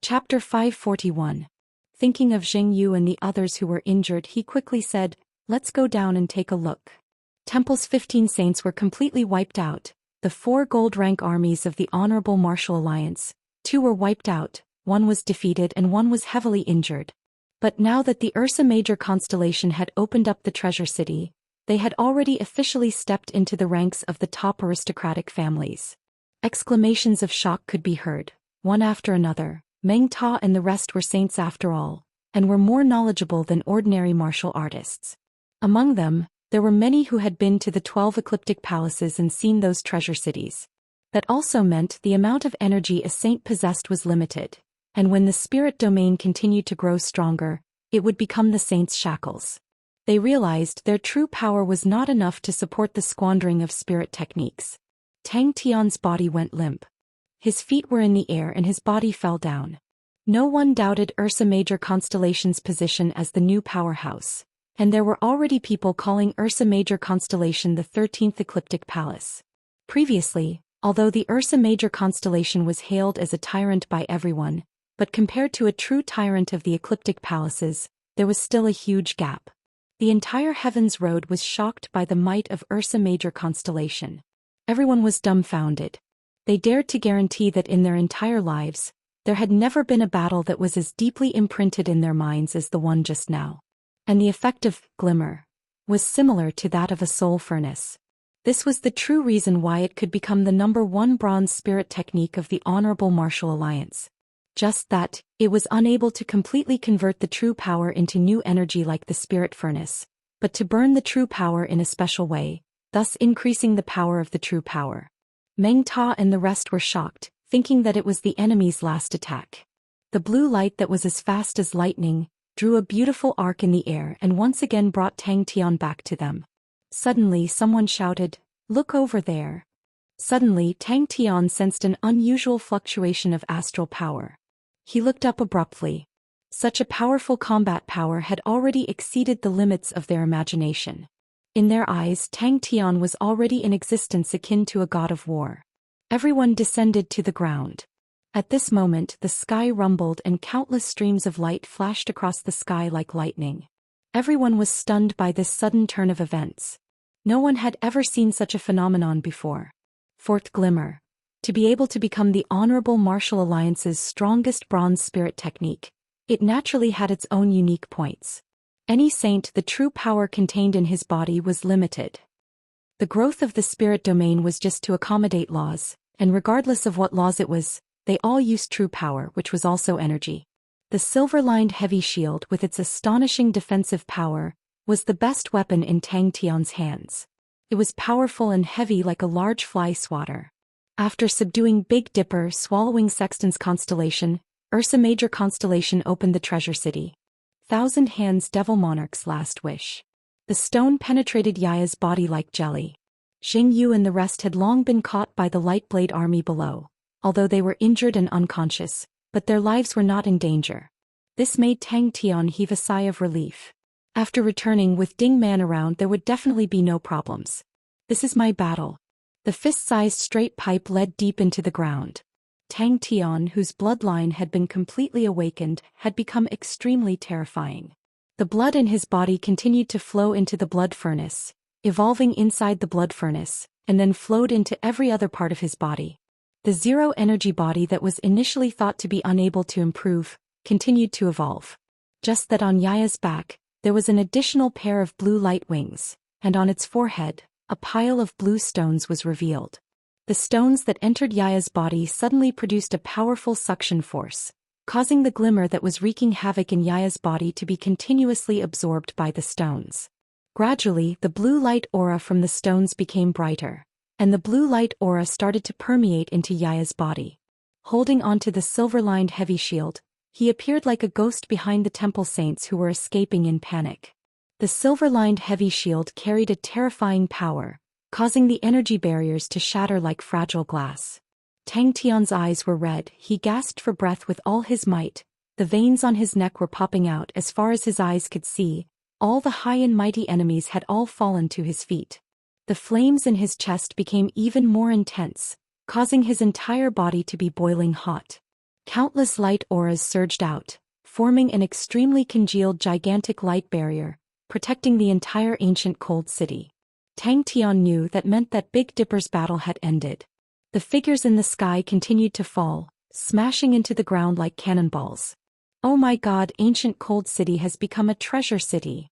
Chapter 541. Thinking of Xing Yu and the others who were injured, he quickly said, "Let's go down and take a look." Temple's 15 saints were completely wiped out. The 4 gold-rank armies of the Honorable Martial Alliance, 2 were wiped out, 1 was defeated and 1 was heavily injured. But now that the Ursa Major constellation had opened up the treasure city, they had already officially stepped into the ranks of the top aristocratic families. Exclamations of shock could be heard, one after another. Meng Ta and the rest were saints after all, and were more knowledgeable than ordinary martial artists. Among them, there were many who had been to the 12 ecliptic palaces and seen those treasure cities. That also meant the amount of energy a saint possessed was limited, and when the spirit domain continued to grow stronger, it would become the saint's shackles. They realized their true power was not enough to support the squandering of spirit techniques. Tang Tian's body went limp. His feet were in the air and his body fell down. No one doubted Ursa Major Constellation's position as the new powerhouse, and there were already people calling Ursa Major Constellation the 13th Ecliptic Palace. Previously, although the Ursa Major Constellation was hailed as a tyrant by everyone, but compared to a true tyrant of the Ecliptic Palaces, there was still a huge gap. The entire Heavens Road was shocked by the might of Ursa Major Constellation. Everyone was dumbfounded. They dared to guarantee that in their entire lives, there had never been a battle that was as deeply imprinted in their minds as the one just now. And the effect of glimmer was similar to that of a soul furnace. This was the true reason why it could become the #1 bronze spirit technique of the Honorable Martial Alliance. Just that, it was unable to completely convert the true power into new energy like the spirit furnace, but to burn the true power in a special way, thus increasing the power of the true power. Meng Ta and the rest were shocked, thinking that it was the enemy's last attack. The blue light that was as fast as lightning drew a beautiful arc in the air and once again brought Tang Tian back to them. Suddenly someone shouted, "Look over there." Suddenly Tang Tian sensed an unusual fluctuation of astral power. He looked up abruptly. Such a powerful combat power had already exceeded the limits of their imagination. In their eyes, Tang Tian was already in existence akin to a god of war. Everyone descended to the ground. At this moment the sky rumbled and countless streams of light flashed across the sky like lightning. Everyone was stunned by this sudden turn of events. No one had ever seen such a phenomenon before. Fourth glimmer. To be able to become the Honorable Martial Alliance's strongest bronze spirit technique, it naturally had its own unique points. Any saint, the true power contained in his body was limited. The growth of the spirit domain was just to accommodate laws, and regardless of what laws it was, they all used true power, which was also energy. The silver-lined heavy shield with its astonishing defensive power was the best weapon in Tang Tian's hands. It was powerful and heavy like a large fly swatter. After subduing Big Dipper swallowing Sexton's constellation, Ursa Major Constellation opened the treasure city. Thousand Hands Devil Monarch's last wish. The stone penetrated Yaya's body like jelly. Xing Yu and the rest had long been caught by the Light Blade army below, although they were injured and unconscious, but their lives were not in danger. This made Tang Tian heave a sigh of relief. After returning with Ding Man around, there would definitely be no problems. This is my battle. The fist-sized straight pipe led deep into the ground. Tang Tian, whose bloodline had been completely awakened, had become extremely terrifying. The blood in his body continued to flow into the blood furnace, evolving inside the blood furnace, and then flowed into every other part of his body. The zero-energy body that was initially thought to be unable to improve, continued to evolve. Just that on Yaya's back, there was an additional pair of blue light wings, and on its forehead, a pile of blue stones was revealed. The stones that entered Yaya's body suddenly produced a powerful suction force, causing the glimmer that was wreaking havoc in Yaya's body to be continuously absorbed by the stones. Gradually, the blue light aura from the stones became brighter, and the blue light aura started to permeate into Yaya's body. Holding onto the silver-lined heavy shield, he appeared like a ghost behind the temple saints who were escaping in panic. The silver-lined heavy shield carried a terrifying power, causing the energy barriers to shatter like fragile glass. Tang Tian's eyes were red, he gasped for breath with all his might, the veins on his neck were popping out as far as his eyes could see, all the high and mighty enemies had all fallen to his feet. The flames in his chest became even more intense, causing his entire body to be boiling hot. Countless light auras surged out, forming an extremely congealed gigantic light barrier, protecting the entire ancient cold city. Tang Tian knew that meant that Big Dipper's battle had ended. The figures in the sky continued to fall, smashing into the ground like cannonballs. Oh my god, ancient cold city has become a treasure city.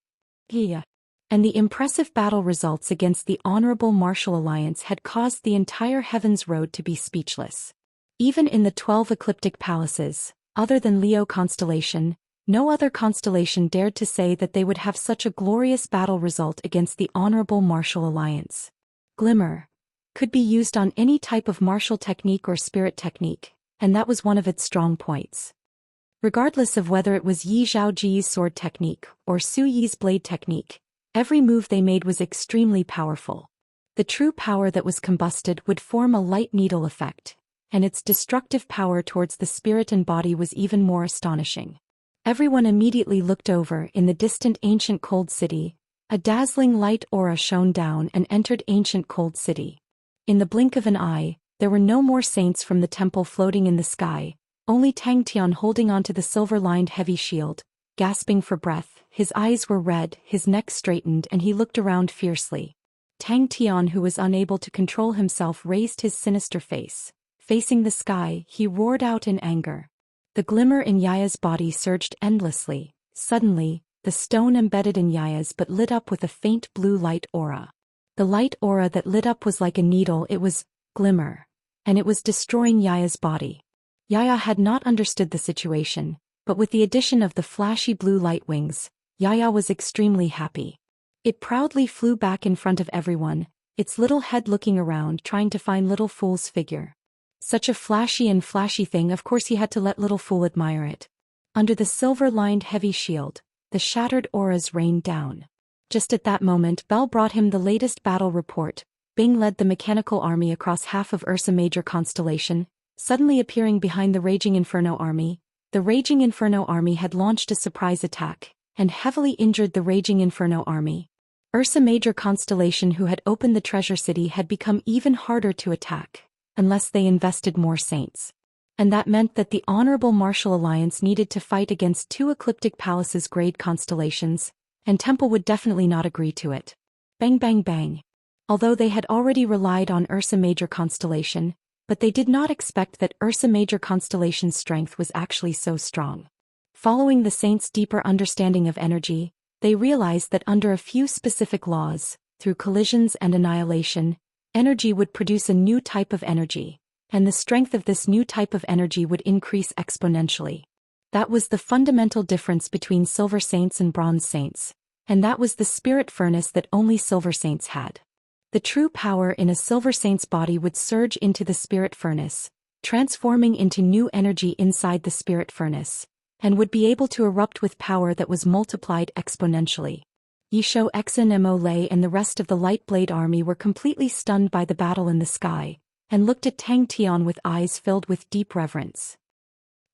Yeah. And the impressive battle results against the honorable martial alliance had caused the entire Heaven's Road to be speechless. Even in the 12 ecliptic palaces, other than Leo constellation, no other constellation dared to say that they would have such a glorious battle result against the honorable martial alliance. Glimmer could be used on any type of martial technique or spirit technique, and that was one of its strong points. Regardless of whether it was Yi Zhaoji's sword technique or Su Yi's blade technique, every move they made was extremely powerful. The true power that was combusted would form a light needle effect, and its destructive power towards the spirit and body was even more astonishing. Everyone immediately looked over in the distant ancient cold city. A dazzling light aura shone down and entered ancient cold city. In the blink of an eye, there were no more saints from the temple floating in the sky, only Tang Tian holding onto the silver-lined heavy shield, gasping for breath. His eyes were red, his neck straightened, and he looked around fiercely. Tang Tian, who was unable to control himself, raised his sinister face. Facing the sky, he roared out in anger. The glimmer in Yaya's body surged endlessly. Suddenly, the stone embedded in Yaya's but lit up with a faint blue light aura. The light aura that lit up was like a needle. It was glimmer, and it was destroying Yaya's body. Yaya had not understood the situation, but with the addition of the flashy blue light wings, Yaya was extremely happy. It proudly flew back in front of everyone, its little head looking around trying to find Little Fool's figure. Such a flashy thing, of course he had to let Little Fool admire it. Under the silver-lined heavy shield, the shattered auras rained down. Just at that moment, Bell brought him the latest battle report. Bing led the mechanical army across half of Ursa Major constellation, suddenly appearing behind the Raging Inferno army. The Raging Inferno army had launched a surprise attack, and heavily injured the Raging Inferno army. Ursa Major constellation, who had opened the treasure city, had become even harder to attack, unless they invested more saints. And that meant that the Honorable Martial Alliance needed to fight against 2 ecliptic palaces grade constellations, and Temple would definitely not agree to it. Bang bang bang. Although they had already relied on Ursa Major constellation, but they did not expect that Ursa Major constellation's strength was actually so strong. Following the saints' deeper understanding of energy, they realized that under a few specific laws, through collisions and annihilation, energy would produce a new type of energy, and the strength of this new type of energy would increase exponentially. That was the fundamental difference between Silver Saints and Bronze Saints, and that was the spirit furnace that only Silver Saints had. The true power in a Silver Saint's body would surge into the spirit furnace, transforming into new energy inside the spirit furnace, and would be able to erupt with power that was multiplied exponentially. Yisho Exin Mo Lei and the rest of the Light Blade army were completely stunned by the battle in the sky, and looked at Tang Tian with eyes filled with deep reverence.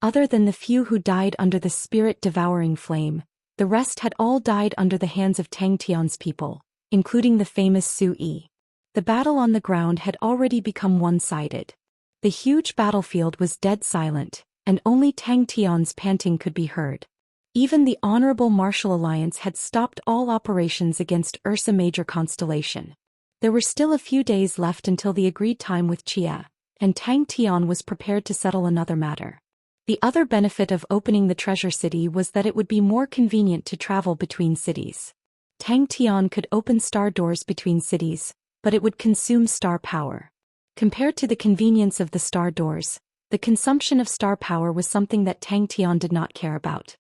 Other than the few who died under the spirit-devouring flame, the rest had all died under the hands of Tang Tian's people, including the famous Su Yi. The battle on the ground had already become one-sided. The huge battlefield was dead silent, and only Tang Tian's panting could be heard. Even the Honorable Martial Alliance had stopped all operations against Ursa Major constellation. There were still a few days left until the agreed time with Chia, and Tang Tian was prepared to settle another matter. The other benefit of opening the treasure city was that it would be more convenient to travel between cities. Tang Tian could open star doors between cities, but it would consume star power. Compared to the convenience of the star doors, the consumption of star power was something that Tang Tian did not care about.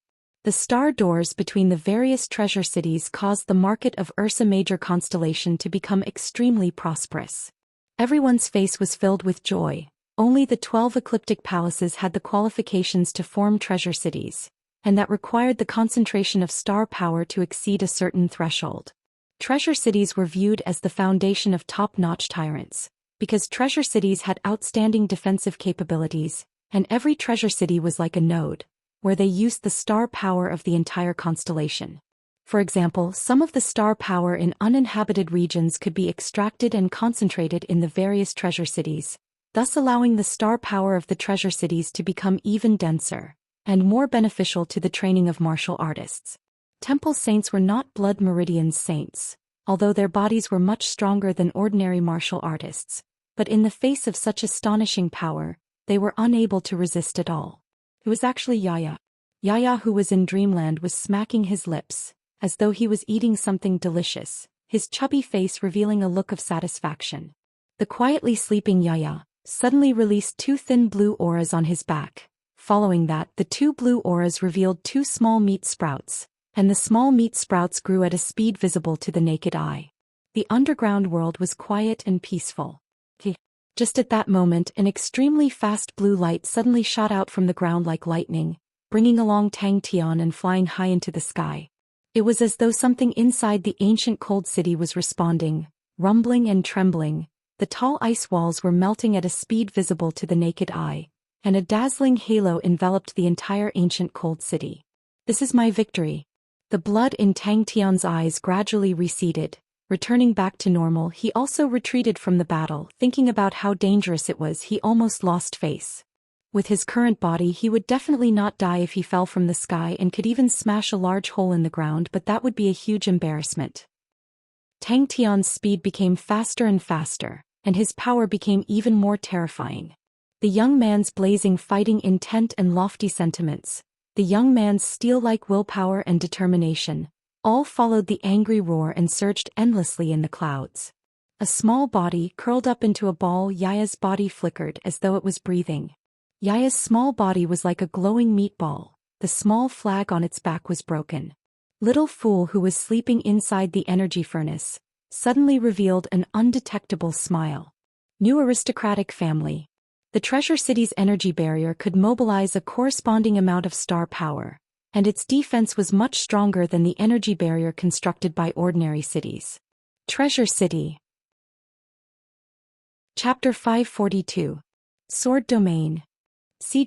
The star doors between the various treasure cities caused the market of Ursa Major constellation to become extremely prosperous. Everyone's face was filled with joy. Only the 12 ecliptic palaces had the qualifications to form treasure cities, and that required the concentration of star power to exceed a certain threshold. Treasure cities were viewed as the foundation of top-notch tyrants, because treasure cities had outstanding defensive capabilities, and every treasure city was like a node, where they used the star power of the entire constellation. For example, some of the star power in uninhabited regions could be extracted and concentrated in the various treasure cities, thus allowing the star power of the treasure cities to become even denser and more beneficial to the training of martial artists. Temple saints were not blood meridian saints, although their bodies were much stronger than ordinary martial artists, but in the face of such astonishing power, they were unable to resist at all. It was actually Yaya. Yaya, who was in dreamland, was smacking his lips, as though he was eating something delicious, his chubby face revealing a look of satisfaction. The quietly sleeping Yaya suddenly released 2 thin blue auras on his back. Following that, the 2 blue auras revealed 2 small meat sprouts, and the small meat sprouts grew at a speed visible to the naked eye. The underground world was quiet and peaceful. Just at that moment, an extremely fast blue light suddenly shot out from the ground like lightning, bringing along Tang Tian and flying high into the sky. It was as though something inside the ancient cold city was responding, rumbling and trembling. The tall ice walls were melting at a speed visible to the naked eye, and a dazzling halo enveloped the entire ancient cold city. This is my victory. The blood in Tang Tian's eyes gradually receded. Returning back to normal, he also retreated from the battle, thinking about how dangerous it was. He almost lost face. With his current body, he would definitely not die if he fell from the sky and could even smash a large hole in the ground, but that would be a huge embarrassment. Tang Tian's speed became faster and faster, and his power became even more terrifying. The young man's blazing fighting intent and lofty sentiments, the young man's steel-like willpower and determination, all followed the angry roar and surged endlessly in the clouds. A small body curled up into a ball. Yaya's body flickered as though it was breathing. Yaya's small body was like a glowing meatball. The small flag on its back was broken. Little Fool, who was sleeping inside the energy furnace, suddenly revealed an undetectable smile. New aristocratic family. The treasure city's energy barrier could mobilize a corresponding amount of star power, and its defense was much stronger than the energy barrier constructed by ordinary cities. Treasure City. Chapter 542. Sword Domain.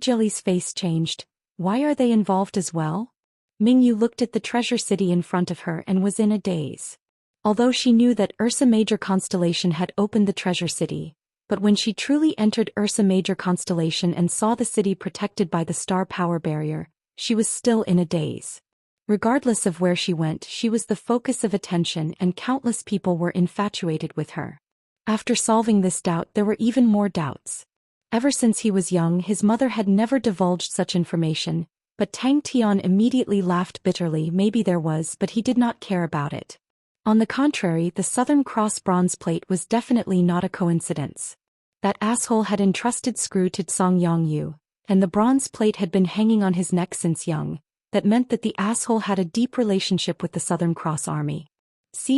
Jilly's face changed. Why are they involved as well? Mingyu looked at the treasure city in front of her and was in a daze. Although she knew that Ursa Major Constellation had opened the treasure city, but when she truly entered Ursa Major Constellation and saw the city protected by the star power barrier, she was still in a daze. Regardless of where she went, she was the focus of attention and countless people were infatuated with her. After solving this doubt, there were even more doubts. Ever since he was young, his mother had never divulged such information, but Tang Tian immediately laughed bitterly. Maybe there was, but he did not care about it. On the contrary, the Southern Cross bronze plate was definitely not a coincidence. That asshole had entrusted Screw to Tsang Yongyu, and the bronze plate had been hanging on his neck since young. That meant that the asshole had a deep relationship with the Southern Cross Army.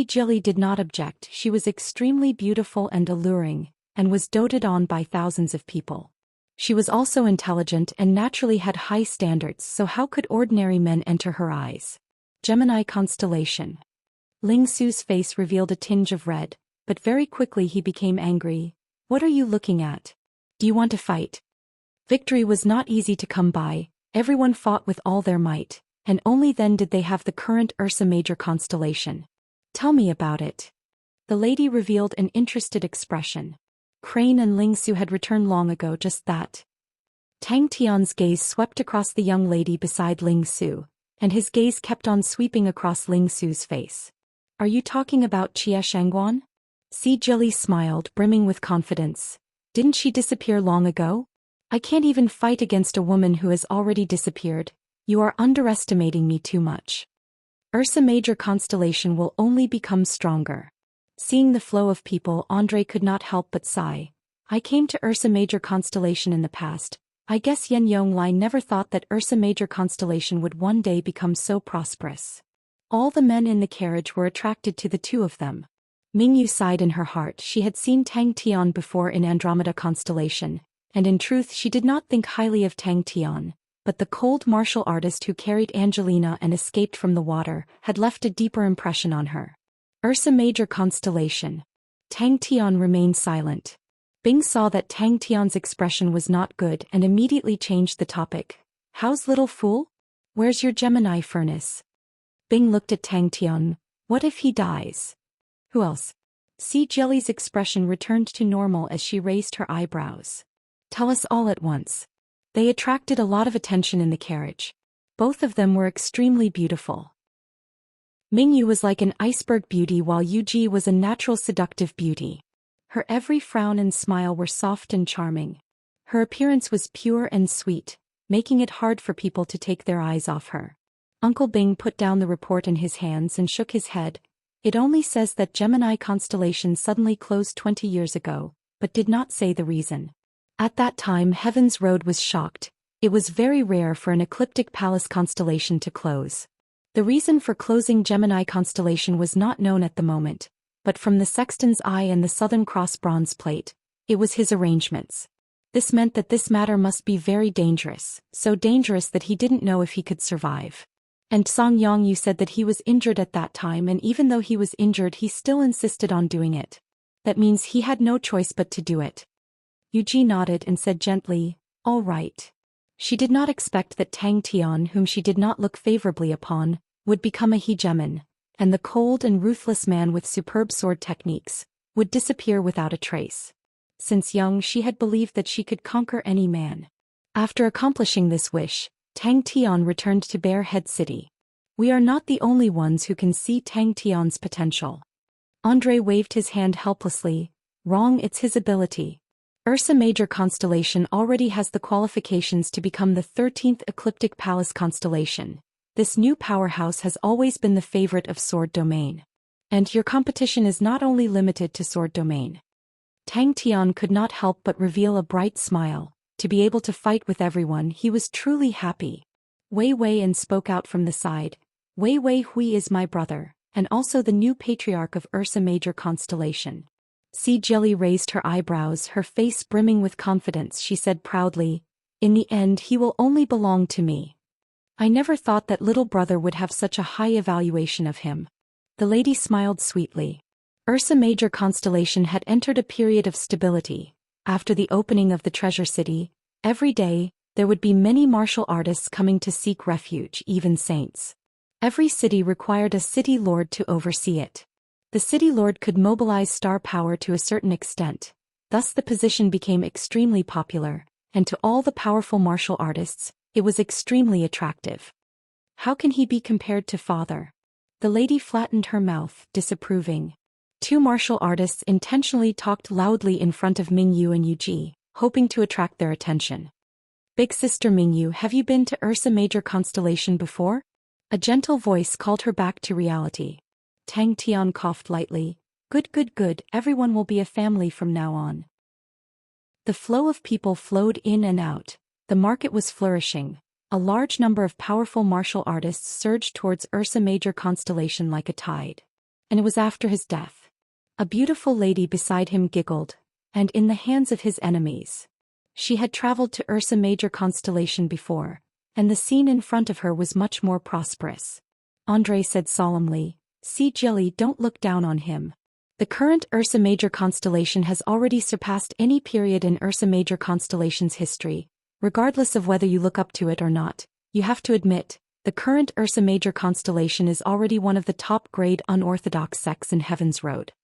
Jilly did not object. She was extremely beautiful and alluring, and was doted on by thousands of people. She was also intelligent and naturally had high standards, so how could ordinary men enter her eyes? Gemini Constellation. Ling Su's face revealed a tinge of red, but very quickly he became angry. What are you looking at? Do you want to fight? Victory was not easy to come by. Everyone fought with all their might, and only then did they have the current Ursa Major Constellation. Tell me about it. The lady revealed an interested expression. Crane and Ling Su had returned long ago, just that. Tang Tian's gaze swept across the young lady beside Ling Su, and his gaze kept on sweeping across Ling Su's face. Are you talking about Xie Shangguan? Jilly smiled, brimming with confidence. Didn't she disappear long ago? I can't even fight against a woman who has already disappeared. You are underestimating me too much. Ursa Major Constellation will only become stronger. Seeing the flow of people, Andre could not help but sigh. I came to Ursa Major Constellation in the past. I guess Yen Yonglai never thought that Ursa Major Constellation would one day become so prosperous. All the men in the carriage were attracted to the two of them. Mingyu sighed in her heart. She had seen Tang Tian before in Andromeda Constellation, and in truth she did not think highly of Tang Tian, but the cold martial artist who carried Angelina and escaped from the water had left a deeper impression on her. Ursa Major Constellation. Tang Tian remained silent. Bing saw that Tang Tian's expression was not good and immediately changed the topic. How's Little Fool? Where's your Gemini furnace? Bing looked at Tang Tian. What if he dies? Who else? Sea Jelly's expression returned to normal as she raised her eyebrows. Tell us all at once. They attracted a lot of attention in the carriage. Both of them were extremely beautiful. Mingyu was like an iceberg beauty while Yuji was a natural seductive beauty. Her every frown and smile were soft and charming. Her appearance was pure and sweet, making it hard for people to take their eyes off her. Uncle Bing put down the report in his hands and shook his head. It only says that Gemini constellation suddenly closed 20 years ago, but did not say the reason. At that time Heaven's Road was shocked. It was very rare for an ecliptic palace constellation to close. The reason for closing Gemini constellation was not known at the moment, but from the sexton's eye and the Southern Cross bronze plate, it was his arrangements. This meant that this matter must be very dangerous, so dangerous that he didn't know if he could survive. And Song Yongyu said that he was injured at that time, and even though he was injured he still insisted on doing it. That means he had no choice but to do it. Yuji nodded and said gently, "All right." She did not expect that Tang Tian, whom she did not look favorably upon, would become a hegemon, and the cold and ruthless man with superb sword techniques would disappear without a trace. Since young she had believed that she could conquer any man. After accomplishing this wish, Tang Tian returned to Bear Head City. We are not the only ones who can see Tang Tian's potential. Andre waved his hand helplessly. Wrong, it's his ability. Ursa Major constellation already has the qualifications to become the 13th ecliptic palace constellation. This new powerhouse has always been the favorite of Sword Domain. And your competition is not only limited to Sword Domain. Tang Tian could not help but reveal a bright smile. To be able to fight with everyone, he was truly happy. Wei Wei and spoke out from the side. Wei Wei Hui is my brother, and also the new patriarch of Ursa Major constellation. Sea Jelly raised her eyebrows, her face brimming with confidence. She said proudly, "In the end he will only belong to me." I never thought that little brother would have such a high evaluation of him. The lady smiled sweetly. Ursa Major constellation had entered a period of stability. After the opening of the treasure city, every day, there would be many martial artists coming to seek refuge, even saints. Every city required a city lord to oversee it. The city lord could mobilize star power to a certain extent. Thus the position became extremely popular, and to all the powerful martial artists, it was extremely attractive. How can he be compared to father? The lady flattened her mouth, disapproving. Two martial artists intentionally talked loudly in front of Mingyu and Yuji, hoping to attract their attention. Big sister Mingyu, have you been to Ursa Major constellation before? A gentle voice called her back to reality. Tang Tian coughed lightly. Good, everyone will be a family from now on. The flow of people flowed in and out. The market was flourishing. A large number of powerful martial artists surged towards Ursa Major constellation like a tide. And it was after his death. A beautiful lady beside him giggled, and in the hands of his enemies. She had traveled to Ursa Major constellation before, and the scene in front of her was much more prosperous. Andre said solemnly, "Sea Jelly, don't look down on him. The current Ursa Major constellation has already surpassed any period in Ursa Major constellation's history. Regardless of whether you look up to it or not, you have to admit, the current Ursa Major constellation is already one of the top-grade unorthodox sects in Heaven's Road."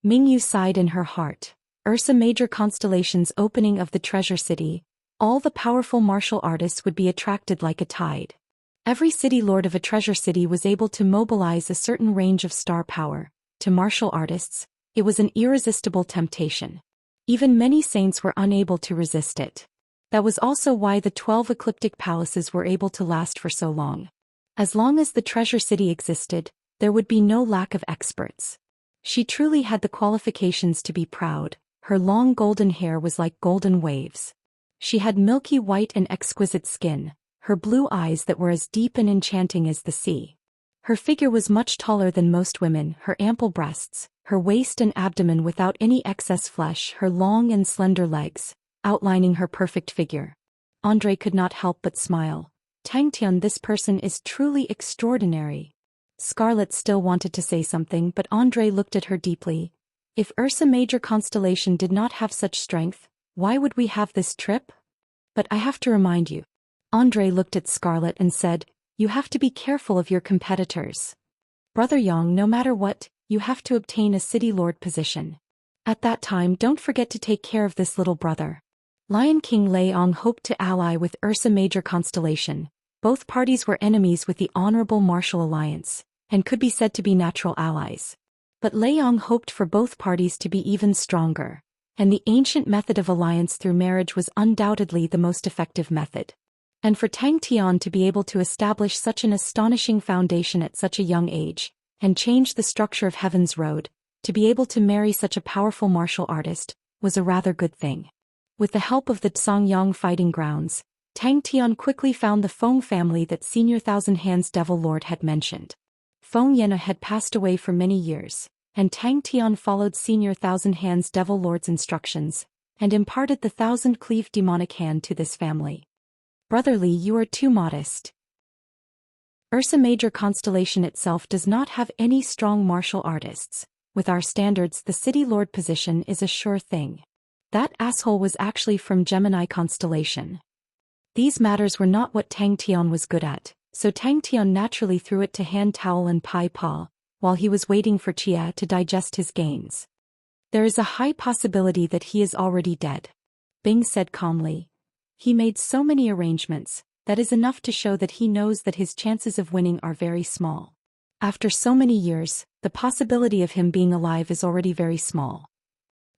Mingyu sighed in her heart. Ursa Major constellation's opening of the treasure city, all the powerful martial artists would be attracted like a tide. Every city lord of a treasure city was able to mobilize a certain range of star power. To martial artists, it was an irresistible temptation. Even many saints were unable to resist it. That was also why the 12 ecliptic palaces were able to last for so long. As long as the treasure city existed, there would be no lack of experts. She truly had the qualifications to be proud. Her long golden hair was like golden waves. She had milky white and exquisite skin, her blue eyes that were as deep and enchanting as the sea. Her figure was much taller than most women, her ample breasts, her waist and abdomen without any excess flesh, her long and slender legs, outlining her perfect figure. Andre could not help but smile. Tang Tian, this person is truly extraordinary. Scarlet still wanted to say something, but Andre looked at her deeply. If Ursa Major constellation did not have such strength, why would we have this trip? But I have to remind you. Andre looked at Scarlet and said, you have to be careful of your competitors. Brother Yang, no matter what, you have to obtain a city lord position. At that time, don't forget to take care of this little brother. Lion King Leong hoped to ally with Ursa Major constellation. Both parties were enemies with the Honorable Martial Alliance, and could be said to be natural allies. But Leong hoped for both parties to be even stronger, and the ancient method of alliance through marriage was undoubtedly the most effective method. And for Tang Tian to be able to establish such an astonishing foundation at such a young age, and change the structure of Heaven's Road, to be able to marry such a powerful martial artist, was a rather good thing. With the help of the Tsangyang fighting grounds, Tang Tian quickly found the Feng family that Senior Thousand Hands Devil Lord had mentioned. Feng Yena had passed away for many years, and Tang Tian followed Senior Thousand Hands Devil Lord's instructions, and imparted the thousand-cleaved demonic hand to this family. Brotherly, you are too modest. Ursa Major constellation itself does not have any strong martial artists. With our standards, the city lord position is a sure thing. That asshole was actually from Gemini constellation. These matters were not what Tang Tian was good at, so Tang Tian naturally threw it to Hand Towel and Pai Pa, while he was waiting for Chia to digest his gains. There is a high possibility that he is already dead. Bing said calmly. He made so many arrangements, that is enough to show that he knows that his chances of winning are very small. After so many years, the possibility of him being alive is already very small.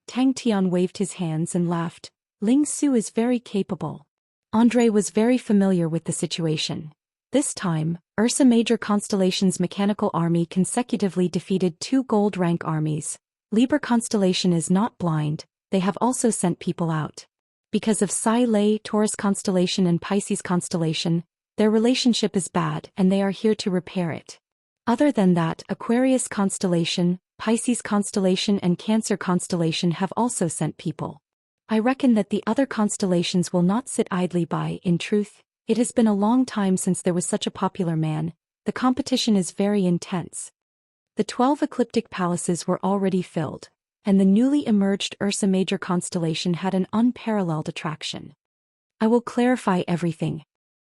Tang Tian waved his hands and laughed. Ling Su is very capable. Andre was very familiar with the situation. This time, Ursa Major Constellation's mechanical army consecutively defeated 2 gold rank armies. Libra Constellation is not blind, they have also sent people out. Because of Psi Lei, Taurus Constellation and Pisces Constellation, their relationship is bad and they are here to repair it. Other than that, Aquarius Constellation, Pisces Constellation and Cancer Constellation have also sent people. I reckon that the other constellations will not sit idly by. In truth, it has been a long time since there was such a popular man. The competition is very intense. The 12 ecliptic palaces were already filled, and the newly emerged Ursa Major constellation had an unparalleled attraction. I will clarify everything.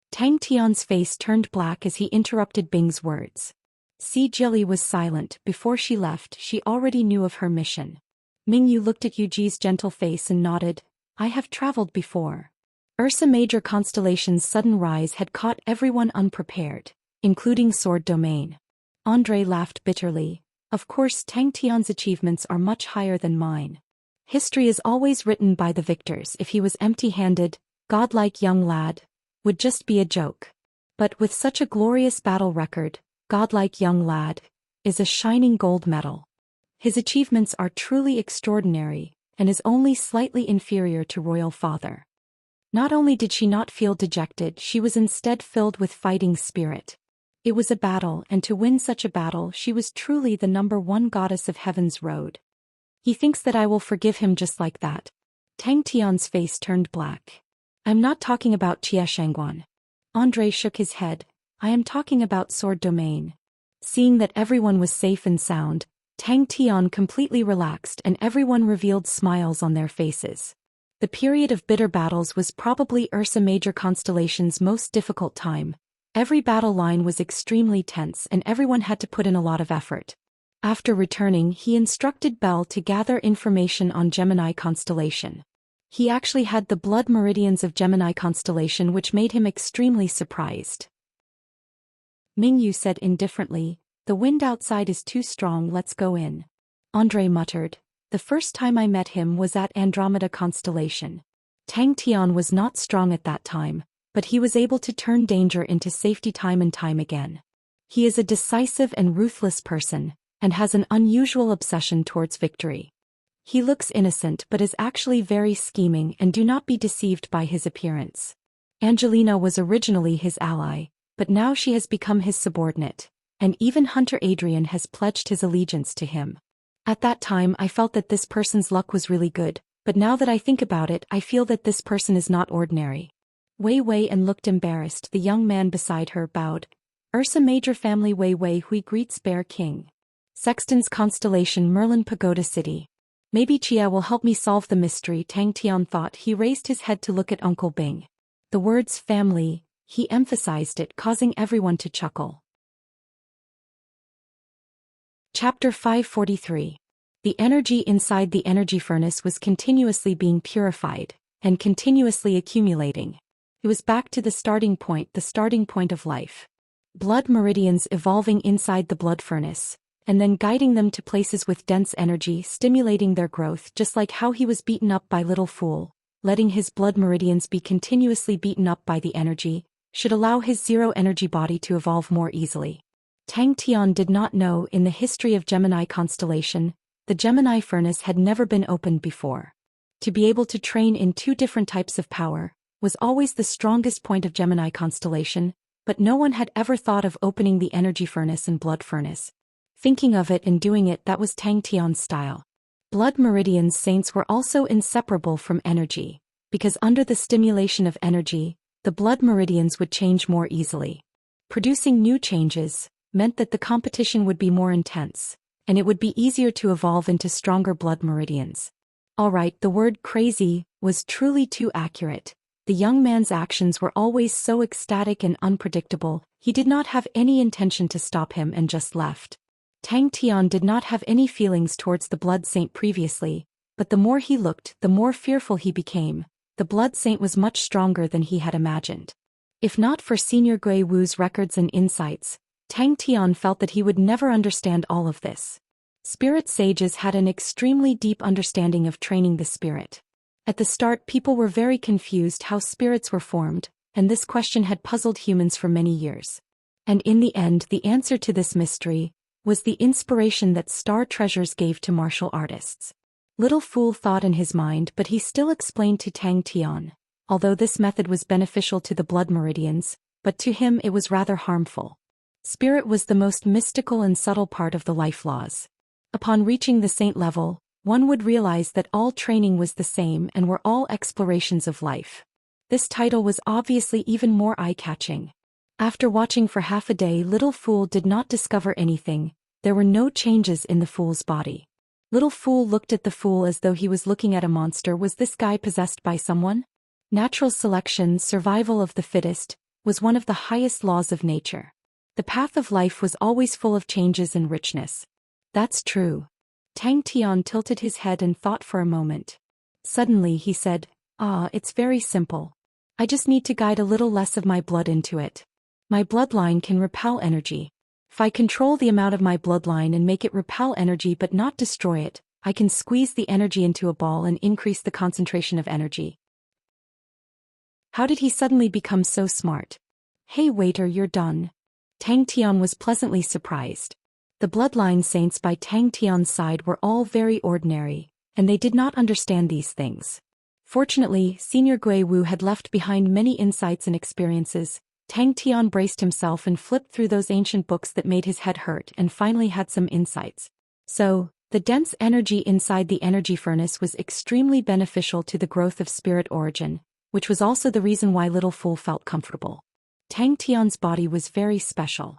Tang Tian's face turned black as he interrupted Bing's words. Si Jili was silent. Before she left, she already knew of her mission. Mingyu looked at Yuji's gentle face and nodded. I have traveled before. Ursa Major constellation's sudden rise had caught everyone unprepared, including Sword Domain. Andre laughed bitterly. Of course, Tang Tian's achievements are much higher than mine. History is always written by the victors. If he was empty-handed, godlike young lad, would just be a joke. But with such a glorious battle record, godlike young lad is a shining gold medal. His achievements are truly extraordinary, and is only slightly inferior to Royal Father. Not only did she not feel dejected, she was instead filled with fighting spirit. It was a battle, and to win such a battle she was truly the #1 goddess of Heaven's Road. He thinks that I will forgive him just like that. Tang Tian's face turned black. I'm not talking about Jie Shangguan. Andre shook his head. I am talking about Sword Domain. Seeing that everyone was safe and sound, Tang Tian completely relaxed and everyone revealed smiles on their faces. The period of bitter battles was probably Ursa Major constellation's most difficult time. Every battle line was extremely tense and everyone had to put in a lot of effort. After returning, he instructed Bell to gather information on Gemini constellation. He actually had the blood meridians of Gemini constellation, which made him extremely surprised. Mingyu said indifferently, the wind outside is too strong, let's go in. Andre muttered, the first time I met him was at Andromeda constellation. Tang Tian was not strong at that time, but he was able to turn danger into safety time and time again. He is a decisive and ruthless person, and has an unusual obsession towards victory. He looks innocent but is actually very scheming, and do not be deceived by his appearance. Angelina was originally his ally, but now she has become his subordinate, and even Hunter Adrian has pledged his allegiance to him. At that time I felt that this person's luck was really good, but now that I think about it I feel that this person is not ordinary. Wei Wei and looked embarrassed. The young man beside her bowed. Ursa Major family Wei Wei Hui greets Bear King. Sexton's constellation Merlin Pagoda City. Maybe Chia will help me solve the mystery, Tang Tian thought. He raised his head to look at Uncle Bing. The words family, he emphasized it, causing everyone to chuckle. Chapter 543. The energy inside the energy furnace was continuously being purified, and continuously accumulating. It was back to the starting point of life. Blood meridians evolving inside the blood furnace, and then guiding them to places with dense energy, stimulating their growth, just like how he was beaten up by Little Fool. Letting his blood meridians be continuously beaten up by the energy should allow his zero-energy body to evolve more easily. Tang Tian did not know in the history of Gemini constellation, the Gemini furnace had never been opened before. To be able to train in two different types of power was always the strongest point of Gemini constellation, but no one had ever thought of opening the energy furnace and blood furnace. Thinking of it and doing it, that was Tang Tian's style. Blood meridians saints were also inseparable from energy, because under the stimulation of energy, the blood meridians would change more easily. Producing new changes meant that the competition would be more intense, and it would be easier to evolve into stronger blood meridians. Alright, the word crazy was truly too accurate. The young man's actions were always so ecstatic and unpredictable, he did not have any intention to stop him and just left. Tang Tian did not have any feelings towards the blood saint previously, but the more he looked, the more fearful he became. The blood saint was much stronger than he had imagined. If not for Senior Gui Wu's records and insights, Tang Tian felt that he would never understand all of this. Spirit sages had an extremely deep understanding of training the spirit. At the start, people were very confused how spirits were formed, and this question had puzzled humans for many years. And in the end, the answer to this mystery was the inspiration that Star Treasures gave to martial artists. Little Fool thought in his mind, but he still explained to Tang Tian, although this method was beneficial to the blood meridians, but to him it was rather harmful. Spirit was the most mystical and subtle part of the life laws. Upon reaching the saint level, one would realize that all training was the same and were all explorations of life. This title was obviously even more eye-catching. After watching for half a day, Little Fool did not discover anything. There were no changes in the fool's body. Little Fool looked at the fool as though he was looking at a monster. Was this guy possessed by someone? Natural selection, survival of the fittest, was one of the highest laws of nature. The path of life was always full of changes and richness. That's true. Tang Tian tilted his head and thought for a moment. Suddenly he said, it's very simple. I just need to guide a little less of my blood into it. My bloodline can repel energy. If I control the amount of my bloodline and make it repel energy but not destroy it, I can squeeze the energy into a ball and increase the concentration of energy. How did he suddenly become so smart? Hey waiter, you're done. Tang Tian was pleasantly surprised. The bloodline saints by Tang Tian's side were all very ordinary, and they did not understand these things. Fortunately, Senior Gui Wu had left behind many insights and experiences. Tang Tian braced himself and flipped through those ancient books that made his head hurt and finally had some insights. So, the dense energy inside the energy furnace was extremely beneficial to the growth of spirit origin, which was also the reason why Little Fool felt comfortable. Tang Tian's body was very special.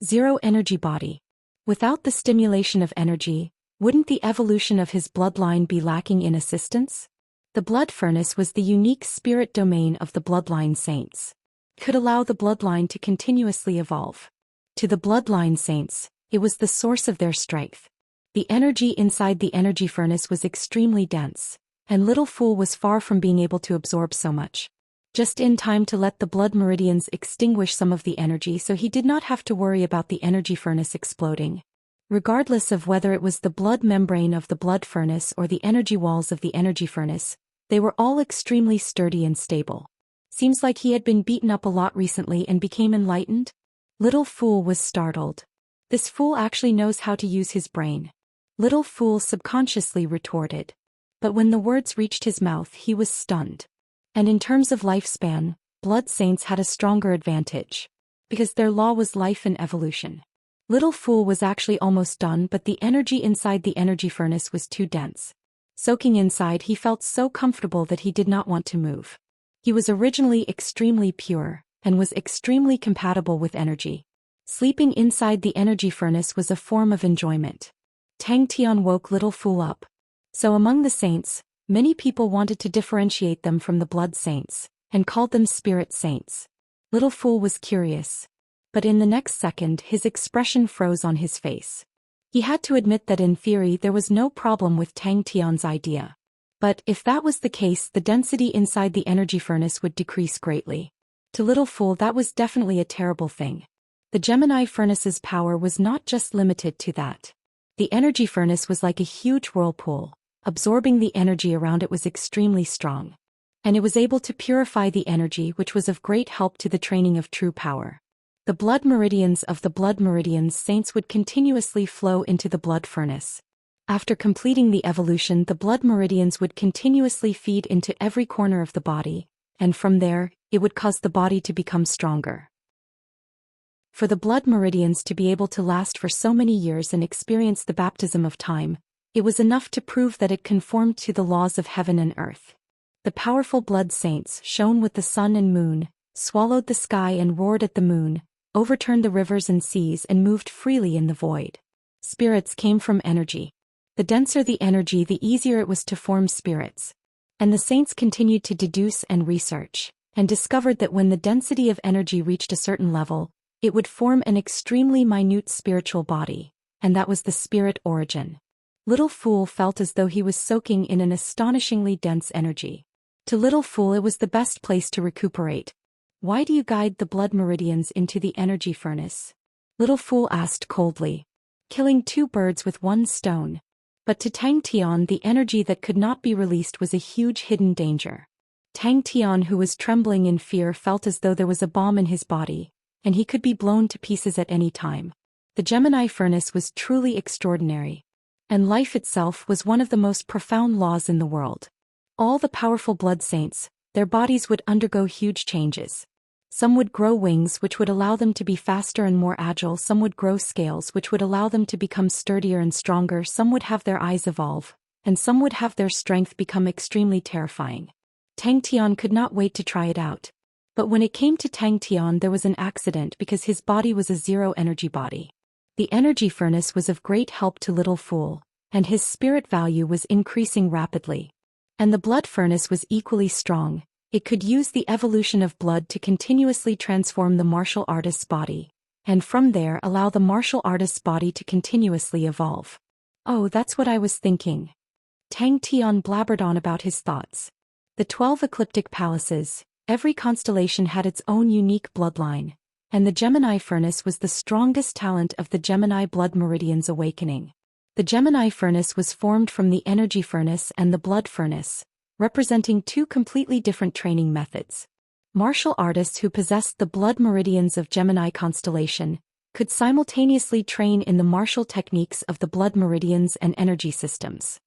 Zero energy body. Without the stimulation of energy, wouldn't the evolution of his bloodline be lacking in assistance? The blood furnace was the unique spirit domain of the bloodline saints. Could allow the bloodline to continuously evolve. To the bloodline saints, it was the source of their strength. The energy inside the energy furnace was extremely dense, and Little Fool was far from being able to absorb so much. Just in time to let the blood meridians extinguish some of the energy, so he did not have to worry about the energy furnace exploding. Regardless of whether it was the blood membrane of the blood furnace or the energy walls of the energy furnace, they were all extremely sturdy and stable. Seems like he had been beaten up a lot recently and became enlightened. Little Fool was startled. This fool actually knows how to use his brain. Little Fool subconsciously retorted. But when the words reached his mouth, he was stunned. And in terms of lifespan, blood saints had a stronger advantage. Because their law was life and evolution. Little Fool was actually almost done, but the energy inside the energy furnace was too dense. Soaking inside, he felt so comfortable that he did not want to move. He was originally extremely pure, and was extremely compatible with energy. Sleeping inside the energy furnace was a form of enjoyment. Tang Tian woke Little Fool up. So among the saints, many people wanted to differentiate them from the blood saints, and called them spirit saints. Little Fool was curious. But in the next second his expression froze on his face. He had to admit that in theory there was no problem with Tang Tian's idea. But if that was the case, the density inside the energy furnace would decrease greatly. To little fool, that was definitely a terrible thing. The Gemini furnace's power was not just limited to that. The energy furnace was like a huge whirlpool. Absorbing the energy around it was extremely strong. And it was able to purify the energy, which was of great help to the training of true power. The blood meridians of the blood meridians saints would continuously flow into the blood furnace. After completing the evolution, the blood meridians would continuously feed into every corner of the body, and from there, it would cause the body to become stronger. For the blood meridians to be able to last for so many years and experience the baptism of time, it was enough to prove that it conformed to the laws of heaven and earth. The powerful blood saints shone with the sun and moon, swallowed the sky and roared at the moon, overturned the rivers and seas and moved freely in the void. Spirits came from energy. The denser the energy, the easier it was to form spirits. And the saints continued to deduce and research, and discovered that when the density of energy reached a certain level, it would form an extremely minute spiritual body, and that was the spirit origin. Little Fool felt as though he was soaking in an astonishingly dense energy. To Little Fool, it was the best place to recuperate. Why do you guide the blood meridians into the energy furnace? Little Fool asked coldly. Killing two birds with one stone. But to Tang Tian, the energy that could not be released was a huge hidden danger. Tang Tian, who was trembling in fear, felt as though there was a bomb in his body, and he could be blown to pieces at any time. The Gemini furnace was truly extraordinary. And life itself was one of the most profound laws in the world. All the powerful blood saints, their bodies would undergo huge changes. Some would grow wings which would allow them to be faster and more agile, some would grow scales which would allow them to become sturdier and stronger, some would have their eyes evolve, and some would have their strength become extremely terrifying. Tang Tian could not wait to try it out. But when it came to Tang Tian, there was an accident because his body was a zero-energy body. The energy furnace was of great help to Little Fool, and his spirit value was increasing rapidly. And the blood furnace was equally strong. It could use the evolution of blood to continuously transform the martial artist's body, and from there allow the martial artist's body to continuously evolve. Oh, that's what I was thinking. Tang Tian blabbered on about his thoughts. The 12 ecliptic palaces, every constellation had its own unique bloodline, and the Gemini furnace was the strongest talent of the Gemini blood meridians awakening. The Gemini furnace was formed from the energy furnace and the blood furnace, representing two completely different training methods. Martial artists who possessed the blood meridians of Gemini constellation could simultaneously train in the martial techniques of the blood meridians and energy systems.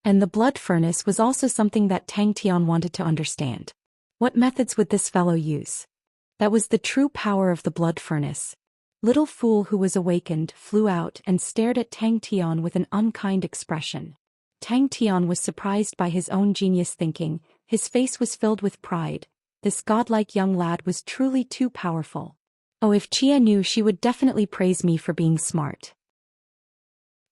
And the blood furnace was also something that Tang Tian wanted to understand. What methods would this fellow use? That was the true power of the blood furnace. Little Fool, who was awakened, flew out and stared at Tang Tian with an unkind expression. Tang Tian was surprised by his own genius thinking. His face was filled with pride. This godlike young lad was truly too powerful. Oh, if Chia knew, she would definitely praise me for being smart.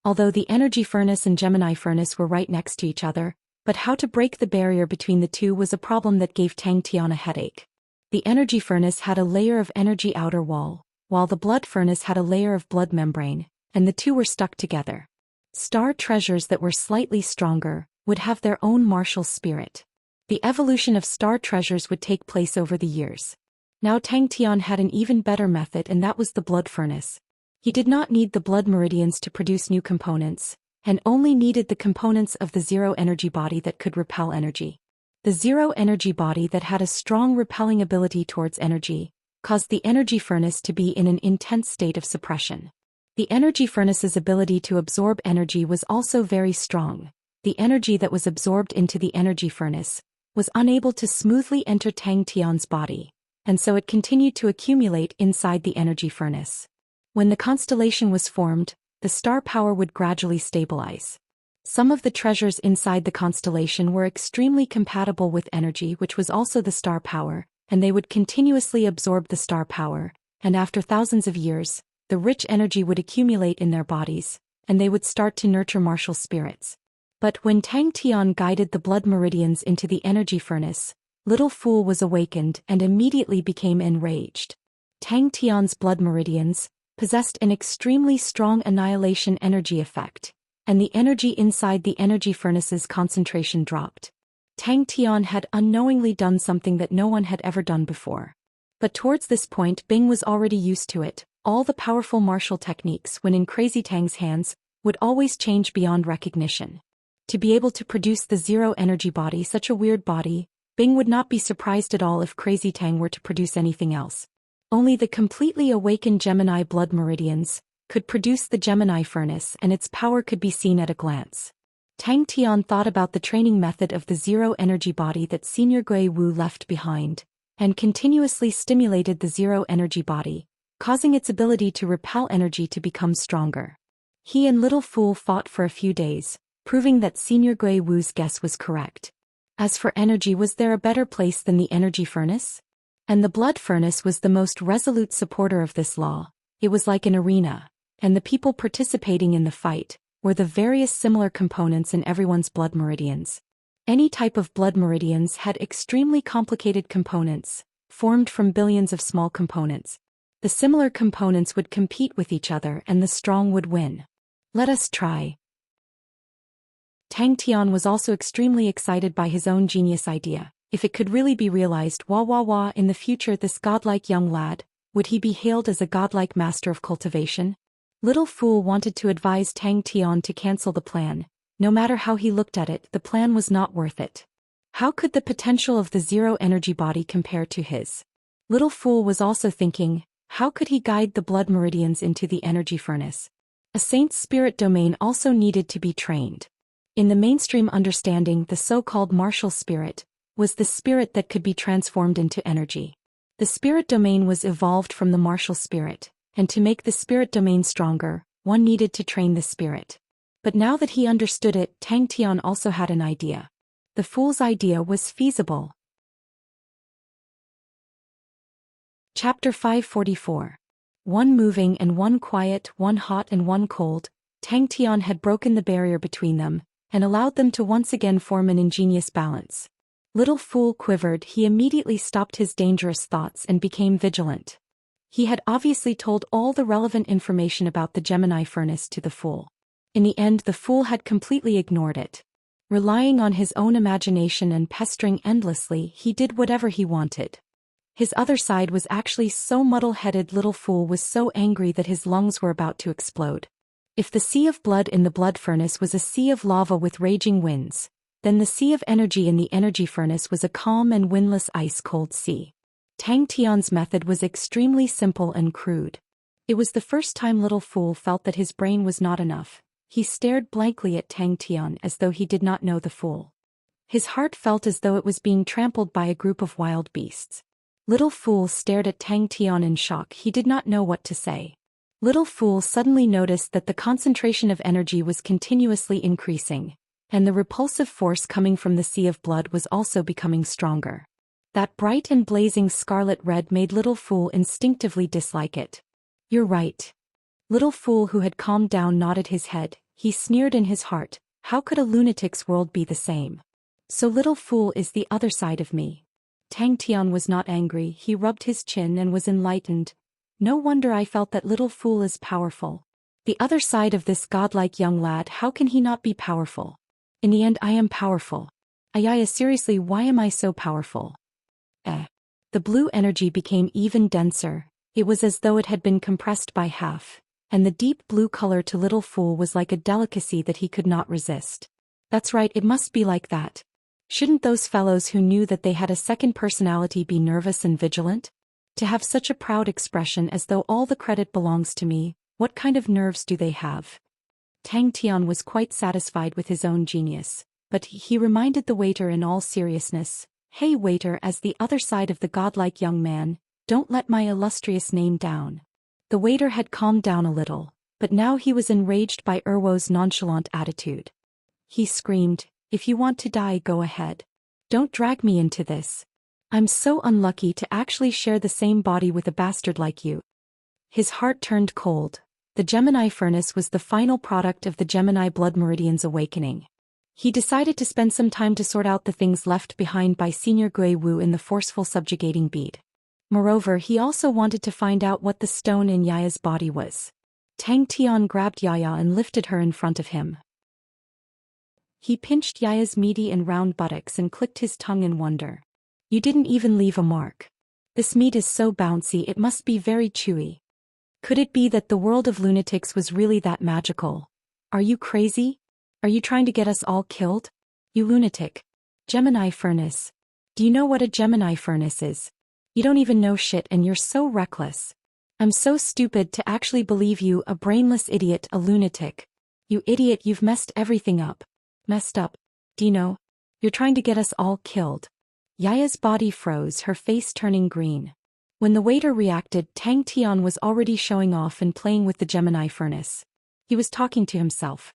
Although the energy furnace and Gemini furnace were right next to each other, but how to break the barrier between the two was a problem that gave Tang Tian a headache. The energy furnace had a layer of energy outer wall, while the blood furnace had a layer of blood membrane, and the two were stuck together. Star treasures that were slightly stronger would have their own martial spirit. The evolution of star treasures would take place over the years. Now Tang Tian had an even better method, and that was the blood furnace. He did not need the blood meridians to produce new components, and only needed the components of the zero-energy body that could repel energy. The zero-energy body that had a strong repelling ability towards energy caused the energy furnace to be in an intense state of suppression. The energy furnace's ability to absorb energy was also very strong. The energy that was absorbed into the energy furnace was unable to smoothly enter Tang Tian's body, and so it continued to accumulate inside the energy furnace. When the constellation was formed, the star power would gradually stabilize. Some of the treasures inside the constellation were extremely compatible with energy, which was also the star power, and they would continuously absorb the star power, and after thousands of years, the rich energy would accumulate in their bodies, and they would start to nurture martial spirits. But when Tang Tian guided the blood meridians into the energy furnace, Little Fool was awakened and immediately became enraged. Tang Tian's blood meridians, possessed an extremely strong annihilation energy effect, and the energy inside the energy furnace's concentration dropped. Tang Tian had unknowingly done something that no one had ever done before. But towards this point Bing was already used to it. All the powerful martial techniques when in Crazy Tang's hands would always change beyond recognition. To be able to produce the zero energy body, such a weird body, Bing would not be surprised at all if Crazy Tang were to produce anything else. Only the completely awakened Gemini blood meridians could produce the Gemini furnace, and its power could be seen at a glance. Tang Tian thought about the training method of the zero energy body that Senior Gui Wu left behind, and continuously stimulated the zero energy body, causing its ability to repel energy to become stronger. He and Little Fool fought for a few days, proving that Senior Gui Wu's guess was correct. As for energy, was there a better place than the energy furnace? And the blood furnace was the most resolute supporter of this law. It was like an arena, and the people participating in the fight were the various similar components in everyone's blood meridians. Any type of blood meridians had extremely complicated components, formed from billions of small components. The similar components would compete with each other and the strong would win. Let us try. Tang Tian was also extremely excited by his own genius idea. If it could really be realized, in the future this godlike young lad, would he be hailed as a godlike master of cultivation? Little Fool wanted to advise Tang Tian to cancel the plan. No matter how he looked at it, the plan was not worth it. How could the potential of the zero energy body compare to his? Little Fool was also thinking, how could he guide the blood meridians into the energy furnace? A saint's spirit domain also needed to be trained. In the mainstream understanding, the so-called martial spirit was the spirit that could be transformed into energy. The spirit domain was evolved from the martial spirit, and to make the spirit domain stronger, one needed to train the spirit. But now that he understood it, Tang Tian also had an idea. The fool's idea was feasible. Chapter 544. One moving and one quiet, one hot and one cold. Tang Tian had broken the barrier between them, and allowed them to once again form an ingenious balance. Little Fool quivered. He immediately stopped his dangerous thoughts and became vigilant. He had obviously told all the relevant information about the Gemini furnace to the Fool. In the end, the Fool had completely ignored it. Relying on his own imagination and pestering endlessly, he did whatever he wanted. His other side was actually so muddle-headed. Little Fool was so angry that his lungs were about to explode. If the sea of blood in the blood furnace was a sea of lava with raging winds, then the sea of energy in the energy furnace was a calm and windless ice-cold sea. Tang Tian's method was extremely simple and crude. It was the first time Little Fool felt that his brain was not enough. He stared blankly at Tang Tian as though he did not know the Fool. His heart felt as though it was being trampled by a group of wild beasts. Little Fool stared at Tang Tian in shock. He did not know what to say. Little Fool suddenly noticed that the concentration of energy was continuously increasing, and the repulsive force coming from the sea of blood was also becoming stronger. That bright and blazing scarlet red made Little Fool instinctively dislike it. You're right. Little Fool, who had calmed down, nodded his head. He sneered in his heart, how could a lunatic's world be the same? So Little Fool is the other side of me. Tang Tian was not angry. He rubbed his chin and was enlightened. No wonder I felt that Little Fool is powerful. The other side of this godlike young lad, how can he not be powerful? In the end I am powerful. Ayaya, seriously, why am I so powerful? The blue energy became even denser. It was as though it had been compressed by half, and the deep blue color to Little Fool was like a delicacy that he could not resist. That's right, it must be like that. Shouldn't those fellows who knew that they had a second personality be nervous and vigilant? To have such a proud expression as though all the credit belongs to me, what kind of nerves do they have? Tang Tian was quite satisfied with his own genius, but he reminded the waiter in all seriousness, "Hey waiter," as the other side of the godlike young man, "don't let my illustrious name down." The waiter had calmed down a little, but now he was enraged by Erwo's nonchalant attitude. He screamed, "If you want to die, go ahead. Don't drag me into this. I'm so unlucky to actually share the same body with a bastard like you." His heart turned cold. The Gemini furnace was the final product of the Gemini blood meridian's awakening. He decided to spend some time to sort out the things left behind by Senior Gui Wu in the forceful subjugating bead. Moreover, he also wanted to find out what the stone in Yaya's body was. Tang Tian grabbed Yaya and lifted her in front of him. He pinched Yaya's meaty and round buttocks and clicked his tongue in wonder. You didn't even leave a mark. This meat is so bouncy it must be very chewy. Could it be that the world of lunatics was really that magical? Are you crazy? Are you trying to get us all killed? You lunatic. Gemini furnace. Do you know what a Gemini furnace is? You don't even know shit and you're so reckless. I'm so stupid to actually believe you, a brainless idiot, a lunatic. You idiot, you've messed everything up. Messed up. Do you know? You're trying to get us all killed. Yaya's body froze, her face turning green. When the waiter reacted, Tang Tian was already showing off and playing with the Gemini furnace. He was talking to himself.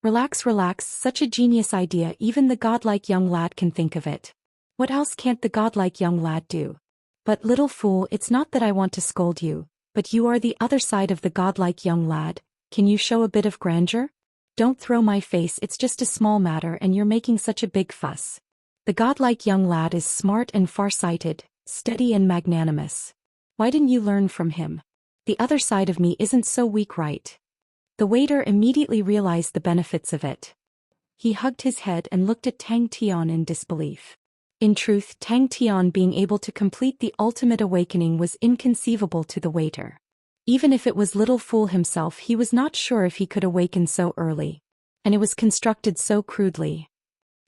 Relax, relax, such a genius idea, even the godlike young lad can think of it. What else can't the godlike young lad do? But little fool, it's not that I want to scold you, but you are the other side of the godlike young lad. Can you show a bit of grandeur? Don't throw my face, it's just a small matter and you're making such a big fuss. The godlike young lad is smart and far-sighted, steady and magnanimous. Why didn't you learn from him? The other side of me isn't so weak, right? The waiter immediately realized the benefits of it. He hugged his head and looked at Tang Tian in disbelief. In truth, Tang Tian being able to complete the ultimate awakening was inconceivable to the waiter. Even if it was little fool himself, he was not sure if he could awaken so early. And it was constructed so crudely.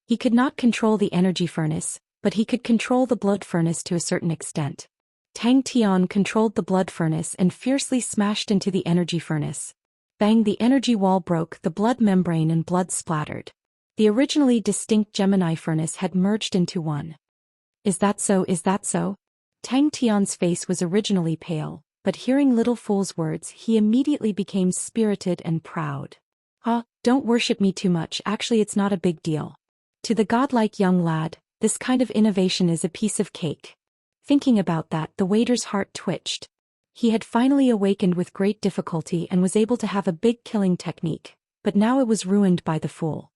He could not control the energy furnace, but he could control the blood furnace to a certain extent. Tang Tian controlled the blood furnace and fiercely smashed into the energy furnace. Bang, the energy wall broke, the blood membrane and blood splattered. The originally distinct Gemini furnace had merged into one. Is that so? Is that so? Tang Tian's face was originally pale, but hearing little fool's words, he immediately became spirited and proud. Don't worship me too much, actually it's not a big deal. To the godlike young lad, this kind of innovation is a piece of cake. Thinking about that, the waiter's heart twitched. He had finally awakened with great difficulty and was able to have a big killing technique, but now it was ruined by the fool.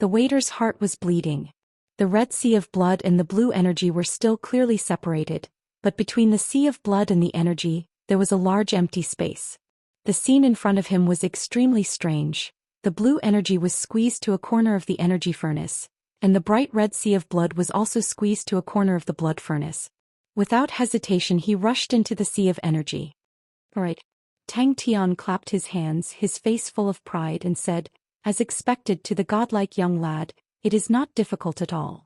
The waiter's heart was bleeding. The red sea of blood and the blue energy were still clearly separated, but between the sea of blood and the energy, there was a large empty space. The scene in front of him was extremely strange. The blue energy was squeezed to a corner of the energy furnace, and the bright red sea of blood was also squeezed to a corner of the blood furnace. Without hesitation, he rushed into the sea of energy. All right. Tang Tian clapped his hands, his face full of pride, and said, as expected to the godlike young lad, it is not difficult at all.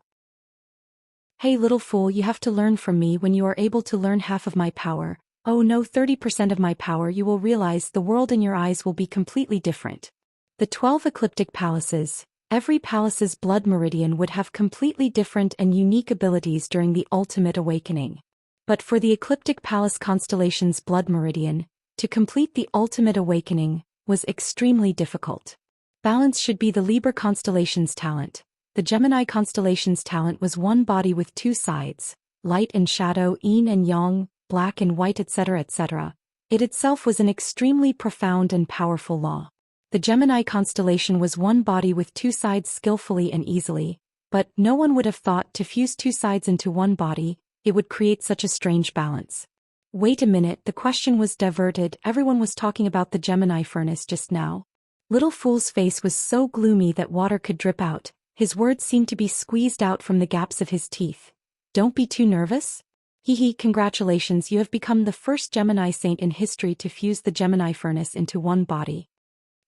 Hey little fool, you have to learn from me. When you are able to learn half of my power, oh no, 30% of my power, you will realize the world in your eyes will be completely different. The 12 ecliptic palaces, every palace's blood meridian would have completely different and unique abilities during the ultimate awakening. But for the ecliptic palace constellation's blood meridian, to complete the ultimate awakening, was extremely difficult. Balance should be the Libra constellation's talent. The Gemini constellation's talent was one body with two sides, light and shadow, yin and yang, black and white, etc., etc. It itself was an extremely profound and powerful law. The Gemini constellation was one body with two sides skillfully and easily, but no one would have thought to fuse two sides into one body, it would create such a strange balance. Wait a minute, the question was diverted, everyone was talking about the Gemini furnace just now. Little fool's face was so gloomy that water could drip out, his words seemed to be squeezed out from the gaps of his teeth. Don't be too nervous? Hee, congratulations, you have become the first Gemini saint in history to fuse the Gemini furnace into one body.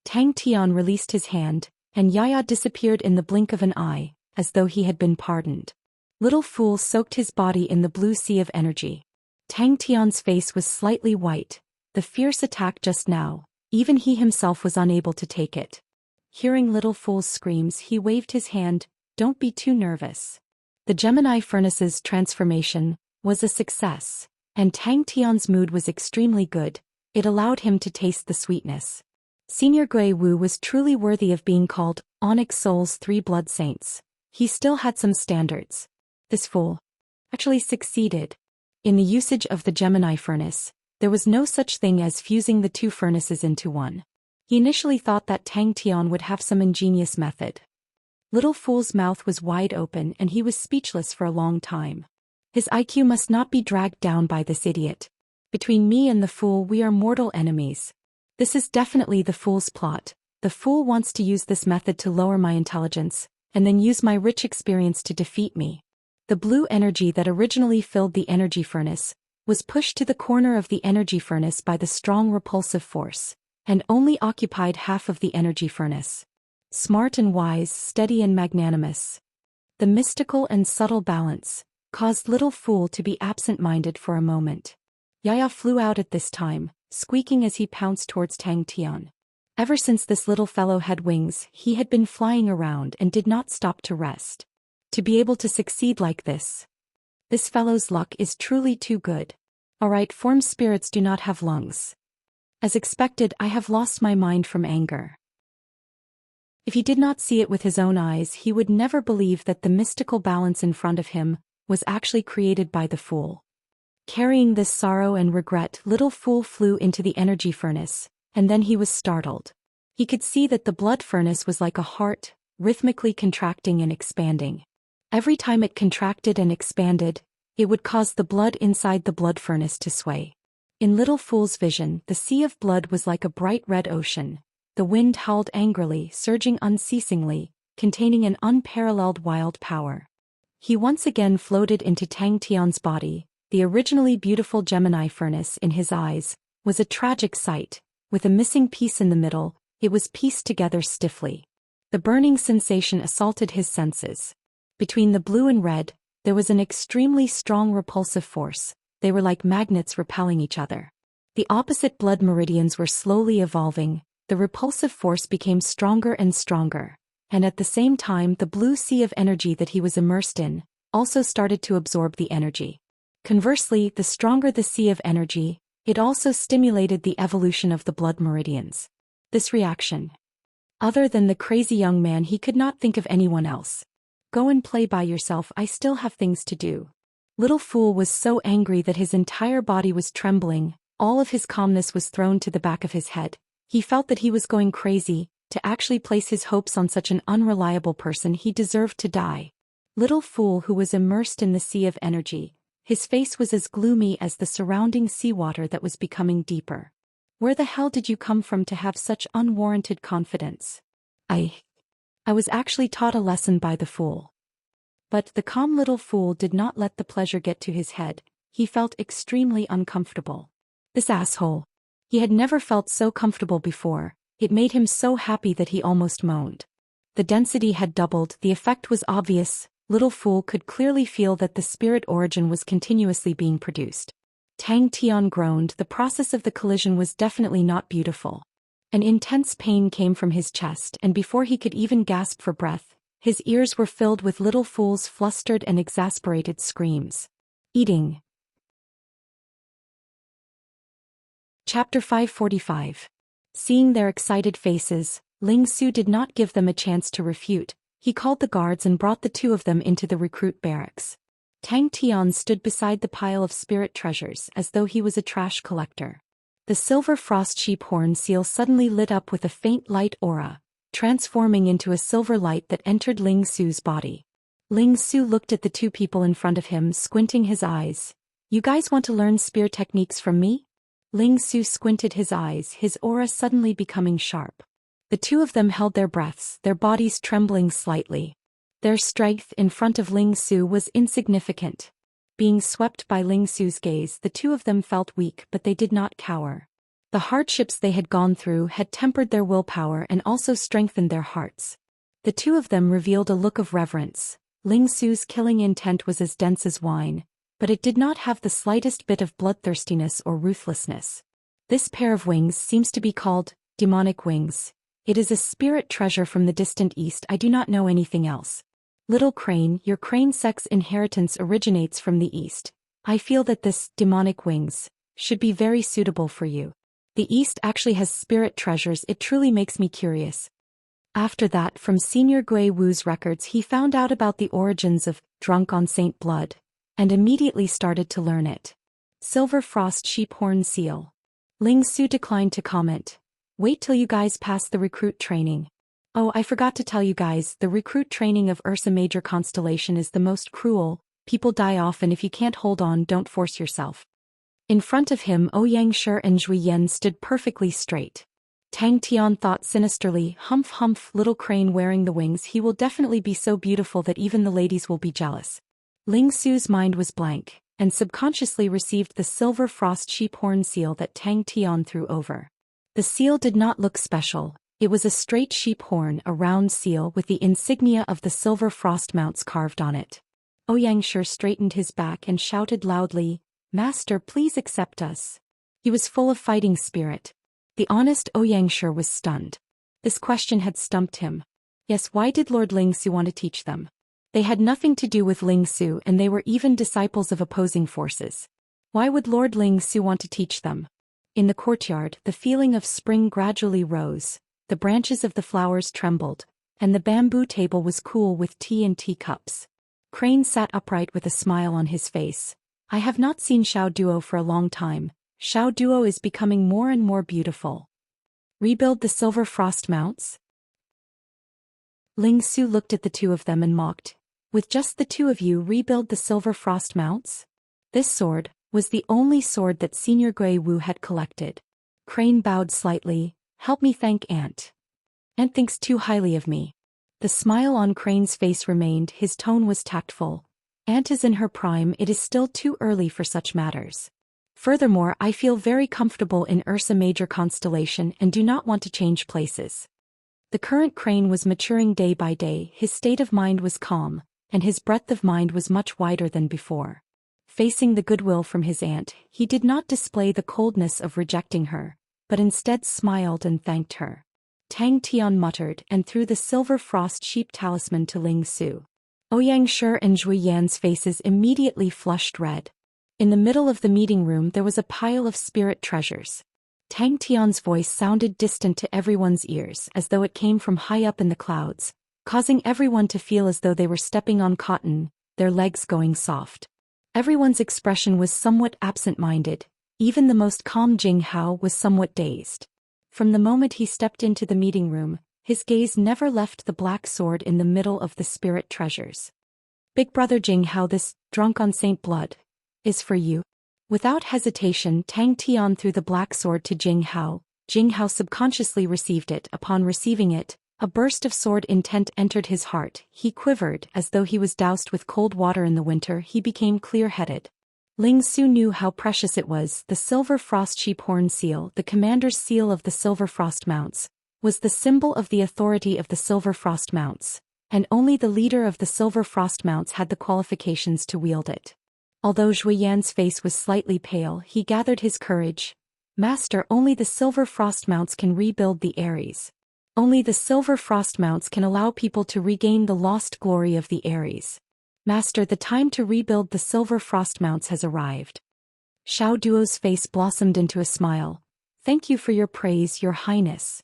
Tang Tian released his hand, and Yaya disappeared in the blink of an eye, as though he had been pardoned. Little fool soaked his body in the blue sea of energy. Tang Tian's face was slightly white. The fierce attack just now, even he himself was unable to take it. Hearing little fool's screams, he waved his hand, don't be too nervous. The Gemini furnace's transformation was a success, and Tang Tian's mood was extremely good. It allowed him to taste the sweetness. Senior Gui Wu was truly worthy of being called Onyx Soul's three blood saints. He still had some standards. This fool actually succeeded. In the usage of the Gemini furnace, there was no such thing as fusing the two furnaces into one. He initially thought that Tang Tian would have some ingenious method. Little fool's mouth was wide open and he was speechless for a long time. His IQ must not be dragged down by this idiot. Between me and the fool we are mortal enemies. This is definitely the fool's plot. The fool wants to use this method to lower my intelligence, and then use my rich experience to defeat me. The blue energy that originally filled the energy furnace was pushed to the corner of the energy furnace by the strong repulsive force, and only occupied half of the energy furnace. Smart and wise, steady and magnanimous. The mystical and subtle balance caused little fool to be absent-minded for a moment. Yaya flew out at this time, squeaking as he pounced towards Tang Tian. Ever since this little fellow had wings, he had been flying around and did not stop to rest. To be able to succeed like this. This fellow's luck is truly too good. Alright, form spirits do not have lungs. As expected, I have lost my mind from anger. If he did not see it with his own eyes, he would never believe that the mystical balance in front of him was actually created by the fool. Carrying this sorrow and regret, little fool flew into the energy furnace, and then he was startled. He could see that the blood furnace was like a heart, rhythmically contracting and expanding. Every time it contracted and expanded, it would cause the blood inside the blood furnace to sway. In little fool's vision, the sea of blood was like a bright red ocean. The wind howled angrily, surging unceasingly, containing an unparalleled wild power. He once again floated into Tang Tian's body. The originally beautiful Gemini furnace in his eyes was a tragic sight. With a missing piece in the middle, it was pieced together stiffly. The burning sensation assaulted his senses. Between the blue and red, there was an extremely strong repulsive force. They were like magnets repelling each other. The opposite blood meridians were slowly evolving. The repulsive force became stronger and stronger, and at the same time the blue sea of energy that he was immersed in also started to absorb the energy. Conversely, the stronger the sea of energy, it also stimulated the evolution of the blood meridians. This reaction. Other than the crazy young man, he could not think of anyone else. Go and play by yourself, I still have things to do. Little fool was so angry that his entire body was trembling, all of his calmness was thrown to the back of his head. He felt that he was going crazy. To actually place his hopes on such an unreliable person, he deserved to die. Little fool who was immersed in the sea of energy, his face was as gloomy as the surrounding seawater that was becoming deeper. Where the hell did you come from to have such unwarranted confidence? I was actually taught a lesson by the fool. But the calm little fool did not let the pleasure get to his head. He felt extremely uncomfortable. This asshole. He had never felt so comfortable before. It made him so happy that he almost moaned. The density had doubled, the effect was obvious. Little fool could clearly feel that the spirit origin was continuously being produced. Tang Tian groaned. The process of the collision was definitely not beautiful. An intense pain came from his chest, and before he could even gasp for breath, his ears were filled with little fool's flustered and exasperated screams. Eating. Chapter 545. Seeing their excited faces, Ling Su did not give them a chance to refute. He called the guards and brought the two of them into the recruit barracks. Tang Tian stood beside the pile of spirit treasures as though he was a trash collector. The silver frost sheep horn seal suddenly lit up with a faint light aura, transforming into a silver light that entered Ling Su's body. Ling Su looked at the two people in front of him, squinting his eyes. You guys want to learn spear techniques from me? Ling Su squinted his eyes, his aura suddenly becoming sharp. The two of them held their breaths, their bodies trembling slightly. Their strength in front of Ling Su was insignificant. Being swept by Ling Su's gaze, the two of them felt weak, but they did not cower. The hardships they had gone through had tempered their willpower and also strengthened their hearts. The two of them revealed a look of reverence. Ling Su's killing intent was as dense as wine, but it did not have the slightest bit of bloodthirstiness or ruthlessness. This pair of wings seems to be called demonic wings. It is a spirit treasure from the distant east. I do not know anything else. Little crane, your crane sex inheritance originates from the east. I feel that this demonic wings should be very suitable for you. The east actually has spirit treasures. It truly makes me curious. After that, from Senior Gui Wu's records, he found out about the origins of drunk on Saint Blood, and immediately started to learn it. Silver frost sheep horn seal. Ling Su declined to comment. Wait till you guys pass the recruit training. Oh, I forgot to tell you guys, the recruit training of Ursa Major Constellation is the most cruel, People die off, and if you can't hold on, don't force yourself. In front of him, Xianxia and Zhou Xian stood perfectly straight. Tang Tian thought sinisterly, humph humph, little crane wearing the wings, he will definitely be so beautiful that even the ladies will be jealous. Ling Su's mind was blank, and subconsciously received the silver frost sheep horn seal that Tang Tian threw over. The seal did not look special, it was a straight sheep horn, a round seal with the insignia of the silver frost mounts carved on it. Xianxia straightened his back and shouted loudly, "Master, please accept us." He was full of fighting spirit. The honest Xianxia was stunned. This question had stumped him. Yes, why did Lord Ling Su want to teach them? They had nothing to do with Ling Su, and they were even disciples of opposing forces. Why would Lord Ling Su want to teach them? In the courtyard, the feeling of spring gradually rose, the branches of the flowers trembled, and the bamboo table was cool with tea and teacups. Crane sat upright with a smile on his face. I have not seen Xiao Duo for a long time. Xiao Duo is becoming more and more beautiful. Rebuild the silver frost mounts? Ling Su looked at the two of them and mocked. With just the two of you rebuild the silver frost mounts? This sword was the only sword that Senior Gui Wu had collected. Crane bowed slightly. Help me thank Aunt. Aunt thinks too highly of me. The smile on Crane's face remained, his tone was tactful. Aunt is in her prime, it is still too early for such matters. Furthermore, I feel very comfortable in Ursa Major constellation and do not want to change places. The current Crane was maturing day by day, his state of mind was calm, and his breadth of mind was much wider than before. Facing the goodwill from his aunt, he did not display the coldness of rejecting her, but instead smiled and thanked her. Tang Tian muttered and threw the silver frost sheep talisman to Ling Su. Xianxia and Zhou Yan's faces immediately flushed red. In the middle of the meeting room there was a pile of spirit treasures. Tang Tian's voice sounded distant to everyone's ears, as though it came from high up in the clouds, causing everyone to feel as though they were stepping on cotton, their legs going soft. Everyone's expression was somewhat absent-minded. Even the most calm Jing Hao was somewhat dazed. From the moment he stepped into the meeting room, his gaze never left the black sword in the middle of the spirit treasures. Big brother Jing Hao, this, drunk on saint blood, is for you. Without hesitation, Tang Tian threw the black sword to Jing Hao. Jing Hao subconsciously received it. Upon receiving it, a burst of sword intent entered his heart. He quivered as though he was doused with cold water in the winter. He became clear-headed. Ling Su knew how precious it was. The silver frost sheep horn seal, the commander's seal of the silver frost mounts, was the symbol of the authority of the silver frost mounts, and only the leader of the silver frost mounts had the qualifications to wield it. Although Zhou Yan's face was slightly pale, he gathered his courage. Master, only the silver frost mounts can rebuild the Ares. Only the silver frost mounts can allow people to regain the lost glory of the Ares. Master, the time to rebuild the silver frost mounts has arrived. Xiao Duo's face blossomed into a smile. Thank you for your praise, Your Highness.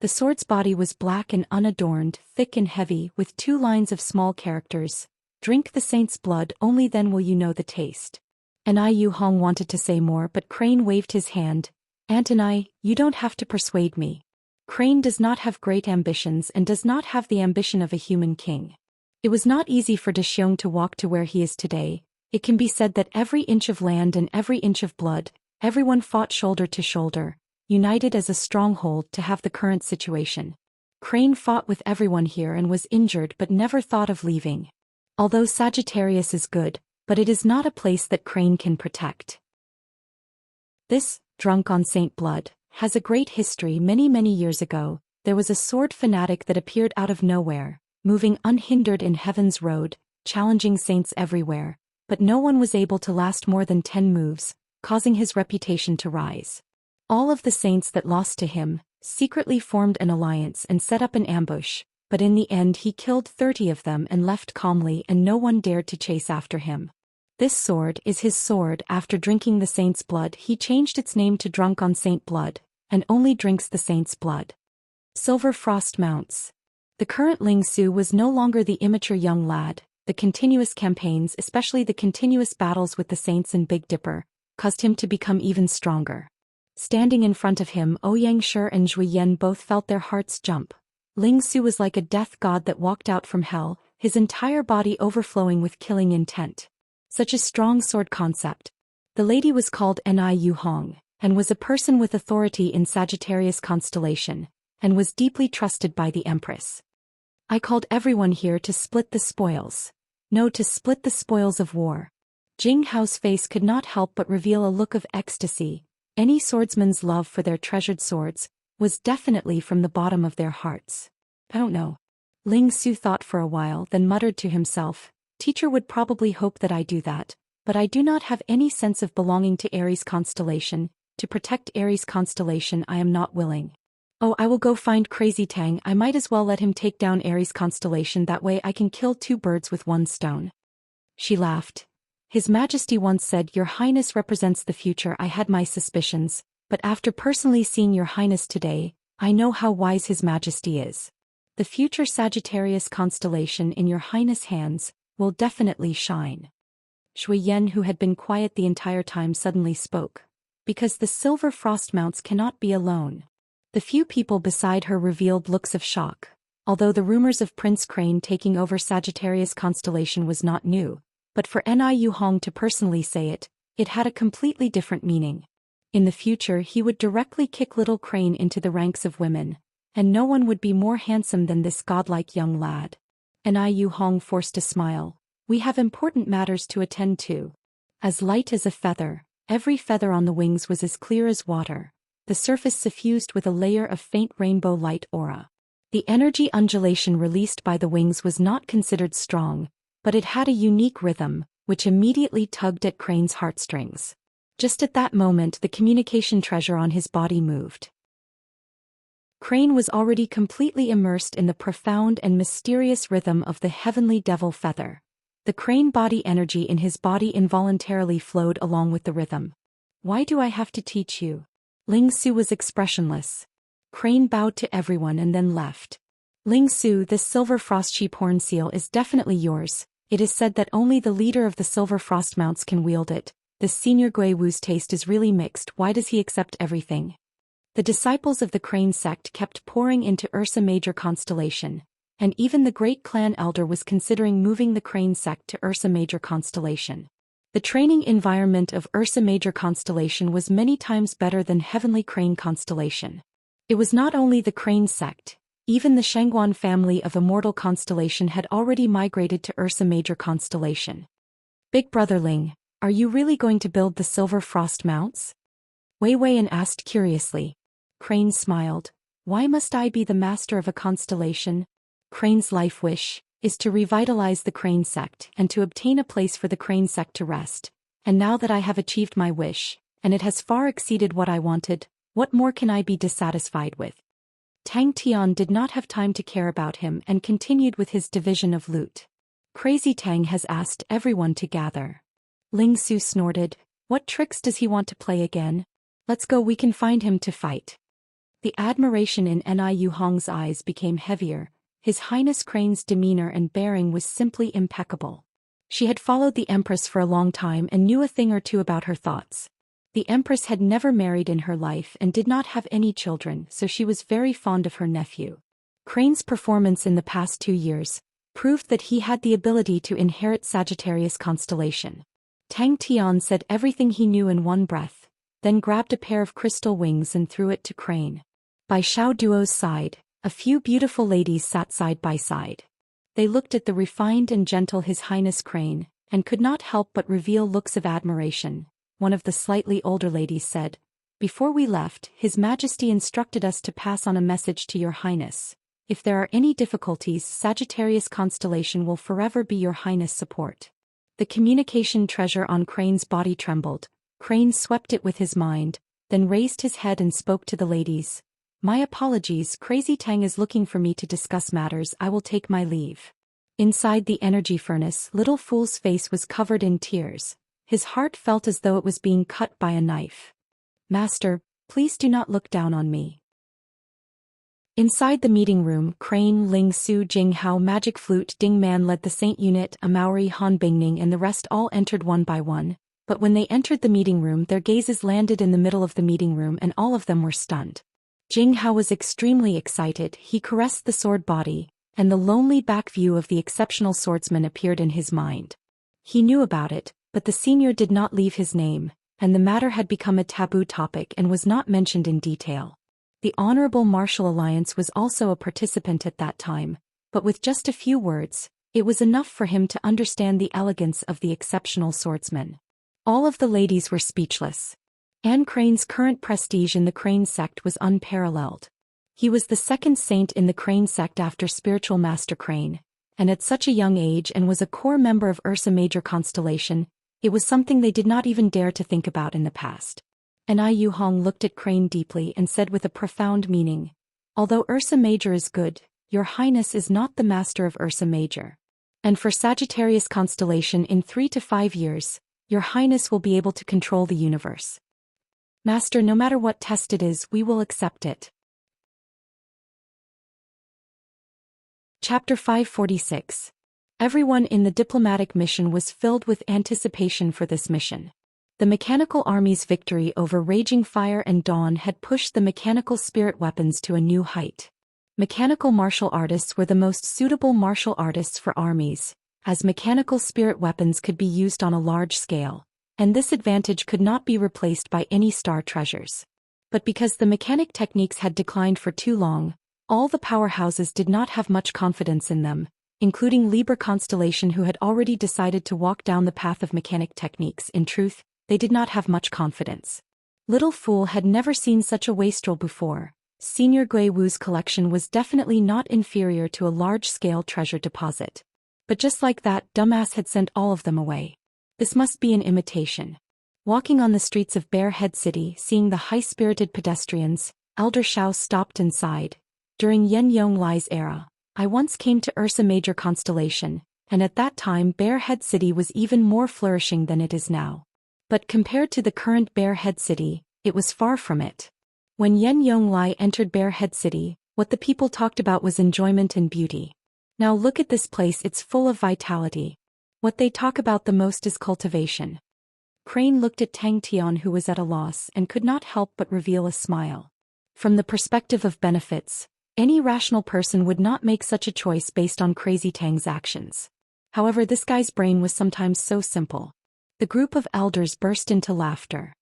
The sword's body was black and unadorned, thick and heavy, with 2 lines of small characters. Drink the saint's blood, only then will you know the taste. And Yu Hong wanted to say more, but Crane waved his hand. Aunt and I, you don't have to persuade me. Crane does not have great ambitions and does not have the ambition of a human king. It was not easy for De Xiong to walk to where he is today. It can be said that every inch of land and every inch of blood, everyone fought shoulder to shoulder, united as a stronghold to have the current situation. Crane fought with everyone here and was injured but never thought of leaving. Although Sagittarius is good, but it is not a place that Crane can protect. This, drunk on saint blood, has a great history. Many years ago, there was a sword fanatic that appeared out of nowhere, moving unhindered in heaven's road, challenging saints everywhere, but no one was able to last more than 10 moves, causing his reputation to rise. All of the saints that lost to him secretly formed an alliance and set up an ambush, but in the end he killed 30 of them and left calmly, and no one dared to chase after him. This sword is his sword. After drinking the saint's blood, he changed its name to Drunk on Saint Blood, and only drinks the saint's blood. Silver Frost Mounts. The current Ling Su was no longer the immature young lad. The continuous campaigns, especially the continuous battles with the saints and Big Dipper, caused him to become even stronger. Standing in front of him, Xianxia and Zhou Yan both felt their hearts jump. Ling Su was like a death god that walked out from hell, his entire body overflowing with killing intent. Such a strong sword concept. The lady was called Niu Hong, and was a person with authority in Sagittarius constellation, and was deeply trusted by the Empress. I called everyone here to split the spoils. No, to split the spoils of war. Jing Hao's face could not help but reveal a look of ecstasy. Any swordsman's love for their treasured swords was definitely from the bottom of their hearts. I don't know. Ling Su thought for a while, then muttered to himself, teacher would probably hope that I do that, but I do not have any sense of belonging to Aries constellation. To protect Aries constellation I am not willing. Oh, I will go find Crazy Tang. I might as well let him take down Aries constellation, that way I can kill two birds with one stone. She laughed. His Majesty once said Your Highness represents the future. I had my suspicions, but after personally seeing Your Highness today, I know how wise His Majesty is. The future Sagittarius constellation in Your Highness' hands will definitely shine. Zhou Xian, who had been quiet the entire time, suddenly spoke. Because the silver frost mounts cannot be alone. The few people beside her revealed looks of shock. Although the rumors of Prince Crane taking over Sagittarius constellation was not new, but for Niu Hong to personally say it, it had a completely different meaning. In the future he would directly kick little Crane into the ranks of women, and no one would be more handsome than this godlike young lad. Niu Hong forced a smile. We have important matters to attend to. As light as a feather, every feather on the wings was as clear as water, the surface suffused with a layer of faint rainbow light aura. The energy undulation released by the wings was not considered strong, but it had a unique rhythm, which immediately tugged at Crane's heartstrings. Just at that moment the communication treasure on his body moved. Crane was already completely immersed in the profound and mysterious rhythm of the heavenly devil feather. The Crane body energy in his body involuntarily flowed along with the rhythm. Why do I have to teach you? Ling Su was expressionless. Crane bowed to everyone and then left. Ling Su, this silver frost sheep horn seal is definitely yours. It is said that only the leader of the silver frost mounts can wield it. This senior Gui Wu's taste is really mixed. Why does he accept everything? The disciples of the Crane sect kept pouring into Ursa Major constellation, and even the great clan elder was considering moving the Crane sect to Ursa Major constellation. The training environment of Ursa Major constellation was many times better than Heavenly Crane constellation. It was not only the Crane sect, even the Shangguan family of Immortal constellation had already migrated to Ursa Major constellation. Big Brother Ling, are you really going to build the silver frost mounts? Wei Weiyan asked curiously. Crane smiled. Why must I be the master of a constellation? Crane's life wish is to revitalize the Crane sect and to obtain a place for the Crane sect to rest. And now that I have achieved my wish, and it has far exceeded what I wanted, what more can I be dissatisfied with? Tang Tian did not have time to care about him and continued with his division of loot. Crazy Tang has asked everyone to gather. Ling Su snorted. What tricks does he want to play again? Let's go, we can find him to fight. The admiration in Niu Hong's eyes became heavier. His Highness Crane's demeanor and bearing was simply impeccable. She had followed the Empress for a long time and knew a thing or two about her thoughts. The Empress had never married in her life and did not have any children, so she was very fond of her nephew. Crane's performance in the past 2 years proved that he had the ability to inherit Sagittarius constellation. Tang Tian said everything he knew in one breath, then grabbed a pair of crystal wings and threw it to Crane. By Xiao Duo's side, a few beautiful ladies sat side by side. They looked at the refined and gentle His Highness Crane, and could not help but reveal looks of admiration. One of the slightly older ladies said, "Before we left, His Majesty instructed us to pass on a message to Your Highness. If there are any difficulties, Sagittarius constellation will forever be Your Highness' support." The communication treasure on Crane's body trembled. Crane swept it with his mind, then raised his head and spoke to the ladies. "My apologies, Crazy Tang is looking for me to discuss matters. I will take my leave." Inside the energy furnace, Little Fool's face was covered in tears. His heart felt as though it was being cut by a knife. "Master, please do not look down on me." Inside the meeting room, Crane, Ling Su, Jing Hao, Magic Flute, Ding Man led the Saint unit, Amauri, Han Bingning and the rest all entered one by one, but when they entered the meeting room their gazes landed in the middle of the meeting room and all of them were stunned. Jing Hao was extremely excited. He caressed the sword body, and the lonely back view of the exceptional swordsman appeared in his mind. He knew about it, But the senior did not leave his name, and the matter had become a taboo topic and was not mentioned in detail. The Honorable Martial Alliance was also a participant at that time, but with just a few words, it was enough for him to understand the elegance of the exceptional swordsman. All of the ladies were speechless. Anne Crane's current prestige in the Crane sect was unparalleled. He was the second saint in the Crane sect after Spiritual Master Crane, and at such a young age and was a core member of Ursa Major constellation. It was something they did not even dare to think about in the past. And Yu Hong looked at Crane deeply and said with a profound meaning, "Although Ursa Major is good, your highness is not the master of Ursa Major. And for Sagittarius constellation in 3 to 5 years, your highness will be able to control the universe. Master, no matter what test it is, we will accept it." Chapter 546. Everyone in the diplomatic mission was filled with anticipation for this mission. The mechanical army's victory over Raging Fire and Dawn had pushed the mechanical spirit weapons to a new height. Mechanical martial artists were the most suitable martial artists for armies, as mechanical spirit weapons could be used on a large scale, and this advantage could not be replaced by any star treasures. But because the mechanic techniques had declined for too long, all the powerhouses did not have much confidence in them, including Libra Constellation, who had already decided to walk down the path of mechanic techniques. In truth, they did not have much confidence. Little Fool had never seen such a wastrel before. Senior Gui Wu's collection was definitely not inferior to a large-scale treasure deposit. But just like that, Dumbass had sent all of them away. This must be an imitation. Walking on the streets of Bear Head City, seeing the high-spirited pedestrians, Elder Shao stopped and sighed. During Yen Yong Lai's era, I once came to Ursa Major constellation, and at that time Bear Head City was even more flourishing than it is now. But compared to the current Bear Head City, it was far from it. When Yen Yong Lai entered Bear Head City, what the people talked about was enjoyment and beauty. Now look at this place, it's full of vitality. What they talk about the most is cultivation. Crane looked at Tang Tian, who was at a loss and could not help but reveal a smile. From the perspective of benefits, any rational person would not make such a choice based on Crazy Tang's actions. However, this guy's brain was sometimes so simple. The group of elders burst into laughter.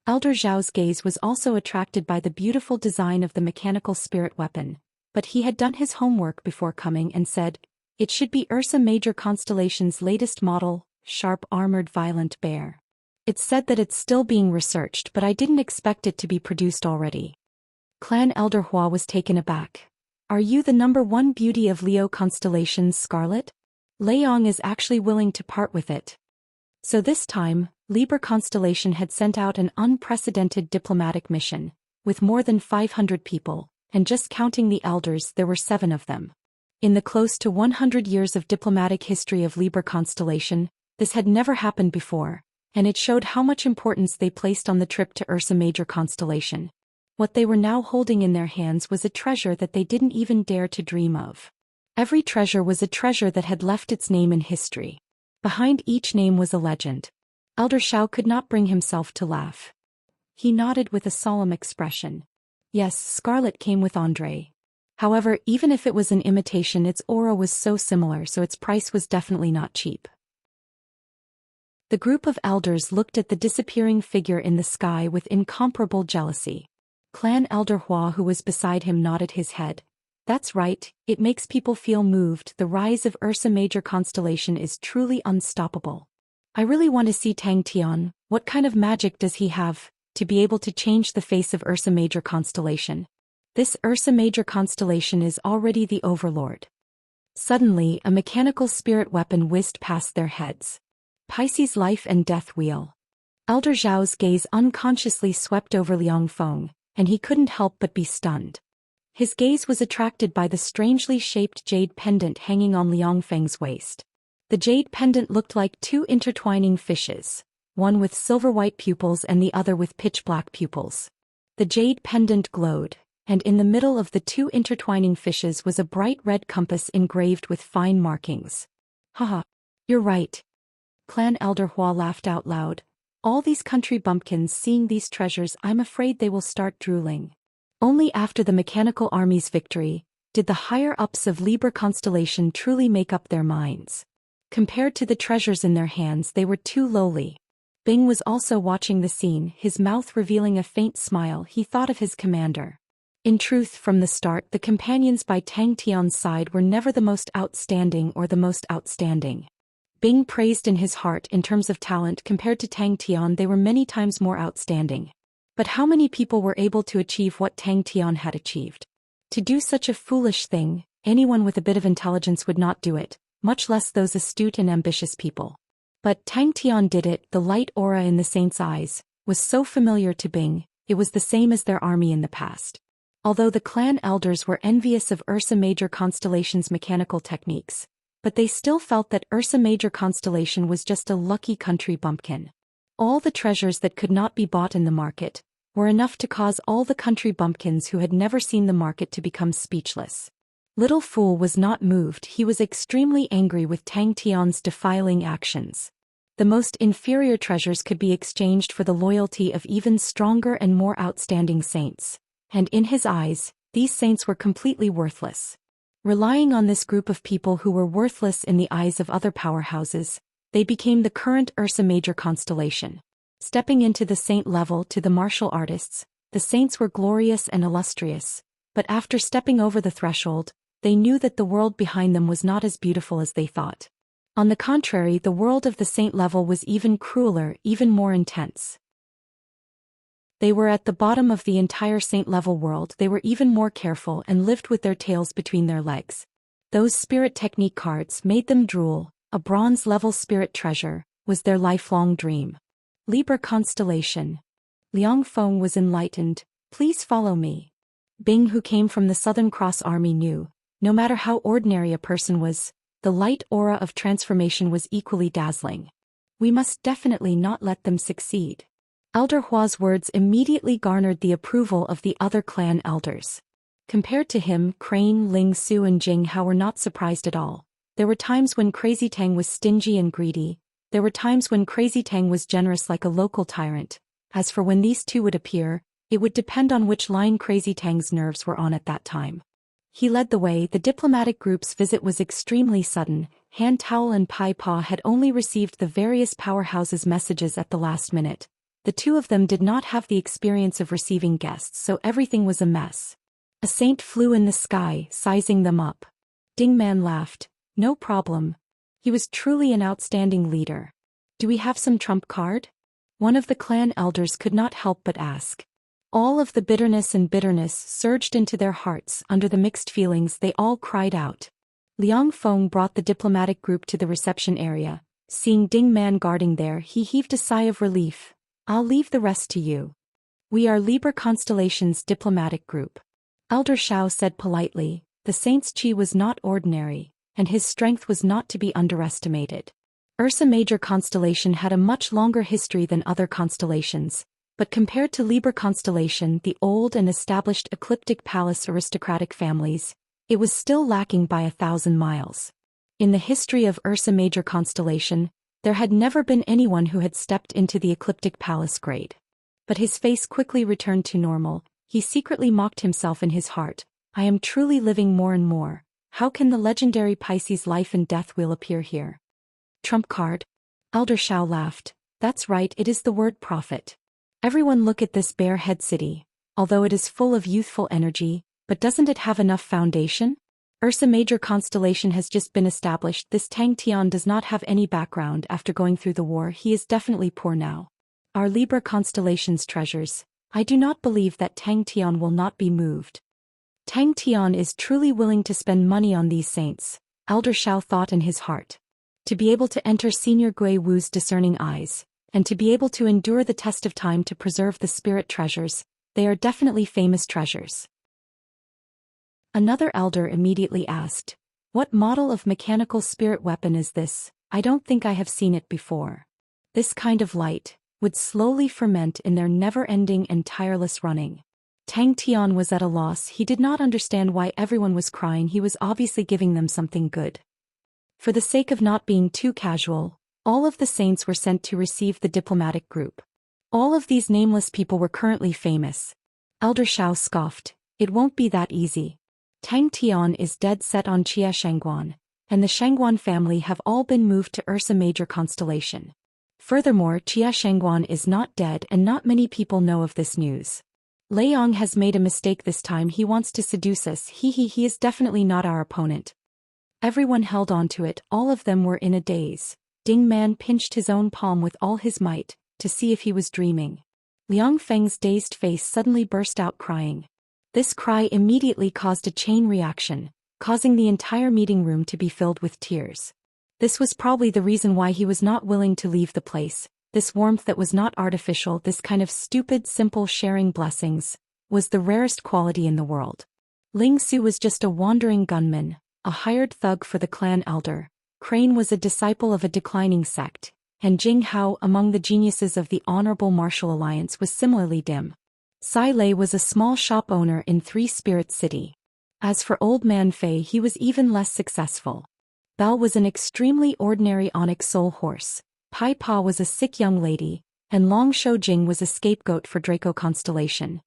Elder Zhao's gaze was also attracted by the beautiful design of the mechanical spirit weapon, but he had done his homework before coming and said, "It should be Ursa Major Constellation's latest model, sharp armored violent bear. It's said that it's still being researched, but I didn't expect it to be produced already." Clan Elder Hua was taken aback. "Are you the #1 beauty of Leo Constellation's Scarlet? Leong is actually willing to part with it." So this time, Libra Constellation had sent out an unprecedented diplomatic mission, with more than 500 people, and just counting the elders there were 7 of them. In the close to 100 years of diplomatic history of Libra Constellation, this had never happened before, and it showed how much importance they placed on the trip to Ursa Major Constellation. What they were now holding in their hands was a treasure that they didn't even dare to dream of. Every treasure was a treasure that had left its name in history. Behind each name was a legend. Elder Shao could not bring himself to laugh. He nodded with a solemn expression. Yes, Scarlet came with Andre. However, even if it was an imitation, its aura was so similar, so its price was definitely not cheap. The group of elders looked at the disappearing figure in the sky with incomparable jealousy. Clan Elder Hua, who was beside him, nodded his head. "That's right, it makes people feel moved. The rise of Ursa Major Constellation is truly unstoppable. I really want to see Tang Tian. What kind of magic does he have to be able to change the face of Ursa Major Constellation? This Ursa Major Constellation is already the overlord." Suddenly, a mechanical spirit weapon whizzed past their heads. Pisces' life and death wheel. Elder Zhao's gaze unconsciously swept over Liang Feng, and he couldn't help but be stunned. His gaze was attracted by the strangely shaped jade pendant hanging on Liang Feng's waist. The jade pendant looked like 2 intertwining fishes, one with silver-white pupils and the other with pitch-black pupils. The jade pendant glowed, and in the middle of the 2 intertwining fishes was a bright red compass engraved with fine markings. "Haha, you're right." Clan Elder Hua laughed out loud. "All these country bumpkins seeing these treasures, I'm afraid they will start drooling." Only after the mechanical army's victory did the higher-ups of Libra Constellation truly make up their minds. Compared to the treasures in their hands, they were too lowly. Bing was also watching the scene, his mouth revealing a faint smile. He thought of his commander. In truth, from the start, the companions by Tang Tian's side were never the most outstanding or the most outstanding. Bing praised in his heart in terms of talent. Compared to Tang Tian, they were many times more outstanding. But how many people were able to achieve what Tang Tian had achieved? To do such a foolish thing, anyone with a bit of intelligence would not do it, much less those astute and ambitious people. But Tang Tian did it. The light aura in the saint's eyes was so familiar to Bing, it was the same as their army in the past. Although the clan elders were envious of Ursa Major Constellation's mechanical techniques, but they still felt that Ursa Major Constellation was just a lucky country bumpkin. All the treasures that could not be bought in the market were enough to cause all the country bumpkins who had never seen the market to become speechless. Little Fool was not moved. He was extremely angry with Tang Tian's defiling actions. The most inferior treasures could be exchanged for the loyalty of even stronger and more outstanding saints, and in his eyes, these saints were completely worthless. Relying on this group of people who were worthless in the eyes of other powerhouses, they became the current Ursa Major Constellation. Stepping into the saint level to the martial artists, the saints were glorious and illustrious, but after stepping over the threshold, they knew that the world behind them was not as beautiful as they thought. On the contrary, the world of the saint level was even crueler, even more intense. They were at the bottom of the entire saint-level world. They were even more careful and lived with their tails between their legs. Those spirit technique cards made them drool. A bronze-level spirit treasure was their lifelong dream. Libra Constellation. Liang Feng was enlightened. Please follow me. Bing, who came from the Southern Cross Army, knew, no matter how ordinary a person was, the light aura of transformation was equally dazzling. We must definitely not let them succeed. Elder Hua's words immediately garnered the approval of the other clan elders. Compared to him, Crane, Ling Su and Jing Hao were not surprised at all. There were times when Crazy Tang was stingy and greedy. There were times when Crazy Tang was generous like a local tyrant. As for when these two would appear, it would depend on which line Crazy Tang's nerves were on at that time. He led the way. The diplomatic group's visit was extremely sudden. Han Tao and Pai Pa had only received the various powerhouses' messages at the last minute. The two of them did not have the experience of receiving guests, so everything was a mess. A saint flew in the sky, sizing them up. Ding Man laughed. No problem. He was truly an outstanding leader. Do we have some trump card? One of the clan elders could not help but ask. All of the bitterness surged into their hearts. Under the mixed feelings, they all cried out. Liang Feng brought the diplomatic group to the reception area. Seeing Ding Man guarding there, he heaved a sigh of relief. I'll leave the rest to you. We are Libra Constellation's diplomatic group. Elder Shao said politely. The saint's chi was not ordinary, and his strength was not to be underestimated. Ursa Major Constellation had a much longer history than other constellations, but compared to Libra Constellation, the old and established ecliptic palace aristocratic families, it was still lacking by 1,000 miles. In the history of Ursa Major Constellation, there had never been anyone who had stepped into the ecliptic palace grade. But his face quickly returned to normal. He secretly mocked himself in his heart. I am truly living more and more. How can the legendary Pisces life and death wheel appear here? Trump card? Elder Shao laughed. That's right, it is the word prophet. Everyone look at this bare head city. Although it is full of youthful energy, but doesn't it have enough foundation? Ursa Major Constellation has just been established. This Tang Tian does not have any background after going through the war. He is definitely poor now. Our Libra Constellation's treasures. I do not believe that Tang Tian will not be moved. Tang Tian is truly willing to spend money on these saints, Elder Shao thought in his heart. To be able to enter Senior Gui Wu's discerning eyes, and to be able to endure the test of time to preserve the spirit treasures, they are definitely famous treasures. Another elder immediately asked, what model of mechanical spirit weapon is this? I don't think I have seen it before. This kind of light would slowly ferment in their never-ending and tireless running. Tang Tian was at a loss. He did not understand why everyone was crying. He was obviously giving them something good. For the sake of not being too casual, all of the saints were sent to receive the diplomatic group. All of these nameless people were currently famous. Elder Shao scoffed. It won't be that easy. Tang Tian is dead set on Chia Shangguan. and the Shangguan family have all been moved to Ursa Major constellation. Furthermore, Jia Shangguan is not dead and not many people know of this news. Liang has made a mistake this time. He wants to seduce us. He is definitely not our opponent. Everyone held on to it, all of them were in a daze. Ding Man pinched his own palm with all his might, to see if he was dreaming. Liang Feng's dazed face suddenly burst out crying. This cry immediately caused a chain reaction, causing the entire meeting room to be filled with tears. This was probably the reason why he was not willing to leave the place. This warmth that was not artificial, this kind of stupid, simple sharing blessings, was the rarest quality in the world. Ling Su was just a wandering gunman, a hired thug for the clan elder. Crane was a disciple of a declining sect, and Jing Hao among the geniuses of the Honorable Martial Alliance was similarly dim. Sai Lei was a small shop owner in Three Spirits City. As for Old Man Fei, he was even less successful. Belle was an extremely ordinary onyx soul horse. Pai Pa was a sick young lady, and Long Shou Jing was a scapegoat for Draco Constellation.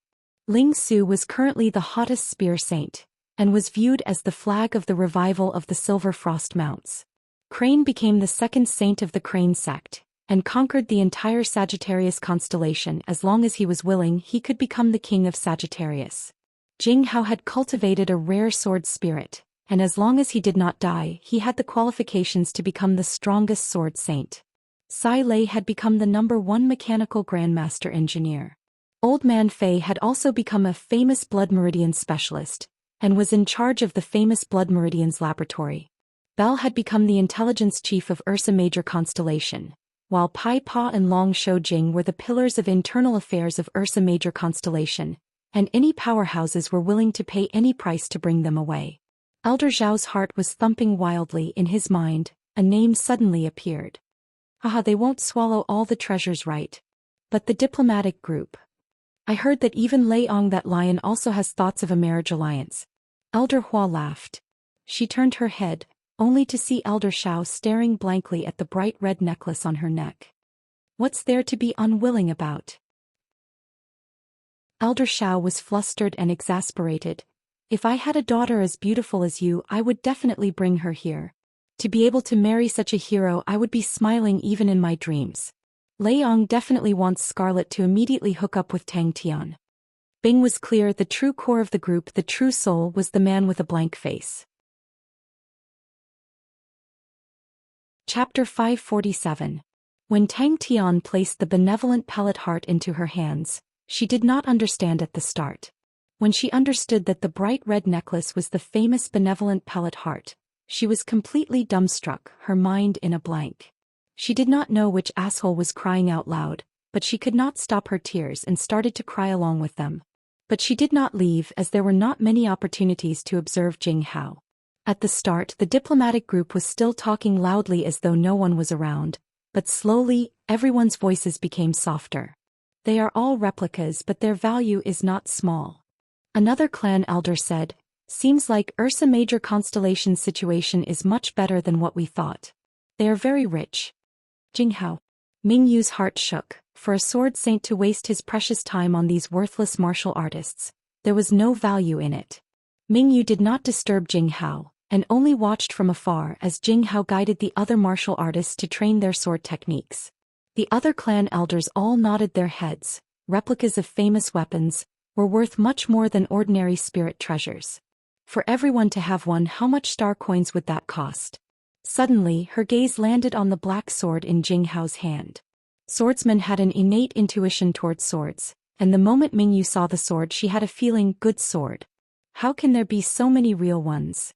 Ling Su was currently the hottest spear saint, and was viewed as the flag of the revival of the Silver Frost Mounts. Crane became the second saint of the Crane sect, and conquered the entire Sagittarius constellation. As long as he was willing, he could become the king of Sagittarius. Jing Hao had cultivated a rare sword spirit, and as long as he did not die, he had the qualifications to become the strongest sword saint. Sai Lei had become the #1 mechanical grandmaster engineer. Old Man Fei had also become a famous blood meridian specialist, and was in charge of the famous blood meridians laboratory. Belle had become the intelligence chief of Ursa Major constellation, while Pai Pa and Long Shou Jing were the pillars of internal affairs of Ursa Major constellation, and any powerhouses were willing to pay any price to bring them away. Elder Zhao's heart was thumping wildly in his mind. A name suddenly appeared. Haha, they won't swallow all the treasures, right? But the diplomatic group. I heard that even Liang, that lion, also has thoughts of a marriage alliance. Elder Hua laughed. She turned her head, only to see Elder Shao staring blankly at the bright red necklace on her neck. What's there to be unwilling about? Elder Shao was flustered and exasperated. If I had a daughter as beautiful as you, I would definitely bring her here. To be able to marry such a hero, I would be smiling even in my dreams. Liang definitely wants Scarlet to immediately hook up with Tang Tian. Bing was clear, the true core of the group, the true soul, was the man with a blank face. Chapter 547. When Tang Tian placed the benevolent pellet heart into her hands, she did not understand at the start. When she understood that the bright red necklace was the famous benevolent pellet heart, she was completely dumbstruck, her mind in a blank. She did not know which asshole was crying out loud, but she could not stop her tears and started to cry along with them. But she did not leave, as there were not many opportunities to observe Jing Hao. At the start, the diplomatic group was still talking loudly as though no one was around, but slowly, everyone's voices became softer. They are all replicas, but their value is not small. Another clan elder said, seems like Ursa Major constellation's situation is much better than what we thought. They are very rich. Jing Hao. Ming Yu's heart shook. For a sword saint to waste his precious time on these worthless martial artists, there was no value in it. Ming Yu did not disturb Jing Hao, and only watched from afar as Jing Hao guided the other martial artists to train their sword techniques. The other clan elders all nodded their heads. Replicas of famous weapons were worth much more than ordinary spirit treasures. For everyone to have one, how much star coins would that cost? Suddenly, her gaze landed on the black sword in Jing Hao's hand. Swordsmen had an innate intuition towards swords, and the moment Ming Yu saw the sword, she had a feeling, good sword. How can there be so many real ones?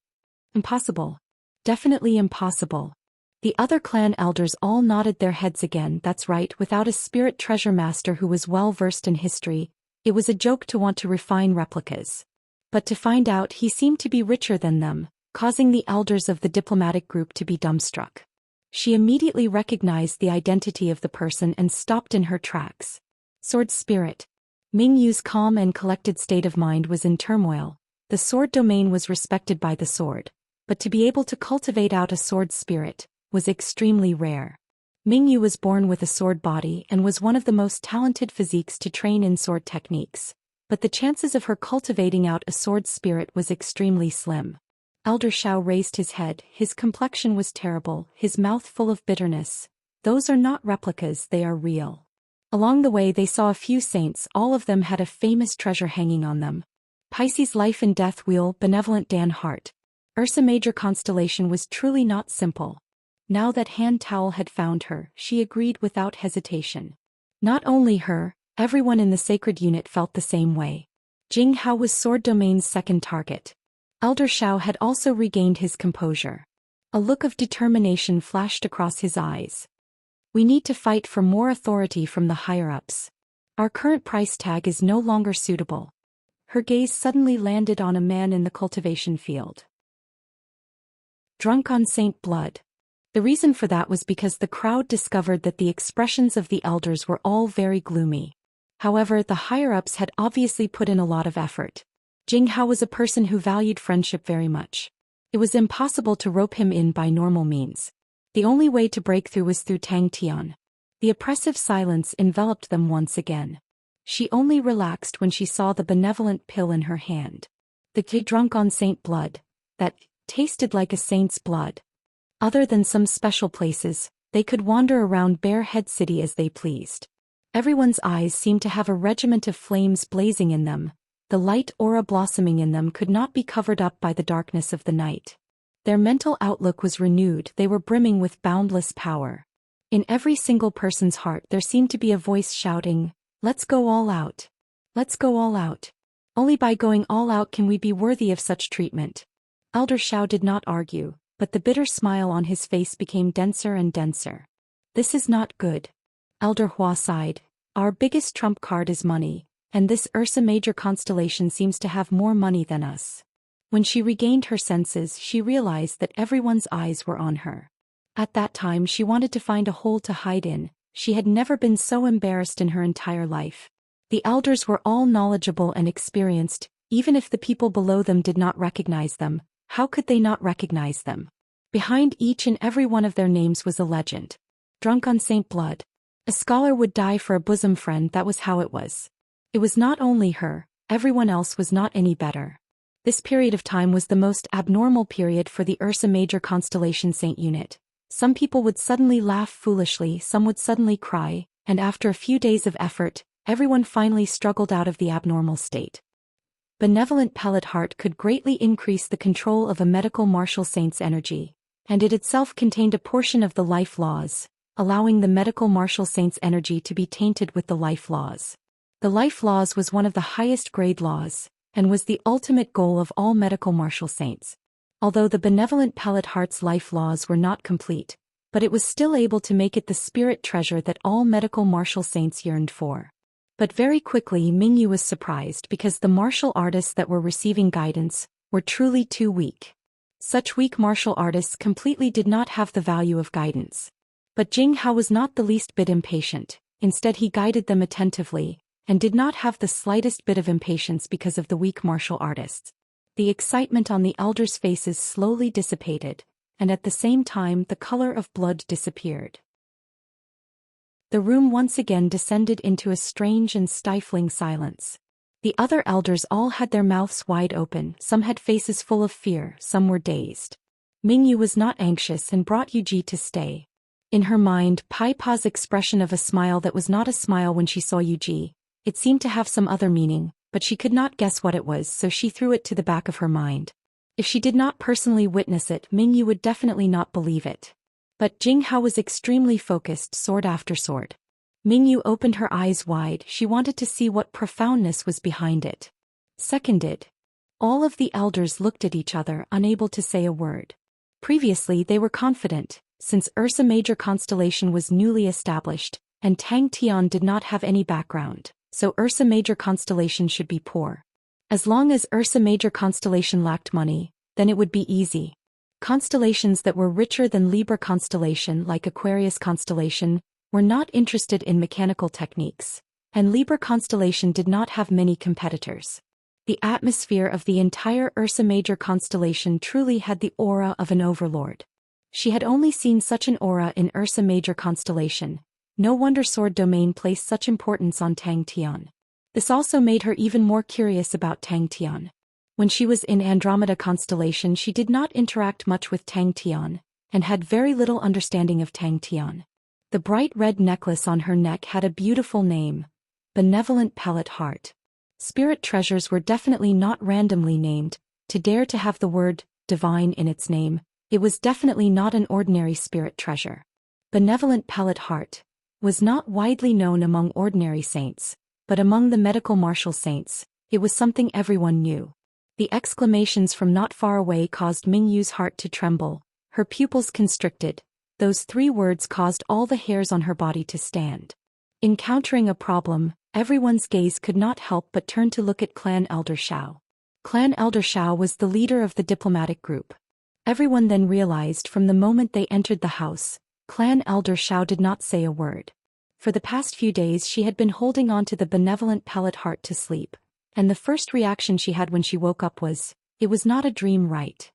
Impossible. Definitely impossible. The other clan elders all nodded their heads again. That's right, without a spirit treasure master who was well versed in history, it was a joke to want to refine replicas. But to find out, he seemed to be richer than them, causing the elders of the diplomatic group to be dumbstruck. She immediately recognized the identity of the person and stopped in her tracks. Sword spirit. Ming Yu's calm and collected state of mind was in turmoil. The sword domain was respected by the sword, but to be able to cultivate out a sword spirit was extremely rare. Ming Yu was born with a sword body and was one of the most talented physiques to train in sword techniques, but the chances of her cultivating out a sword spirit was extremely slim. Elder Xiao raised his head. His complexion was terrible, his mouth full of bitterness. Those are not replicas, they are real. Along the way they saw a few saints, all of them had a famous treasure hanging on them. Pisces Life and Death Wheel, Benevolent Dan Hart. Ursa Major constellation was truly not simple. Now that Han Towel had found her, she agreed without hesitation. Not only her, everyone in the sacred unit felt the same way. Jing Hao was Sword Domain's second target. Elder Xiao had also regained his composure. A look of determination flashed across his eyes. We need to fight for more authority from the higher-ups. Our current price tag is no longer suitable. Her gaze suddenly landed on a man in the cultivation field. Drunk on Saint blood. The reason for that was because the crowd discovered that the expressions of the elders were all very gloomy. However, the higher-ups had obviously put in a lot of effort. Jing Hao was a person who valued friendship very much. It was impossible to rope him in by normal means. The only way to break through was through Tang Tian. The oppressive silence enveloped them once again. She only relaxed when she saw the benevolent pill in her hand. The tea drunk on saint blood, that tasted like a saint's blood. Other than some special places, they could wander around Bear Head City as they pleased. Everyone's eyes seemed to have a regiment of flames blazing in them. The light aura blossoming in them could not be covered up by the darkness of the night. Their mental outlook was renewed, they were brimming with boundless power. In every single person's heart there seemed to be a voice shouting, "Let's go all out. Let's go all out. Only by going all out can we be worthy of such treatment." Elder Xiao did not argue, but the bitter smile on his face became denser and denser. "This is not good." Elder Hua sighed. "Our biggest trump card is money, and this Ursa Major constellation seems to have more money than us." When she regained her senses, she realized that everyone's eyes were on her. At that time she wanted to find a hole to hide in. She had never been so embarrassed in her entire life. The elders were all knowledgeable and experienced, even if the people below them did not recognize them. How could they not recognize them? Behind each and every one of their names was a legend. Drunk on saint blood. A scholar would die for a bosom friend, that was how it was. It was not only her, everyone else was not any better. This period of time was the most abnormal period for the Ursa Major constellation saint unit. Some people would suddenly laugh foolishly, some would suddenly cry, and after a few days of effort, everyone finally struggled out of the abnormal state. Benevolent Pellet Heart could greatly increase the control of a medical martial saint's energy, and it itself contained a portion of the life laws, allowing the medical martial saint's energy to be tainted with the life laws. The life laws was one of the highest grade laws, and was the ultimate goal of all medical martial saints. Although the Benevolent Pellet Heart's life laws were not complete, but it was still able to make it the spirit treasure that all medical martial saints yearned for. But very quickly Mingyu was surprised because the martial artists that were receiving guidance were truly too weak. Such weak martial artists completely did not have the value of guidance. But Jing Hao was not the least bit impatient, instead he guided them attentively, and did not have the slightest bit of impatience because of the weak martial artists. The excitement on the elders' faces slowly dissipated, and at the same time the color of blood disappeared. The room once again descended into a strange and stifling silence. The other elders all had their mouths wide open, some had faces full of fear, some were dazed. Mingyu was not anxious and brought Yuji to stay. In her mind, Pai Pa's expression of a smile that was not a smile when she saw Yuji, it seemed to have some other meaning, but she could not guess what it was, so she threw it to the back of her mind. If she did not personally witness it, Mingyu would definitely not believe it. But Jing Hao was extremely focused, sword after sword. Mingyu opened her eyes wide, she wanted to see what profoundness was behind it. Seconded. All of the elders looked at each other, unable to say a word. Previously they were confident, since Ursa Major constellation was newly established, and Tang Tian did not have any background, so Ursa Major constellation should be poor. As long as Ursa Major constellation lacked money, then it would be easy. Constellations that were richer than Libra constellation, like Aquarius constellation, were not interested in mechanical techniques, and Libra constellation did not have many competitors. The atmosphere of the entire Ursa Major constellation truly had the aura of an overlord. She had only seen such an aura in Ursa Major constellation. No wonder Sword Domain placed such importance on Tang Tian. This also made her even more curious about Tang Tian. When she was in Andromeda constellation, she did not interact much with Tang Tian, and had very little understanding of Tang Tian. The bright red necklace on her neck had a beautiful name, Benevolent Pellet Heart. Spirit treasures were definitely not randomly named. To dare to have the word divine in its name, it was definitely not an ordinary spirit treasure. Benevolent Pellet Heart was not widely known among ordinary saints, but among the medical martial saints, it was something everyone knew. The exclamations from not far away caused Mingyu's heart to tremble, her pupils constricted. Those 3 words caused all the hairs on her body to stand. Encountering a problem, everyone's gaze could not help but turn to look at Clan Elder Xiao. Clan Elder Xiao was the leader of the diplomatic group. Everyone then realized from the moment they entered the house, Clan Elder Xiao did not say a word. For the past few days she had been holding on to the benevolent pellet heart to sleep, and the first reaction she had when she woke up was, it was not a dream, right?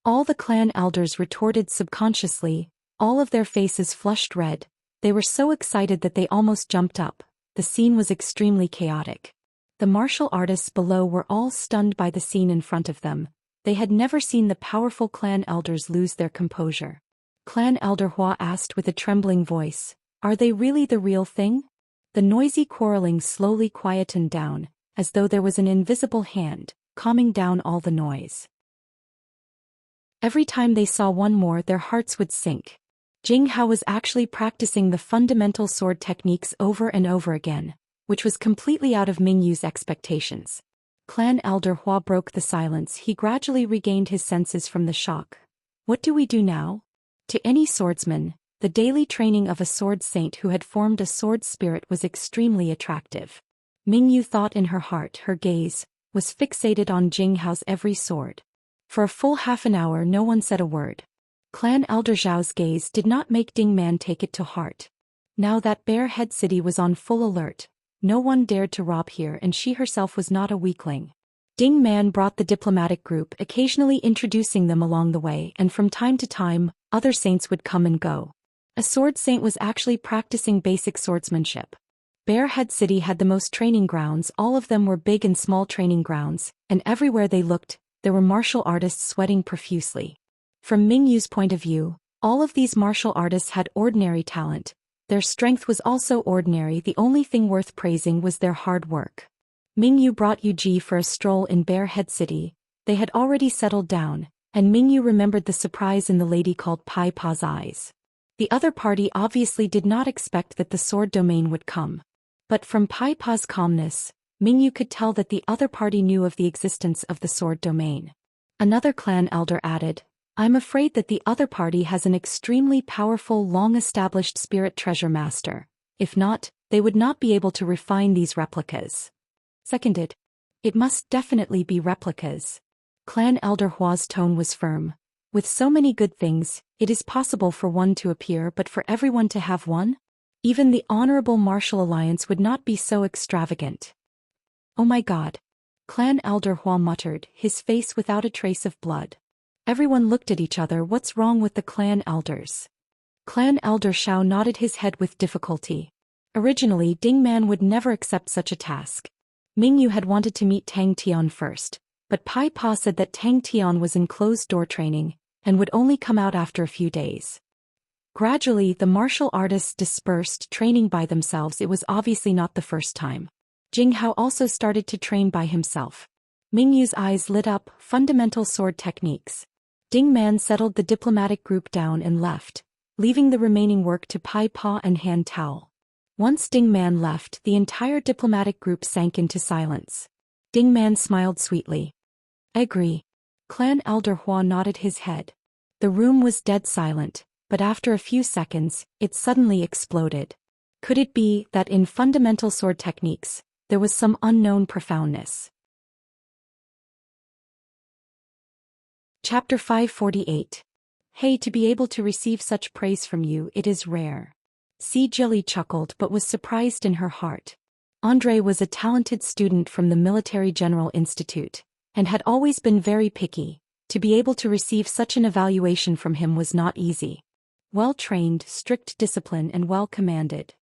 All the clan elders retorted subconsciously, all of their faces flushed red. They were so excited that they almost jumped up. The scene was extremely chaotic. The martial artists below were all stunned by the scene in front of them. They had never seen the powerful clan elders lose their composure. Clan Elder Hua asked with a trembling voice, "Are they really the real thing?" The noisy quarreling slowly quietened down, as though there was an invisible hand, calming down all the noise. Every time they saw one more, their hearts would sink. Jing Hao was actually practicing the fundamental sword techniques over and over again, which was completely out of Mingyu's expectations. Clan Elder Hua broke the silence. He gradually regained his senses from the shock. What do we do now? To any swordsman, the daily training of a sword saint who had formed a sword spirit was extremely attractive. Mingyu thought in her heart. Her gaze was fixated on Jing Hao's every sword. For a full half an hour no one said a word. Clan Elder Zhao's gaze did not make Ding Man take it to heart. Now that Bear Head City was on full alert, no one dared to rob here, and she herself was not a weakling. Ding Man brought the diplomatic group, occasionally introducing them along the way, and from time to time, other saints would come and go. A sword saint was actually practicing basic swordsmanship. Bear Head City had the most training grounds. All of them were big and small training grounds, and everywhere they looked, there were martial artists sweating profusely. From Mingyu's point of view, all of these martial artists had ordinary talent. Their strength was also ordinary. The only thing worth praising was their hard work. Mingyu brought Yuji for a stroll in Bear Head City. They had already settled down, and Mingyu remembered the surprise in the lady called Pai Pa's eyes. The other party obviously did not expect that the sword domain would come. But from Pai Pa's calmness, Mingyu could tell that the other party knew of the existence of the sword domain. Another clan elder added, "I'm afraid that the other party has an extremely powerful, long-established spirit treasure master. If not, they would not be able to refine these replicas." Seconded. "It must definitely be replicas." Clan Elder Hua's tone was firm. "With so many good things, it is possible for one to appear, but for everyone to have one? Even the Honorable Martial Alliance would not be so extravagant." "Oh my God." Clan Elder Hua muttered, his face without a trace of blood. Everyone looked at each other. What's wrong with the clan elders? Clan Elder Xiao nodded his head with difficulty. Originally, Ding Man would never accept such a task. Mingyu had wanted to meet Tang Tian first, but Pai Pa said that Tang Tian was in closed-door training, and would only come out after a few days. Gradually, the martial artists dispersed, training by themselves. It was obviously not the first time. Jing Hao also started to train by himself. Mingyu's eyes lit up. Fundamental sword techniques. Ding Man settled the diplomatic group down and left, leaving the remaining work to Pai Pa and Han Tao. Once Ding Man left, the entire diplomatic group sank into silence. Ding Man smiled sweetly. "I agree." Clan Elder Hua nodded his head. The room was dead silent, but after a few seconds, it suddenly exploded. Could it be that in fundamental sword techniques, there was some unknown profoundness? Chapter 548. Hey, to be able to receive such praise from you, it is rare. Si Jilly chuckled but was surprised in her heart. Andre was a talented student from the Military General Institute, and had always been very picky. To be able to receive such an evaluation from him was not easy. Well-trained, strict discipline and well-commanded.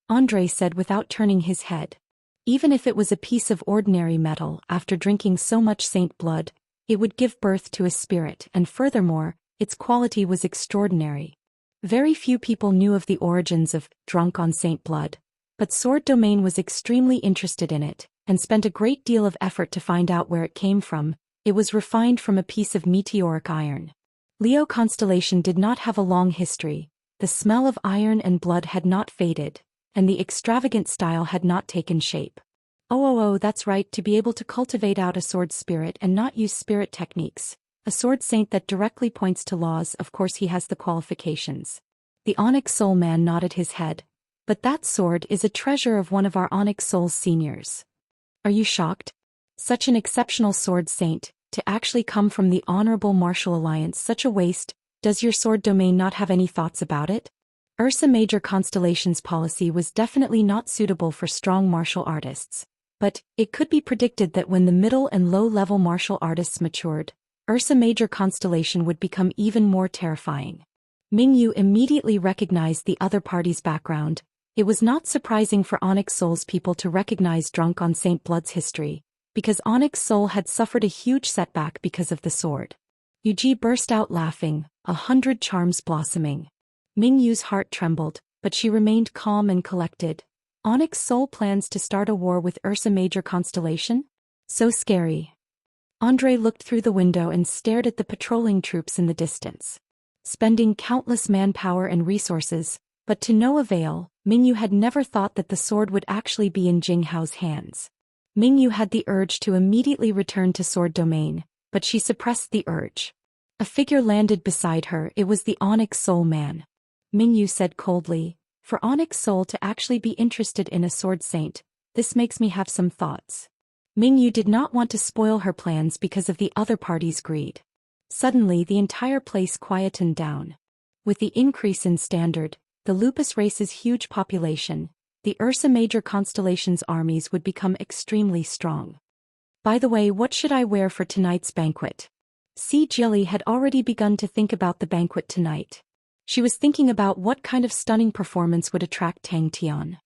Andre said without turning his head. Even if it was a piece of ordinary metal, after drinking so much saint blood, it would give birth to a spirit, and furthermore, its quality was extraordinary. Very few people knew of the origins of drunk on saint blood, but Sword Domain was extremely interested in it, and spent a great deal of effort to find out where it came from. It was refined from a piece of meteoric iron. Leo constellation did not have a long history, the smell of iron and blood had not faded, and the extravagant style had not taken shape. Oh, that's right, to be able to cultivate out a sword spirit and not use spirit techniques. A sword saint that directly points to laws, of course he has the qualifications. The Onyx Soul man nodded his head. But that sword is a treasure of one of our Onyx Soul's seniors. Are you shocked? Such an exceptional sword saint, to actually come from the Honorable Martial Alliance, such a waste. Does your Sword Domain not have any thoughts about it? Ursa Major Constellation's policy was definitely not suitable for strong martial artists. But it could be predicted that when the middle and low-level martial artists matured, Ursa Major Constellation would become even more terrifying. Mingyu immediately recognized the other party's background. It was not surprising for Onyx Soul's people to recognize Drunk on Saint Blood's history, because Onyx Soul had suffered a huge setback because of the sword. Yuji burst out laughing, 100 charms blossoming. Mingyu's heart trembled, but she remained calm and collected. Onyx Soul plans to start a war with Ursa Major Constellation? So scary. Andre looked through the window and stared at the patrolling troops in the distance. Spending countless manpower and resources, but to no avail. Mingyu had never thought that the sword would actually be in Jinghao's hands. Mingyu had the urge to immediately return to Sword Domain, but she suppressed the urge. A figure landed beside her. It was the Onyx Soul man. Mingyu said coldly, "For Onyx Soul to actually be interested in a sword saint, this makes me have some thoughts." Mingyu did not want to spoil her plans because of the other party's greed. Suddenly the entire place quietened down. With the increase in standard, the Lupus race's huge population, the Ursa Major Constellation's armies would become extremely strong. By the way, what should I wear for tonight's banquet? Si Jilly had already begun to think about the banquet tonight. She was thinking about what kind of stunning performance would attract Tang Tian.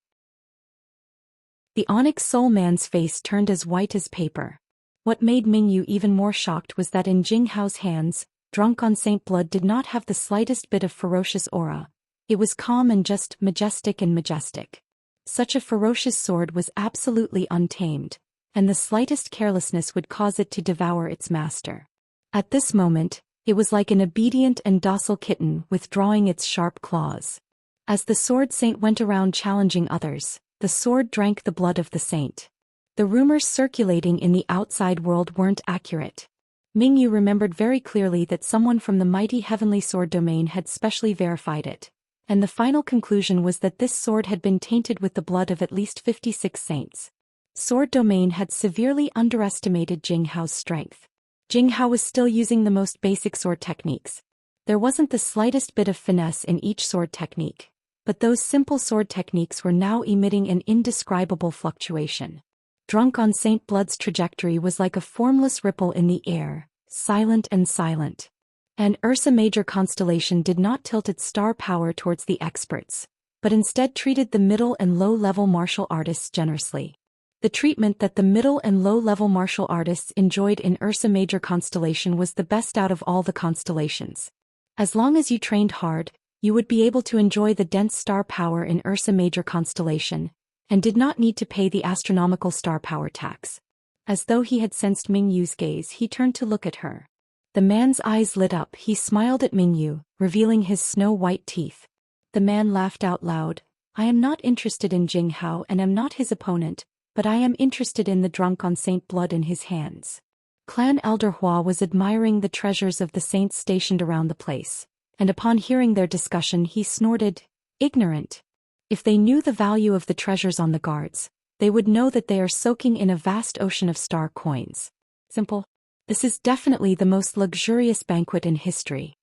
The Onyx Soul man's face turned as white as paper. What made Mingyu even more shocked was that in Jinghao's hands, Drunk on Saint Blood did not have the slightest bit of ferocious aura. It was calm and just majestic and majestic. Such a ferocious sword was absolutely untamed, and the slightest carelessness would cause it to devour its master. At this moment, it was like an obedient and docile kitten withdrawing its sharp claws. As the sword saint went around challenging others, the sword drank the blood of the saint. The rumors circulating in the outside world weren't accurate. Mingyu remembered very clearly that someone from the mighty Heavenly Sword Domain had specially verified it, and the final conclusion was that this sword had been tainted with the blood of at least 56 saints. Sword Domain had severely underestimated Jinghao's strength. Jinghao was still using the most basic sword techniques. There wasn't the slightest bit of finesse in each sword technique, but those simple sword techniques were now emitting an indescribable fluctuation. Drunk on Saint Blood's trajectory was like a formless ripple in the air, silent and silent. And Ursa Major Constellation did not tilt its star power towards the experts, but instead treated the middle and low-level martial artists generously. The treatment that the middle and low-level martial artists enjoyed in Ursa Major Constellation was the best out of all the constellations. As long as you trained hard, you would be able to enjoy the dense star power in Ursa Major Constellation, and did not need to pay the astronomical star power tax. As though he had sensed Mingyu's gaze, he turned to look at her. The man's eyes lit up. He smiled at Mingyu, revealing his snow-white teeth. The man laughed out loud. "I am not interested in Jinghao and am not his opponent, but I am interested in the Drunk on Saint Blood in his hands." Clan Elder Hua was admiring the treasures of the saints stationed around the place, and upon hearing their discussion he snorted, "Ignorant. If they knew the value of the treasures on the guards, they would know that they are soaking in a vast ocean of star coins. Simple. This is definitely the most luxurious banquet in history."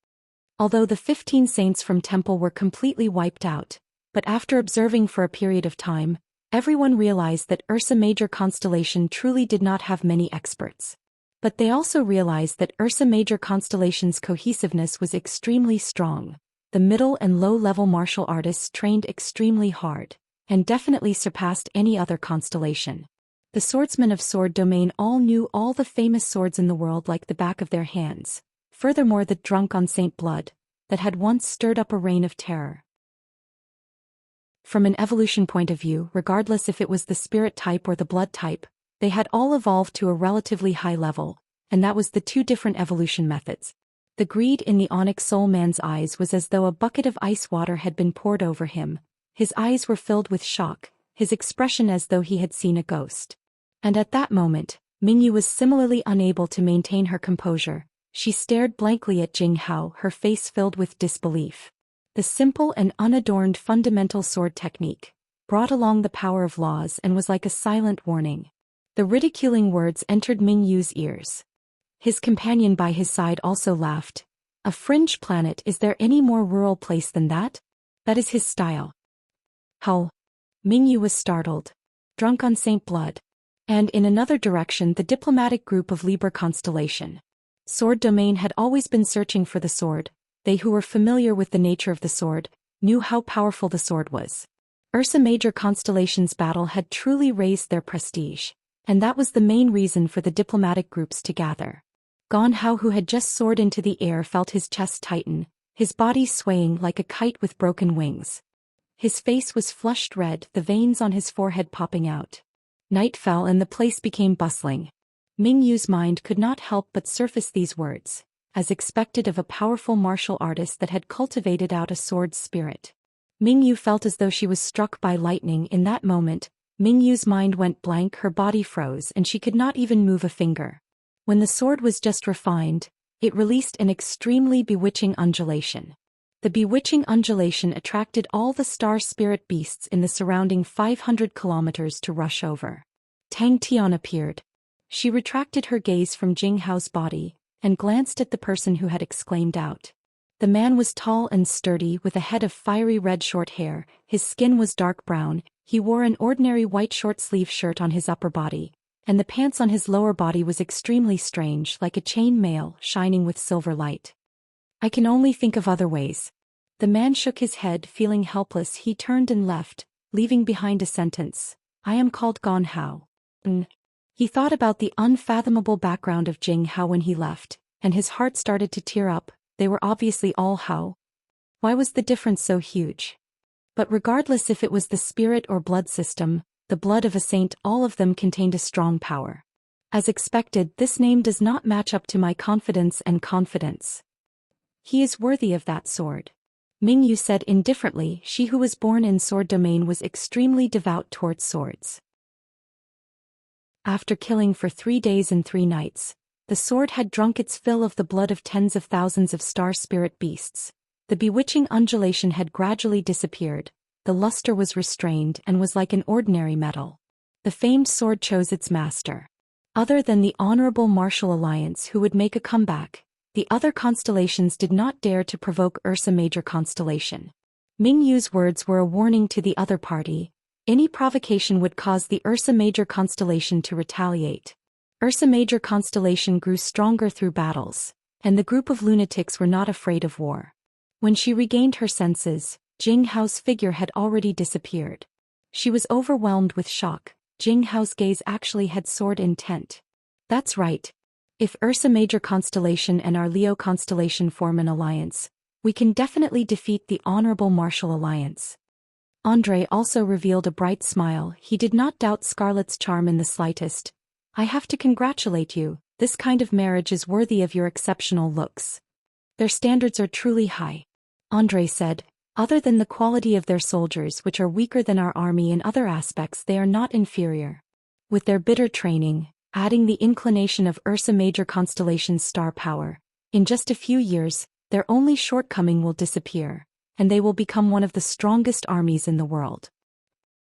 Although the 15 saints from temple were completely wiped out, but after observing for a period of time, everyone realized that Ursa Major Constellation truly did not have many experts. But they also realized that Ursa Major Constellation's cohesiveness was extremely strong. The middle and low-level martial artists trained extremely hard, and definitely surpassed any other constellation. The swordsmen of Sword Domain all knew all the famous swords in the world like the back of their hands. Furthermore, the drunk on Saint Blood, that had once stirred up a reign of terror. From an evolution point of view, regardless if it was the spirit type or the blood type, they had all evolved to a relatively high level, and that was the two different evolution methods. The greed in the Onyx Soul Man's eyes was as though a bucket of ice water had been poured over him. His eyes were filled with shock, his expression as though he had seen a ghost. And at that moment, Mingyu was similarly unable to maintain her composure. She stared blankly at Jing Hao, her face filled with disbelief. The simple and unadorned fundamental sword technique brought along the power of laws and was like a silent warning. The ridiculing words entered Mingyu's ears. His companion by his side also laughed. A fringe planet, is there any more rural place than that? That is his style. How? Mingyu was startled. Drunk on Saint Blood. And in another direction, the diplomatic group of Libra Constellation. Sword Domain had always been searching for the sword. They who were familiar with the nature of the sword knew how powerful the sword was. Ursa Major Constellation's battle had truly raised their prestige, and that was the main reason for the diplomatic groups to gather. Gong Hao, who had just soared into the air, felt his chest tighten, his body swaying like a kite with broken wings. His face was flushed red, the veins on his forehead popping out. Night fell and the place became bustling. Mingyu's mind could not help but surface these words, as expected of a powerful martial artist that had cultivated out a sword's spirit. Mingyu felt as though she was struck by lightning in that moment. Mingyu's mind went blank, her body froze, and she could not even move a finger. When the sword was just refined, it released an extremely bewitching undulation. The bewitching undulation attracted all the star spirit beasts in the surrounding 500 kilometers to rush over. Tang Tian appeared. She retracted her gaze from Jing Hao's body and glanced at the person who had exclaimed out. The man was tall and sturdy with a head of fiery red short hair, his skin was dark brown, he wore an ordinary white short-sleeve shirt on his upper body, and the pants on his lower body was extremely strange, like a chain mail shining with silver light. I can only think of other ways. The man shook his head, feeling helpless. He turned and left, leaving behind a sentence. I am called Gong Hao. He thought about the unfathomable background of Jing Hao when he left, and his heart started to tear up. They were obviously all Hao. Why was the difference so huge? But regardless if it was the spirit or blood system, the blood of a saint, all of them contained a strong power. As expected, this name does not match up to my confidence and confidence. He is worthy of that sword. Mingyu said indifferently. She who was born in Sword Domain was extremely devout towards swords. After killing for 3 days and 3 nights, the sword had drunk its fill of the blood of tens of thousands of star spirit beasts. The bewitching undulation had gradually disappeared, the luster was restrained and was like an ordinary metal. The famed sword chose its master. Other than the honorable Martial Alliance who would make a comeback, the other constellations did not dare to provoke Ursa Major Constellation. Mingyu's words were a warning to the other party. Any provocation would cause the Ursa Major Constellation to retaliate. Ursa Major Constellation grew stronger through battles, and the group of lunatics were not afraid of war. When she regained her senses, Jing Hao's figure had already disappeared. She was overwhelmed with shock. Jing Hao's gaze actually had sword intent. That's right. If Ursa Major Constellation and our Leo Constellation form an alliance, we can definitely defeat the Honorable Martial Alliance. Andre also revealed a bright smile. He did not doubt Scarlet's charm in the slightest. I have to congratulate you. This kind of marriage is worthy of your exceptional looks. Their standards are truly high. Andre said, other than the quality of their soldiers, which are weaker than our army in other aspects, they are not inferior. With their bitter training, adding the inclination of Ursa Major Constellation's star power, in just a few years, their only shortcoming will disappear, and they will become one of the strongest armies in the world.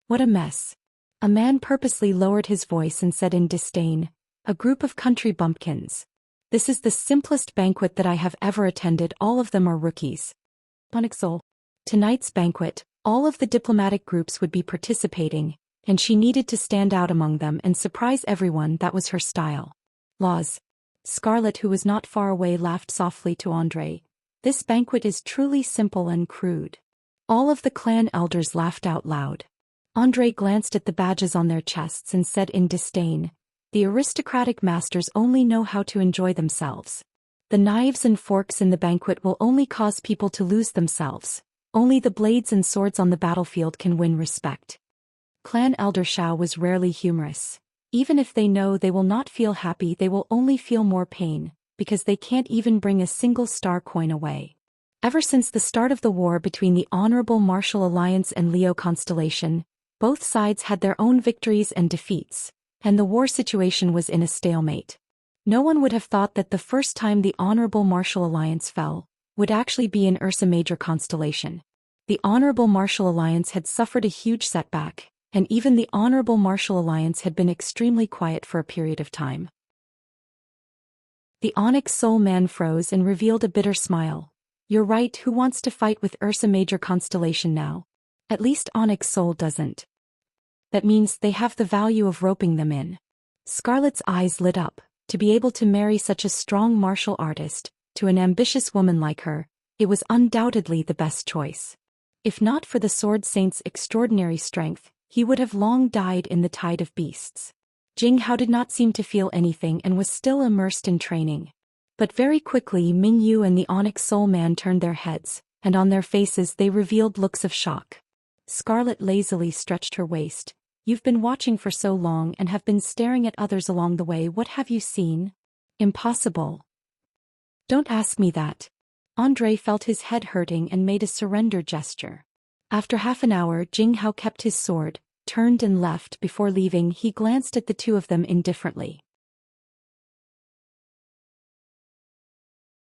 What a mess. A man purposely lowered his voice and said in disdain, a group of country bumpkins. This is the simplest banquet that I have ever attended. All of them are rookies. Onyxol. Tonight's banquet, all of the diplomatic groups would be participating, and she needed to stand out among them and surprise everyone. That was her style. Laws. Scarlet, who was not far away, laughed softly to Andre. This banquet is truly simple and crude. All of the clan elders laughed out loud. Andre glanced at the badges on their chests and said in disdain, "The aristocratic masters only know how to enjoy themselves. The knives and forks in the banquet will only cause people to lose themselves. Only the blades and swords on the battlefield can win respect." Clan Elder Xiao was rarely humorous. Even if they know they will not feel happy, they will only feel more pain, because they can't even bring a single star coin away. Ever since the start of the war between the Honorable Martial Alliance and Leo Constellation, both sides had their own victories and defeats, and the war situation was in a stalemate. No one would have thought that the first time the Honorable Martial Alliance fell would actually be in Ursa Major Constellation. The Honorable Martial Alliance had suffered a huge setback, and even the Honorable Martial Alliance had been extremely quiet for a period of time. The Onyx Soul man froze and revealed a bitter smile. "You're right, who wants to fight with Ursa Major Constellation now? At least Onyx Soul doesn't. That means they have the value of roping them in." Scarlet's eyes lit up. To be able to marry such a strong martial artist, to an ambitious woman like her, it was undoubtedly the best choice. If not for the Sword Saint's extraordinary strength, he would have long died in the tide of beasts. Jing Hao did not seem to feel anything and was still immersed in training. But very quickly Ming Yu and the Onyx Soul man turned their heads, and on their faces they revealed looks of shock. Scarlet lazily stretched her waist. "You've been watching for so long and have been staring at others along the way. What have you seen?" "Impossible." "Don't ask me that." Andre felt his head hurting and made a surrender gesture. After half an hour, Jing Hao kept his sword, turned and left. Before leaving, he glanced at the two of them indifferently.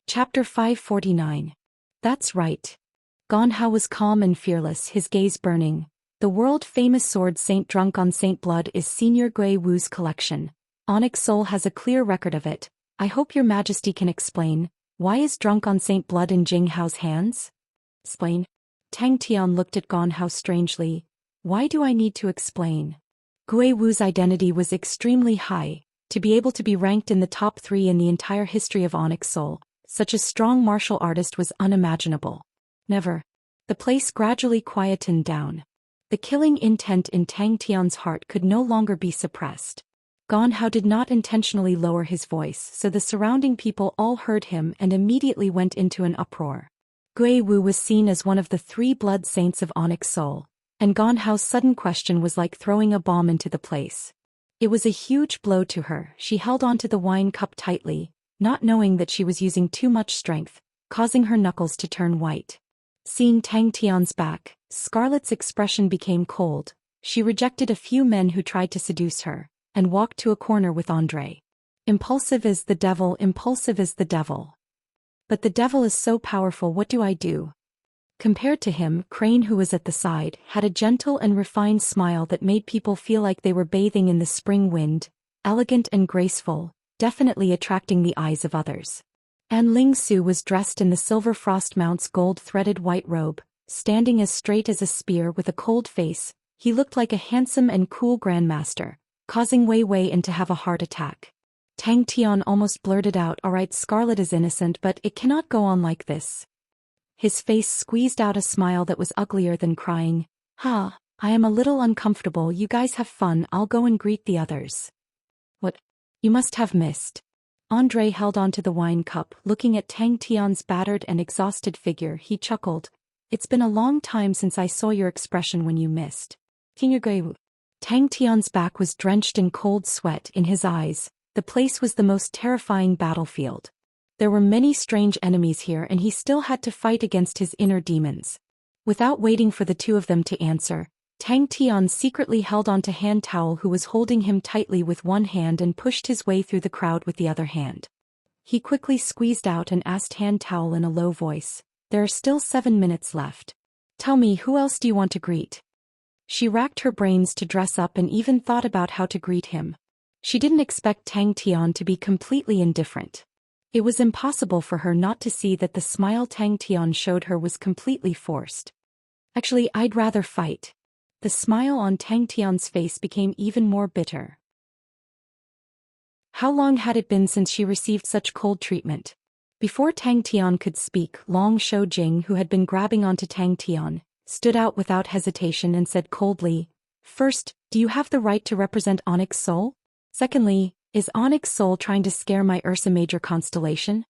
Chapter 549. That's right. Gong Hao was calm and fearless, his gaze burning. The world-famous sword Saint Drunk on Saint Blood is Senior Gui Wu's collection. Onyx Soul has a clear record of it. I hope your majesty can explain, why is Drunk on Saint Blood in Jing Hao's hands? Explain. Tang Tian looked at Gong Hao strangely. Why do I need to explain? Gui Wu's identity was extremely high. To be able to be ranked in the top 3 in the entire history of Onyx Soul, such a strong martial artist was unimaginable. Never. The place gradually quietened down. The killing intent in Tang Tian's heart could no longer be suppressed. Gong Hao did not intentionally lower his voice, so the surrounding people all heard him and immediately went into an uproar. Gui Wu was seen as one of the 3 blood saints of Onyx Soul, and Gong Hao's sudden question was like throwing a bomb into the place. It was a huge blow to her. She held onto the wine cup tightly, not knowing that she was using too much strength, causing her knuckles to turn white. Seeing Tang Tian's back, Scarlet's expression became cold. She rejected a few men who tried to seduce her, and walked to a corner with Andre. Impulsive as the devil, impulsive as the devil. But the devil is so powerful, what do I do? Compared to him, Crane, who was at the side, had a gentle and refined smile that made people feel like they were bathing in the spring wind, elegant and graceful, definitely attracting the eyes of others. And Ling Su was dressed in the Silver Frost Mount's gold-threaded white robe, standing as straight as a spear with a cold face. He looked like a handsome and cool grandmaster, causing Wei Wei to have a heart attack. Tang Tian almost blurted out, "All right, Scarlet is innocent, but it cannot go on like this." His face squeezed out a smile that was uglier than crying. "Ha, I am a little uncomfortable. You guys have fun, I'll go and greet the others." "What? You must have missed." Andre held onto the wine cup, looking at Tang Tian's battered and exhausted figure. He chuckled. "It's been a long time since I saw your expression when you missed." Tang Tian's back was drenched in cold sweat. In his eyes, the place was the most terrifying battlefield. There were many strange enemies here and he still had to fight against his inner demons. Without waiting for the two of them to answer, Tang Tian secretly held onto Han Towel, who was holding him tightly with one hand, and pushed his way through the crowd with the other hand. He quickly squeezed out and asked Han Towel in a low voice, "There are still 7 minutes left. Tell me, who else do you want to greet?" She racked her brains to dress up and even thought about how to greet him. She didn't expect Tang Tian to be completely indifferent. It was impossible for her not to see that the smile Tang Tian showed her was completely forced. "Actually, I'd rather fight." The smile on Tang Tian's face became even more bitter. How long had it been since she received such cold treatment? Before Tang Tian could speak, Long Shou Jing, who had been grabbing onto Tang Tian, stood out without hesitation and said coldly, First, do you have the right to represent Onyx Soul? Secondly, is Onyx Soul trying to scare my Ursa Major constellation?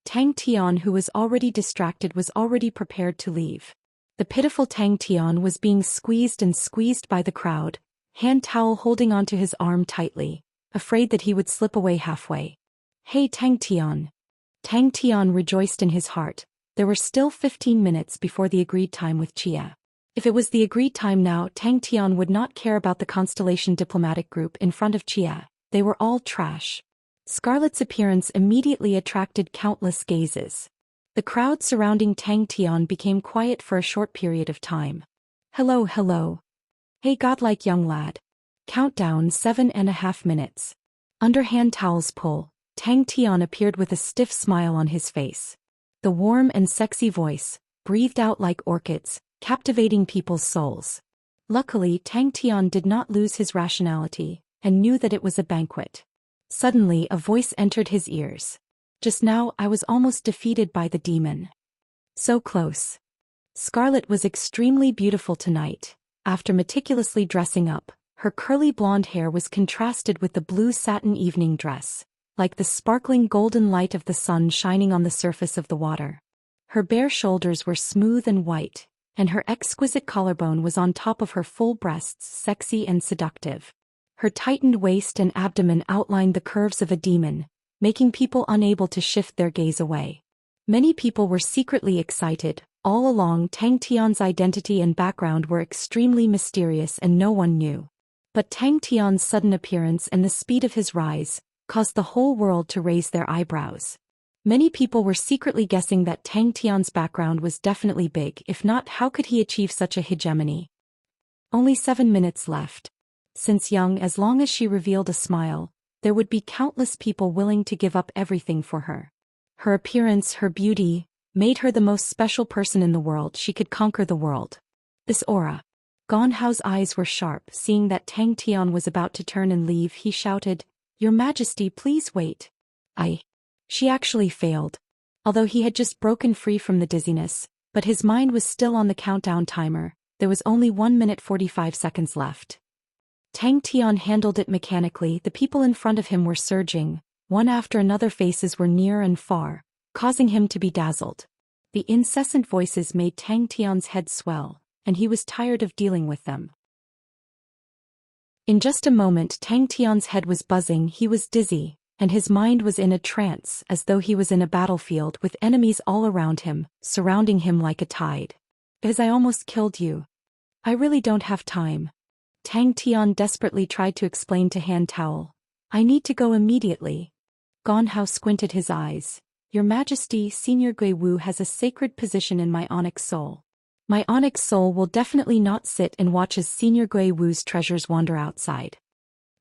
Tang Tian, who was already distracted, was already prepared to leave. The pitiful Tang Tian was being squeezed and squeezed by the crowd, hand towel holding onto his arm tightly, afraid that he would slip away halfway. Hey Tang Tian. Tang Tian rejoiced in his heart. There were still 15 minutes before the agreed time with Chia. If it was the agreed time now, Tang Tian would not care about the Constellation diplomatic group in front of Chia. They were all trash. Scarlet's appearance immediately attracted countless gazes. The crowd surrounding Tang Tian became quiet for a short period of time. Hello, hello. Hey godlike young lad. Countdown 7.5 minutes. Under hand towel's pull, Tang Tian appeared with a stiff smile on his face. The warm and sexy voice, breathed out like orchids, captivating people's souls. Luckily, Tang Tian did not lose his rationality, and knew that it was a banquet. Suddenly a voice entered his ears. Just now I was almost defeated by the demon. So close. Scarlet was extremely beautiful tonight. After meticulously dressing up, her curly blonde hair was contrasted with the blue satin evening dress, like the sparkling golden light of the sun shining on the surface of the water. Her bare shoulders were smooth and white, and her exquisite collarbone was on top of her full breasts, sexy and seductive. Her tightened waist and abdomen outlined the curves of a demon, making people unable to shift their gaze away. Many people were secretly excited. All along, Tang Tian's identity and background were extremely mysterious and no one knew. But Tang Tian's sudden appearance and the speed of his rise caused the whole world to raise their eyebrows. Many people were secretly guessing that Tang Tian's background was definitely big. If not, how could he achieve such a hegemony? Only 7 minutes left. Since young, as long as she revealed a smile, there would be countless people willing to give up everything for her. Her appearance, her beauty, made her the most special person in the world. She could conquer the world. This aura. Gong Hao's eyes were sharp. Seeing that Tang Tian was about to turn and leave, he shouted, "Your Majesty, please wait." She actually failed. Although he had just broken free from the dizziness, but his mind was still on the countdown timer. There was only 1 minute 45 seconds left. Tang Tian handled it mechanically. The people in front of him were surging. One after another, faces were near and far, causing him to be dazzled. The incessant voices made Tang Tian's head swell, and he was tired of dealing with them. In just a moment, Tang Tian's head was buzzing, he was dizzy, and his mind was in a trance, as though he was in a battlefield with enemies all around him, surrounding him like a tide. "As I almost killed you. I really don't have time." Tang Tian desperately tried to explain to Hand Towel. "I need to go immediately." Gong Hao squinted his eyes. "Your Majesty, Senior Gui Wu has a sacred position in my Onyx Soul. My Onyx Soul will definitely not sit and watch as Senior Gui Wu's treasures wander outside."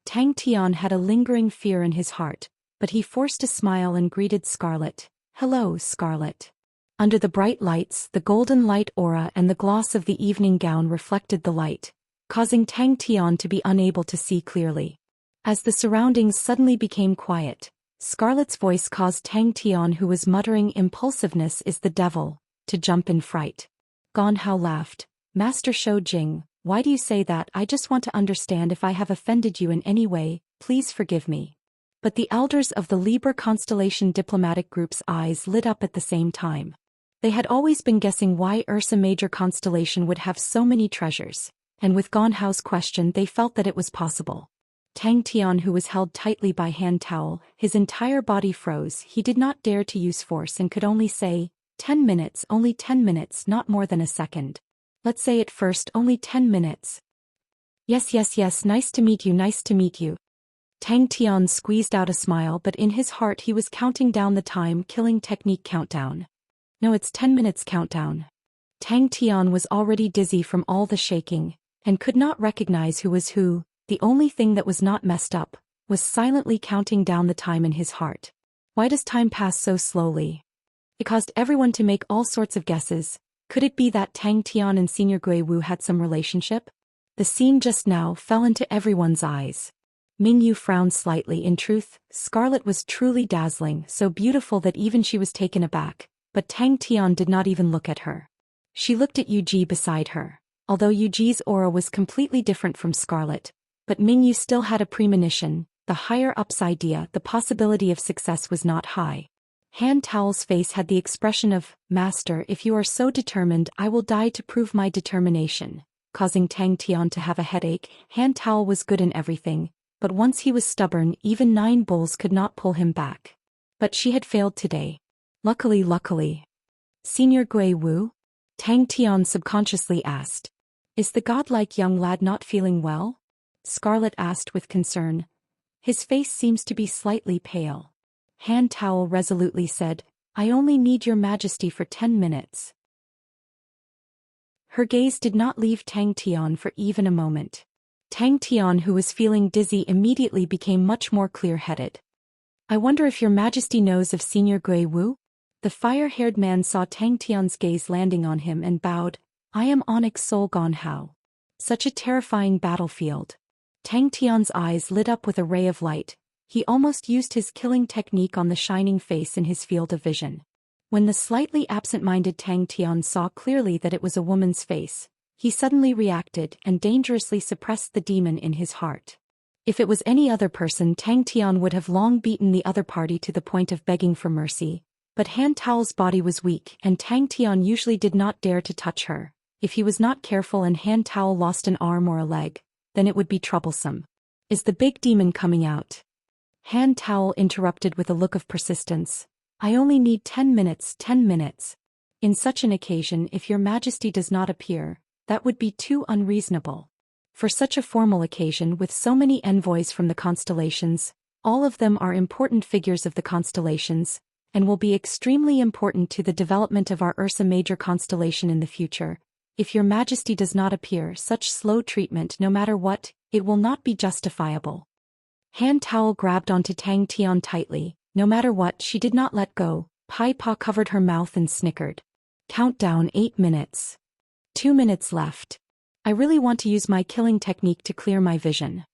Tang Tian had a lingering fear in his heart, but he forced a smile and greeted Scarlet. "Hello, Scarlet." Under the bright lights, the golden light aura and the gloss of the evening gown reflected the light, causing Tang Tian to be unable to see clearly. As the surroundings suddenly became quiet, Scarlet's voice caused Tang Tian, who was muttering "impulsiveness is the devil," to jump in fright. Gong Hao laughed. "Master Shou Jing, why do you say that? I just want to understand if I have offended you in any way, please forgive me." But the elders of the Libra Constellation diplomatic group's eyes lit up at the same time. They had always been guessing why Ursa Major constellation would have so many treasures, and with Gong Hao's question they felt that it was possible. Tang Tian, who was held tightly by Hand Towel, his entire body froze. He did not dare to use force and could only say, 10 minutes, only 10 minutes, not more than a second. Let's say it first, only 10 minutes. Yes, nice to meet you, nice to meet you. Tang Tian squeezed out a smile, but in his heart he was counting down the time-killing technique countdown. No, it's 10 minutes countdown. Tang Tian was already dizzy from all the shaking, and could not recognize who was who. The only thing that was not messed up was silently counting down the time in his heart. Why does time pass so slowly? It caused everyone to make all sorts of guesses. Could it be that Tang Tian and Senior Gui Wu had some relationship? The scene just now fell into everyone's eyes. Ming Yu frowned slightly. In truth, Scarlet was truly dazzling, so beautiful that even she was taken aback, but Tang Tian did not even look at her. She looked at Yu Ji beside her. Although Yuji's aura was completely different from Scarlet, but Mingyu still had a premonition. The higher-ups idea, the possibility of success was not high. Han Tao's face had the expression of, "Master, if you are so determined, I will die to prove my determination," causing Tang Tian to have a headache. Han Tao was good in everything, but once he was stubborn, even 9 bulls could not pull him back. But she had failed today. Luckily. Senior Gui Wu? Tang Tian subconsciously asked. Is the godlike young lad not feeling well? Scarlet asked with concern. His face seems to be slightly pale. Han Tao resolutely said, I only need your majesty for 10 minutes. Her gaze did not leave Tang Tian for even a moment. Tang Tian, who was feeling dizzy, immediately became much more clear-headed. I wonder if your majesty knows of Senior Gui Wu? The fire-haired man saw Tang Tian's gaze landing on him and bowed. I am Onyx Soul Gone Hao. Such a terrifying battlefield. Tang Tian's eyes lit up with a ray of light. He almost used his killing technique on the shining face in his field of vision. When the slightly absent-minded Tang Tian saw clearly that it was a woman's face, he suddenly reacted and dangerously suppressed the demon in his heart. If it was any other person, Tang Tian would have long beaten the other party to the point of begging for mercy, but Han Tao's body was weak and Tang Tian usually did not dare to touch her. If he was not careful and Han Tao lost an arm or a leg, then it would be troublesome. Is the big demon coming out? Han Tao interrupted with a look of persistence. I only need 10 minutes. In such an occasion, if your majesty does not appear, that would be too unreasonable. For such a formal occasion with so many envoys from the constellations, all of them are important figures of the constellations, and will be extremely important to the development of our Ursa Major constellation in the future. If your majesty does not appear, such slow treatment, no matter what, it will not be justifiable. Han Tao grabbed onto Tang Tian tightly. No matter what, she did not let go. Pai Pa covered her mouth and snickered. Countdown 8 minutes. 2 minutes left. I really want to use my killing technique to clear my vision.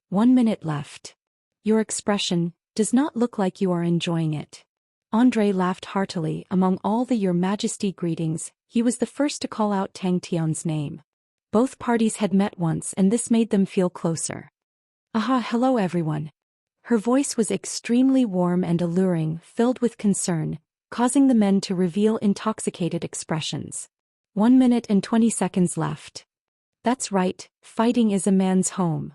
1 minute left. Your expression does not look like you are enjoying it. Andre laughed heartily. Among all the Your Majesty greetings, he was the first to call out Tang Tian's name. Both parties had met once and this made them feel closer. Aha, hello everyone. Her voice was extremely warm and alluring, filled with concern, causing the men to reveal intoxicated expressions. 1 minute and 20 seconds left. That's right, fighting is a man's home.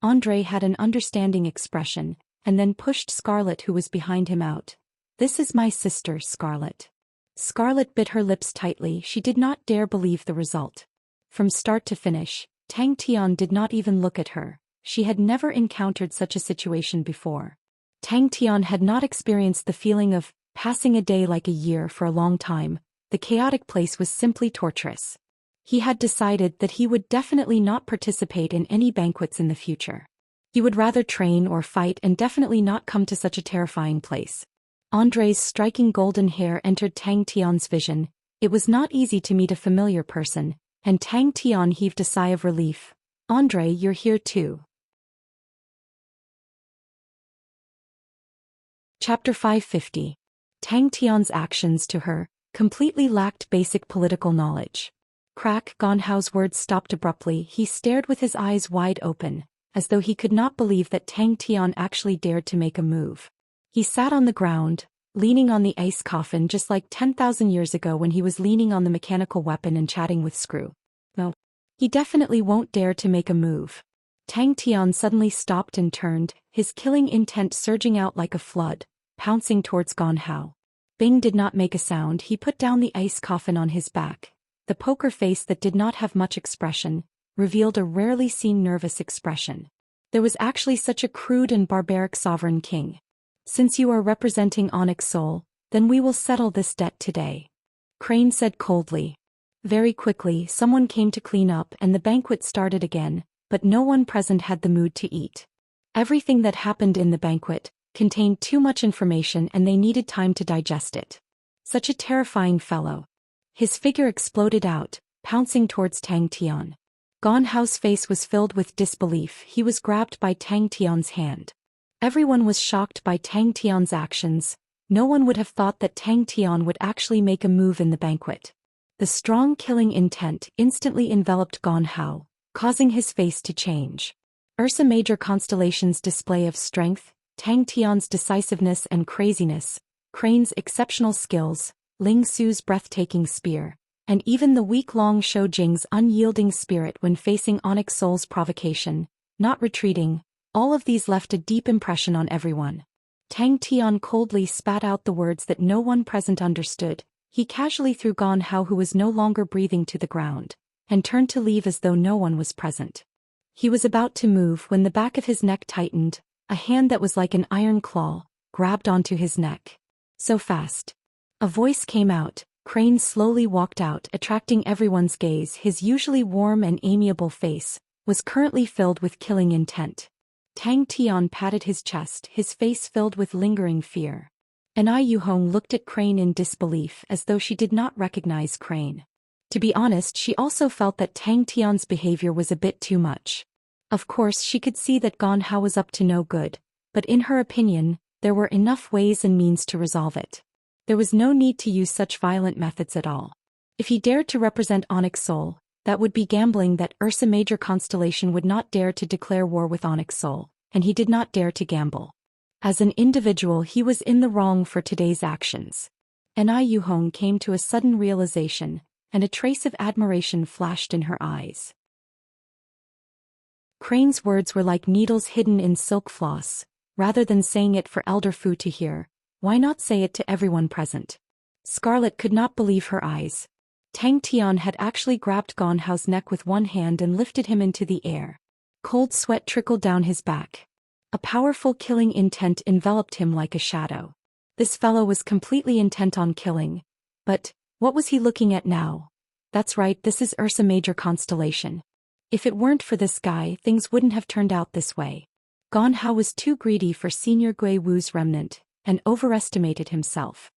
Andre had an understanding expression, and then pushed Scarlet, who was behind him, out. This is my sister, Scarlet. Scarlet bit her lips tightly. She did not dare believe the result. From start to finish, Tang Tian did not even look at her. She had never encountered such a situation before. Tang Tian had not experienced the feeling of passing a day like a year for a long time. The chaotic place was simply torturous. He had decided that he would definitely not participate in any banquets in the future. He would rather train or fight and definitely not come to such a terrifying place. Andre's striking golden hair entered Tang Tian's vision. It was not easy to meet a familiar person, and Tang Tian heaved a sigh of relief. Andre, you're here too. Chapter 550. Tang Tian's actions to her completely lacked basic political knowledge. Crack, Gone Hao's words stopped abruptly. He stared with his eyes wide open, as though he could not believe that Tang Tian actually dared to make a move. He sat on the ground, leaning on the ice coffin just like 10,000 years ago when he was leaning on the mechanical weapon and chatting with Screw. No, he definitely won't dare to make a move. Tang Tian suddenly stopped and turned, his killing intent surging out like a flood, pouncing towards Gone Hao. Bing did not make a sound. He put down the ice coffin on his back. The poker face that did not have much expression revealed a rarely seen nervous expression. There was actually such a crude and barbaric sovereign king. Since you are representing Onyx Soul, then we will settle this debt today. Crane said coldly. Very quickly, someone came to clean up and the banquet started again, but no one present had the mood to eat. Everything that happened in the banquet contained too much information and they needed time to digest it. Such a terrifying fellow. His figure exploded out, pouncing towards Tang Tian. Gone Hao's face was filled with disbelief. He was grabbed by Tang Tian's hand. Everyone was shocked by Tang Tian's actions. No one would have thought that Tang Tian would actually make a move in the banquet. The strong killing intent instantly enveloped Gong Hao, causing his face to change. Ursa Major Constellation's display of strength, Tang Tian's decisiveness and craziness, Crane's exceptional skills, Ling Su's breathtaking spear, and even the week-long Shou Jing's unyielding spirit when facing Onyx Soul's provocation, not retreating, all of these left a deep impression on everyone. Tang Tian coldly spat out the words that no one present understood. He casually threw Gong Hao, who was no longer breathing, to the ground, and turned to leave as though no one was present. He was about to move when the back of his neck tightened, a hand that was like an iron claw grabbed onto his neck. So fast. A voice came out. Crane slowly walked out, attracting everyone's gaze. His usually warm and amiable face was currently filled with killing intent. Tang Tian patted his chest, his face filled with lingering fear. Anai Yuhong looked at Crane in disbelief, as though she did not recognize Crane. To be honest, she also felt that Tang Tian's behavior was a bit too much. Of course, she could see that Gong Hao was up to no good, but in her opinion, there were enough ways and means to resolve it. There was no need to use such violent methods at all. If he dared to represent Onyx Soul, that would be gambling. That Ursa Major Constellation would not dare to declare war with Onyx Soul, and he did not dare to gamble. As an individual, he was in the wrong for today's actions. Anai Yuhong came to a sudden realization, and a trace of admiration flashed in her eyes. Crane's words were like needles hidden in silk floss. Rather than saying it for Elder Fu to hear, why not say it to everyone present? Scarlet could not believe her eyes. Tang Tian had actually grabbed Gong Hao's neck with one hand and lifted him into the air. Cold sweat trickled down his back. A powerful killing intent enveloped him like a shadow. This fellow was completely intent on killing. But what was he looking at now? That's right, this is Ursa Major Constellation. If it weren't for this guy, things wouldn't have turned out this way. Gong Hao was too greedy for Senior Gui Wu's remnant, and overestimated himself.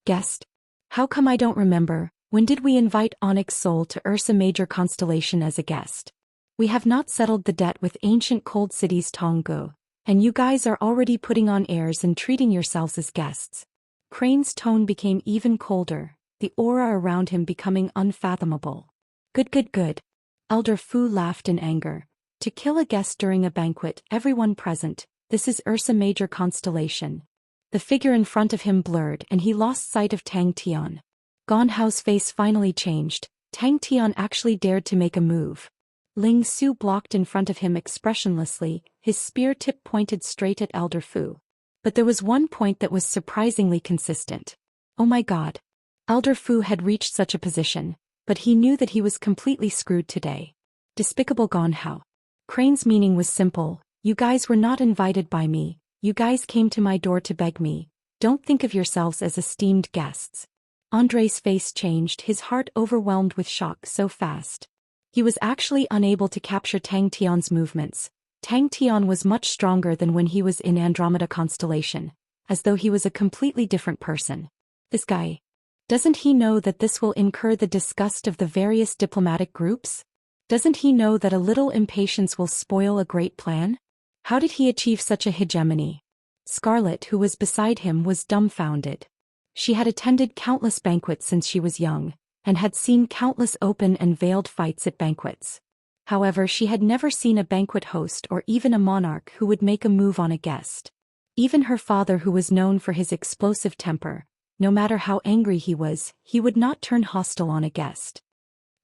Guest? How come I don't remember? When did we invite Onyx Soul to Ursa Major Constellation as a guest? We have not settled the debt with ancient cold cities Tonggu, and you guys are already putting on airs and treating yourselves as guests. Crane's tone became even colder, the aura around him becoming unfathomable. Good. Elder Fu laughed in anger. To kill a guest during a banquet, everyone present, this is Ursa Major Constellation. The figure in front of him blurred and he lost sight of Tang Tian. Gong Hao's face finally changed. Tang Tian actually dared to make a move. Ling Su blocked in front of him expressionlessly, his spear tip pointed straight at Elder Fu. But there was one point that was surprisingly consistent. Oh my god. Elder Fu had reached such a position, but he knew that he was completely screwed today. Despicable Gong Hao. Crane's meaning was simple. You guys were not invited by me. You guys came to my door to beg me. Don't think of yourselves as esteemed guests. Andre's face changed, his heart overwhelmed with shock so fast. He was actually unable to capture Tang Tian's movements. Tang Tian was much stronger than when he was in Andromeda Constellation, as though he was a completely different person. This guy. Doesn't he know that this will incur the disgust of the various diplomatic groups? Doesn't he know that a little impatience will spoil a great plan? How did he achieve such a hegemony? Scarlet, who was beside him, was dumbfounded. She had attended countless banquets since she was young, and had seen countless open and veiled fights at banquets. However, she had never seen a banquet host or even a monarch who would make a move on a guest. Even her father, who was known for his explosive temper, no matter how angry he would not turn hostile on a guest.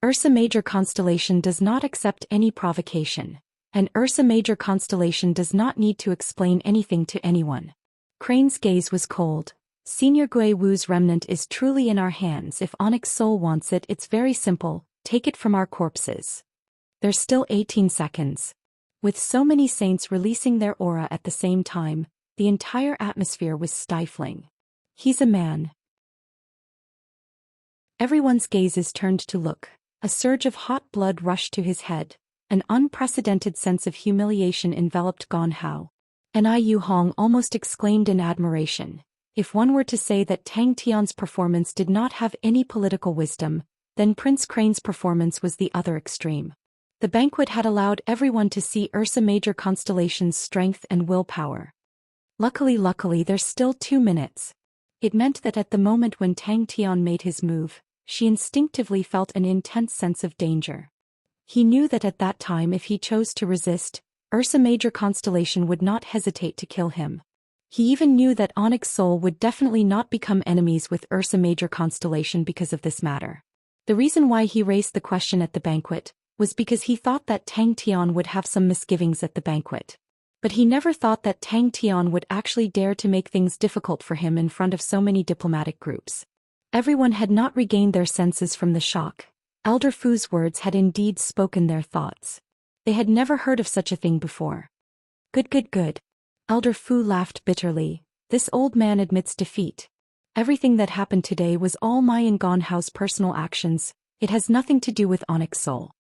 Ursa Major Constellation does not accept any provocation, and Ursa Major Constellation does not need to explain anything to anyone. Crane's gaze was cold. Senior Gui Wu's remnant is truly in our hands. If Onyx Soul wants it, it's very simple, take it from our corpses. There's still 18 seconds. With so many saints releasing their aura at the same time, the entire atmosphere was stifling. He's a man. Everyone's gazes turned to look. A surge of hot blood rushed to his head. An unprecedented sense of humiliation enveloped Gong Hao. Anai Yuhong almost exclaimed in admiration. If one were to say that Tang Tian's performance did not have any political wisdom, then Prince Crane's performance was the other extreme. The banquet had allowed everyone to see Ursa Major Constellation's strength and willpower. Luckily, there's still 2 minutes. It meant that at the moment when Tang Tian made his move, she instinctively felt an intense sense of danger. He knew that at that time if he chose to resist, Ursa Major Constellation would not hesitate to kill him. He even knew that Onyx Soul would definitely not become enemies with Ursa Major Constellation because of this matter. The reason why he raised the question at the banquet was because he thought that Tang Tian would have some misgivings at the banquet. But he never thought that Tang Tian would actually dare to make things difficult for him in front of so many diplomatic groups. Everyone had not regained their senses from the shock. Elder Fu's words had indeed spoken their thoughts. They had never heard of such a thing before. Good. Elder Fu laughed bitterly. This old man admits defeat. Everything that happened today was all my and Gone Hao's personal actions. It has nothing to do with Onyx Soul.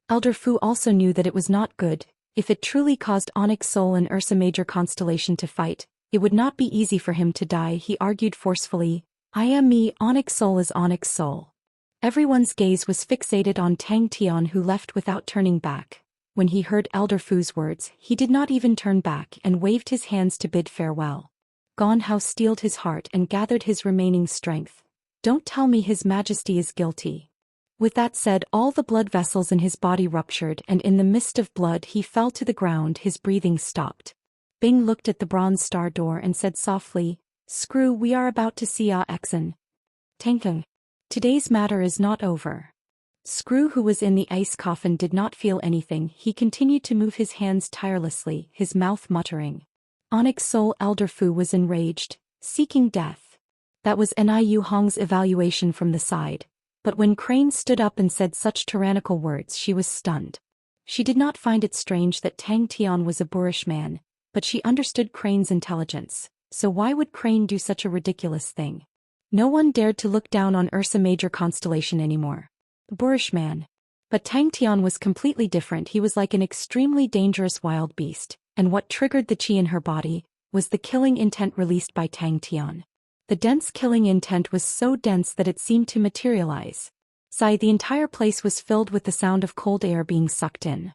Elder Fu also knew that it was not good. If it truly caused Onyx Soul and Ursa Major Constellation to fight, it would not be easy for him to die, he argued forcefully. I am me, Onyx Soul is Onyx Soul. Everyone's gaze was fixated on Tang Tian, who left without turning back. When he heard Elder Fu's words, he did not even turn back and waved his hands to bid farewell. Gone Hao steeled his heart and gathered his remaining strength. Don't tell me His Majesty is guilty. With that said, all the blood vessels in his body ruptured, and in the mist of blood he fell to the ground. His breathing stopped. Bing looked at the bronze star door and said softly, Screw, we are about to see Exen. Tangkung. Today's matter is not over. Screw, who was in the ice coffin, did not feel anything. He continued to move his hands tirelessly, his mouth muttering. Onyx Soul. Elder Fu was enraged, seeking death. That was Niu Hong's evaluation from the side. But when Crane stood up and said such tyrannical words, she was stunned. She did not find it strange that Tang Tian was a boorish man, but she understood Crane's intelligence, so why would Crane do such a ridiculous thing? No one dared to look down on Ursa Major Constellation anymore. Boorish man. But Tang Tian was completely different. He was like an extremely dangerous wild beast, and what triggered the qi in her body was the killing intent released by Tang Tian. The dense killing intent was so dense that it seemed to materialize. The entire place was filled with the sound of cold air being sucked in.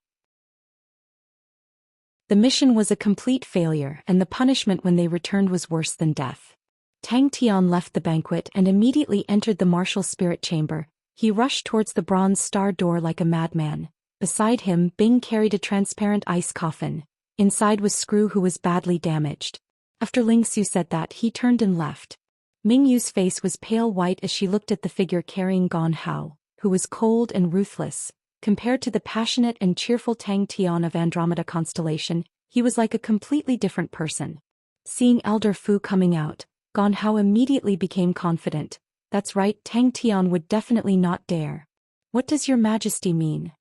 The mission was a complete failure, and the punishment when they returned was worse than death. Tang Tian left the banquet and immediately entered the martial spirit chamber. He rushed towards the bronze star door like a madman. Beside him, Bing carried a transparent ice coffin. Inside was Screw, who was badly damaged. After Ling Su said that, he turned and left. Ming Yu's face was pale white as she looked at the figure carrying Gone Hao, who was cold and ruthless. Compared to the passionate and cheerful Tang Tian of Andromeda Constellation, he was like a completely different person. Seeing Elder Fu coming out, Gone Hao immediately became confident. That's right, Tang Tian would definitely not dare. What does Your Majesty mean?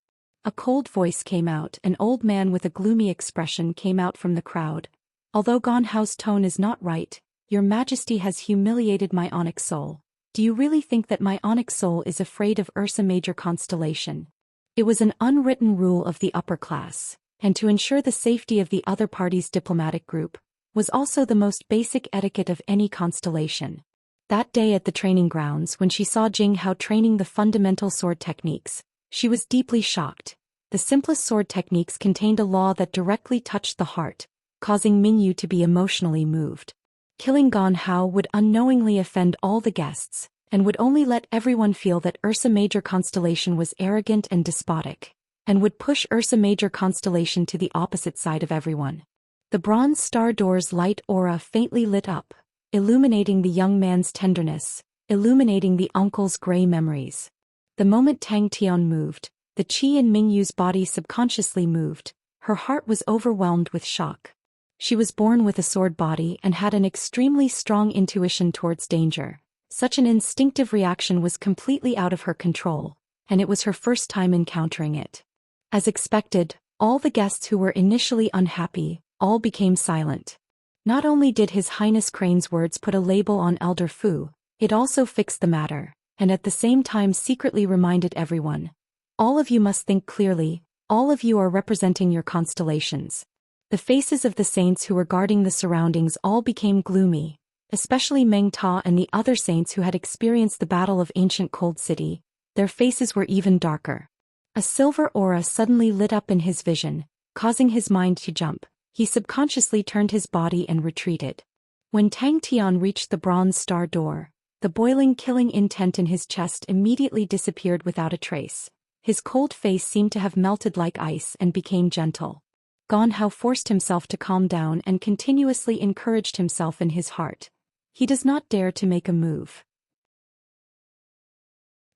A cold voice came out. An old man with a gloomy expression came out from the crowd. Although Gone Hao's tone is not right, Your Majesty has humiliated my Onyx Soul. Do you really think that my Onyx Soul is afraid of Ursa Major Constellation? It was an unwritten rule of the upper class, and to ensure the safety of the other party's diplomatic group, was also the most basic etiquette of any constellation. That day at the training grounds, when she saw Jing Hao training the fundamental sword techniques, she was deeply shocked. The simplest sword techniques contained a law that directly touched the heart, causing Mingyu to be emotionally moved. Killing Gone Hao would unknowingly offend all the guests, and would only let everyone feel that Ursa Major Constellation was arrogant and despotic, and would push Ursa Major Constellation to the opposite side of everyone. The bronze star door's light aura faintly lit up, illuminating the young man's tenderness, illuminating the uncle's gray memories. The moment Tang Tian moved, the qi in Mingyu's body subconsciously moved. Her heart was overwhelmed with shock. She was born with a sword body and had an extremely strong intuition towards danger. Such an instinctive reaction was completely out of her control, and it was her first time encountering it. As expected, all the guests who were initially unhappy, all became silent. Not only did His Highness Crane's words put a label on Elder Fu, it also fixed the matter, and at the same time secretly reminded everyone. All of you must think clearly, all of you are representing your constellations. The faces of the saints who were guarding the surroundings all became gloomy, especially Meng Ta and the other saints who had experienced the Battle of Ancient Cold City. Their faces were even darker. A silver aura suddenly lit up in his vision, causing his mind to jump. He subconsciously turned his body and retreated. When Tang Tian reached the bronze star door, The boiling killing intent in his chest immediately disappeared without a trace. His cold face seemed to have melted like ice and became gentle. Gan Hao forced himself to calm down and continuously encouraged himself in his heart. He does not dare to make a move.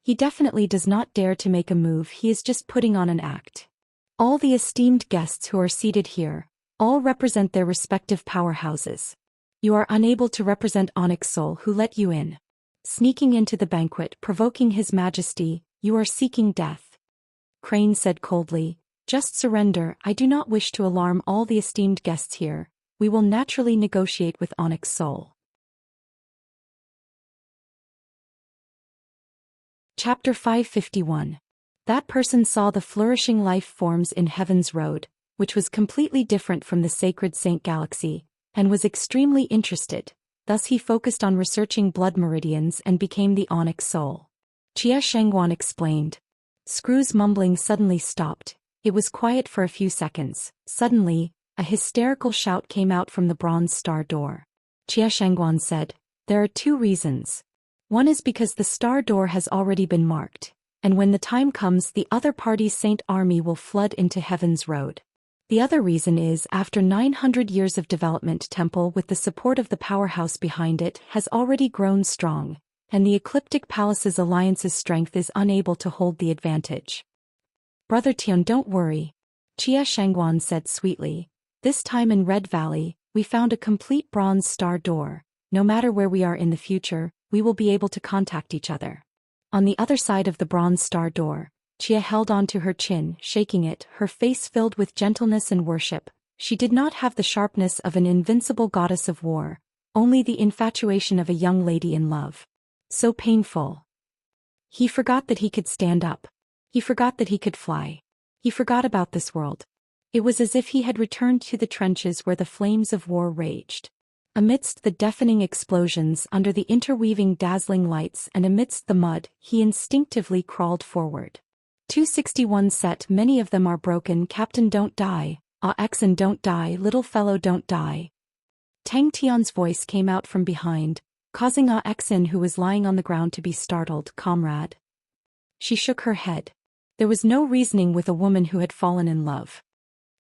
He definitely does not dare to make a move, he is just putting on an act. All the esteemed guests who are seated here, all represent their respective powerhouses. You are unable to represent Onyx Soul who let you in. Sneaking into the banquet, provoking His Majesty, you are seeking death. Crane said coldly, just surrender, I do not wish to alarm all the esteemed guests here, we will naturally negotiate with Onyx Soul. Chapter 551. That person saw the flourishing life forms in Heaven's Road, which was completely different from the Sacred Saint Galaxy, and was extremely interested, thus he focused on researching blood meridians and became the Onyx Soul. Jia Shengguan explained. Screw's mumbling suddenly stopped. It was quiet for a few seconds. Suddenly, a hysterical shout came out from the Bronze Star door. Jia Shengguan said, there are two reasons. One is because the Star Door has already been marked, and when the time comes the other party's Saint Army will flood into Heaven's Road. The other reason is after 900 years of development, Temple with the support of the powerhouse behind it has already grown strong, and the Ecliptic Palace's alliance's strength is unable to hold the advantage. Brother Tian, don't worry. Jia Shengguan said sweetly. This time in Red Valley, we found a complete Bronze Star Door. No matter where we are in the future, we will be able to contact each other. On the other side of the Bronze Star Door, Jia held on to her chin, shaking it, her face filled with gentleness and worship. She did not have the sharpness of an invincible goddess of war, only the infatuation of a young lady in love. So painful. He forgot that he could stand up. He forgot that he could fly. He forgot about this world. It was as if he had returned to the trenches where the flames of war raged. Amidst the deafening explosions, under the interweaving dazzling lights and amidst the mud, he instinctively crawled forward. 261 set, many of them are broken. Captain, don't die. Ah, Exon, don't die. Little fellow, don't die. Tang Tian's voice came out from behind, causing Ah Exon, who was lying on the ground, to be startled. Comrade. She shook her head. There was no reasoning with a woman who had fallen in love.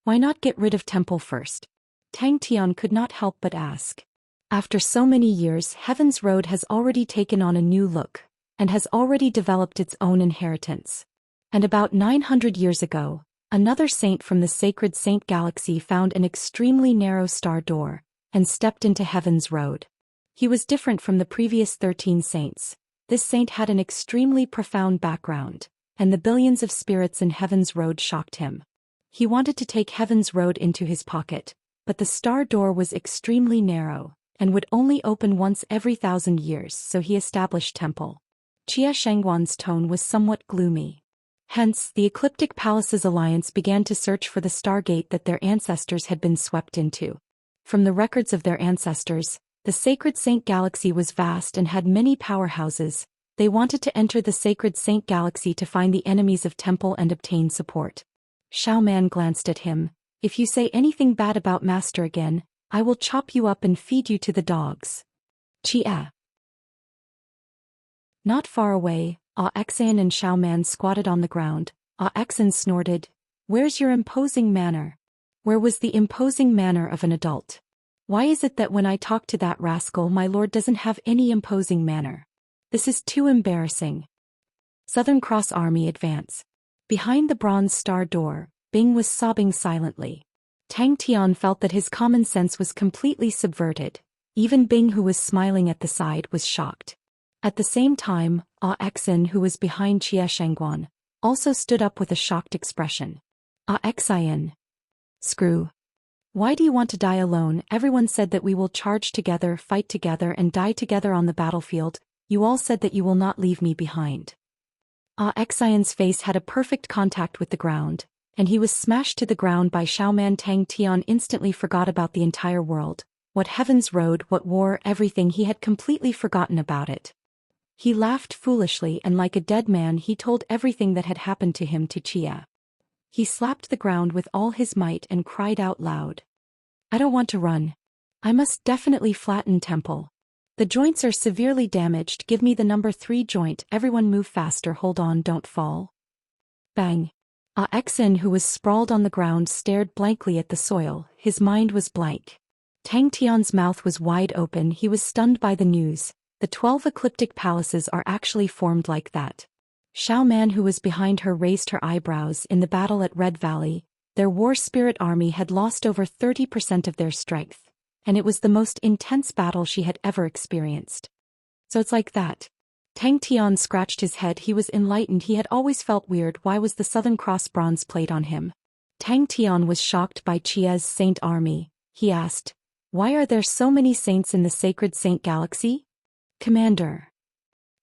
Why not get rid of Temple first? Tang Tian could not help but ask. After so many years, Heaven's Road has already taken on a new look, and has already developed its own inheritance. And about 900 years ago, another saint from the Sacred Saint Galaxy found an extremely narrow star door, and stepped into Heaven's Road. He was different from the previous 13 saints. This saint had an extremely profound background, and the billions of spirits in Heaven's Road shocked him. He wanted to take Heaven's Road into his pocket, but the star door was extremely narrow, and would only open once every 1,000 years, so he established Temple. Jia Shengguan's tone was somewhat gloomy. Hence, the Ecliptic Palace's alliance began to search for the Stargate that their ancestors had been swept into. From the records of their ancestors, the Sacred Saint Galaxy was vast and had many powerhouses. They wanted to enter the Sacred Saint Galaxy to find the enemies of Temple and obtain support. Xiao Man glanced at him. If you say anything bad about Master again, I will chop you up and feed you to the dogs. Chia. Not far away, Ah Exan and Xiao Man squatted on the ground. Ah Exan snorted. Where's your imposing manner? Where was the imposing manner of an adult? Why is it that when I talk to that rascal my lord doesn't have any imposing manner? This is too embarrassing. Southern Cross Army advance. Behind the Bronze Star door, Bing was sobbing silently. Tang Tian felt that his common sense was completely subverted. Even Bing, who was smiling at the side, was shocked. At the same time, Ah Exan, who was behind Jia Shengguan, also stood up with a shocked expression. Ah Exan. Screw. Why do you want to die alone? Everyone said that we will charge together, fight together and die together on the battlefield. You all said that you will not leave me behind. Ah Exan's face had a perfect contact with the ground, and he was smashed to the ground by Xiaoman. Tang Tian instantly forgot about the entire world. What Heaven's Road, what war, everything, he had completely forgotten about it. He laughed foolishly and like a dead man he told everything that had happened to him to Chia. He slapped the ground with all his might and cried out loud. I don't want to run. I must definitely flatten Temple. The joints are severely damaged. Give me the number 3 joint. Everyone move faster. Hold on, don't fall. Bang. Xin, who was sprawled on the ground, stared blankly at the soil. His mind was blank. Tang Tian's mouth was wide open. He was stunned by the news. The 12 ecliptic palaces are actually formed like that. Xiao Man, who was behind her, raised her eyebrows. In the battle at Red Valley, their war spirit army had lost over 30% of their strength, and it was the most intense battle she had ever experienced. So it's like that. Tang Tian scratched his head. He was enlightened. He had always felt weird. Why was the Southern Cross bronze plate on him? Tang Tian was shocked by Chia's saint army. He asked, "Why are there so many saints in the sacred saint galaxy?" "Commander."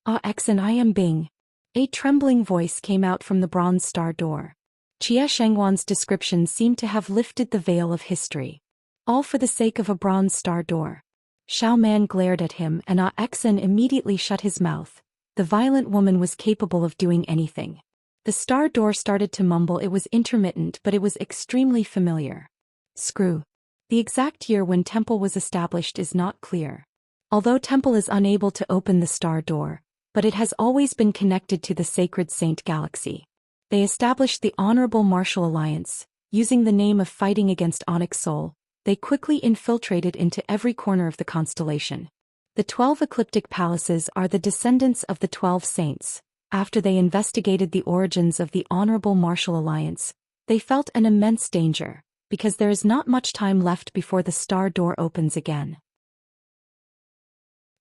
Xin, I am Bing." A trembling voice came out from the bronze star door. Chia Shengwan's description seemed to have lifted the veil of history. All for the sake of a bronze star door. Xiao Man glared at him, and Xin immediately shut his mouth. The violent woman was capable of doing anything. The star door started to mumble. It was intermittent, but it was extremely familiar. Screw. The exact year when temple was established is not clear. Although temple is unable to open the star door, but it has always been connected to the sacred saint galaxy. They established the Honorable Martial Alliance. Using the name of fighting against Onyx Soul, they quickly infiltrated into every corner of the constellation. The 12 ecliptic palaces are the descendants of the 12 saints. After they investigated the origins of the Honorable Martial Alliance, they felt an immense danger, because there is not much time left before the star door opens again.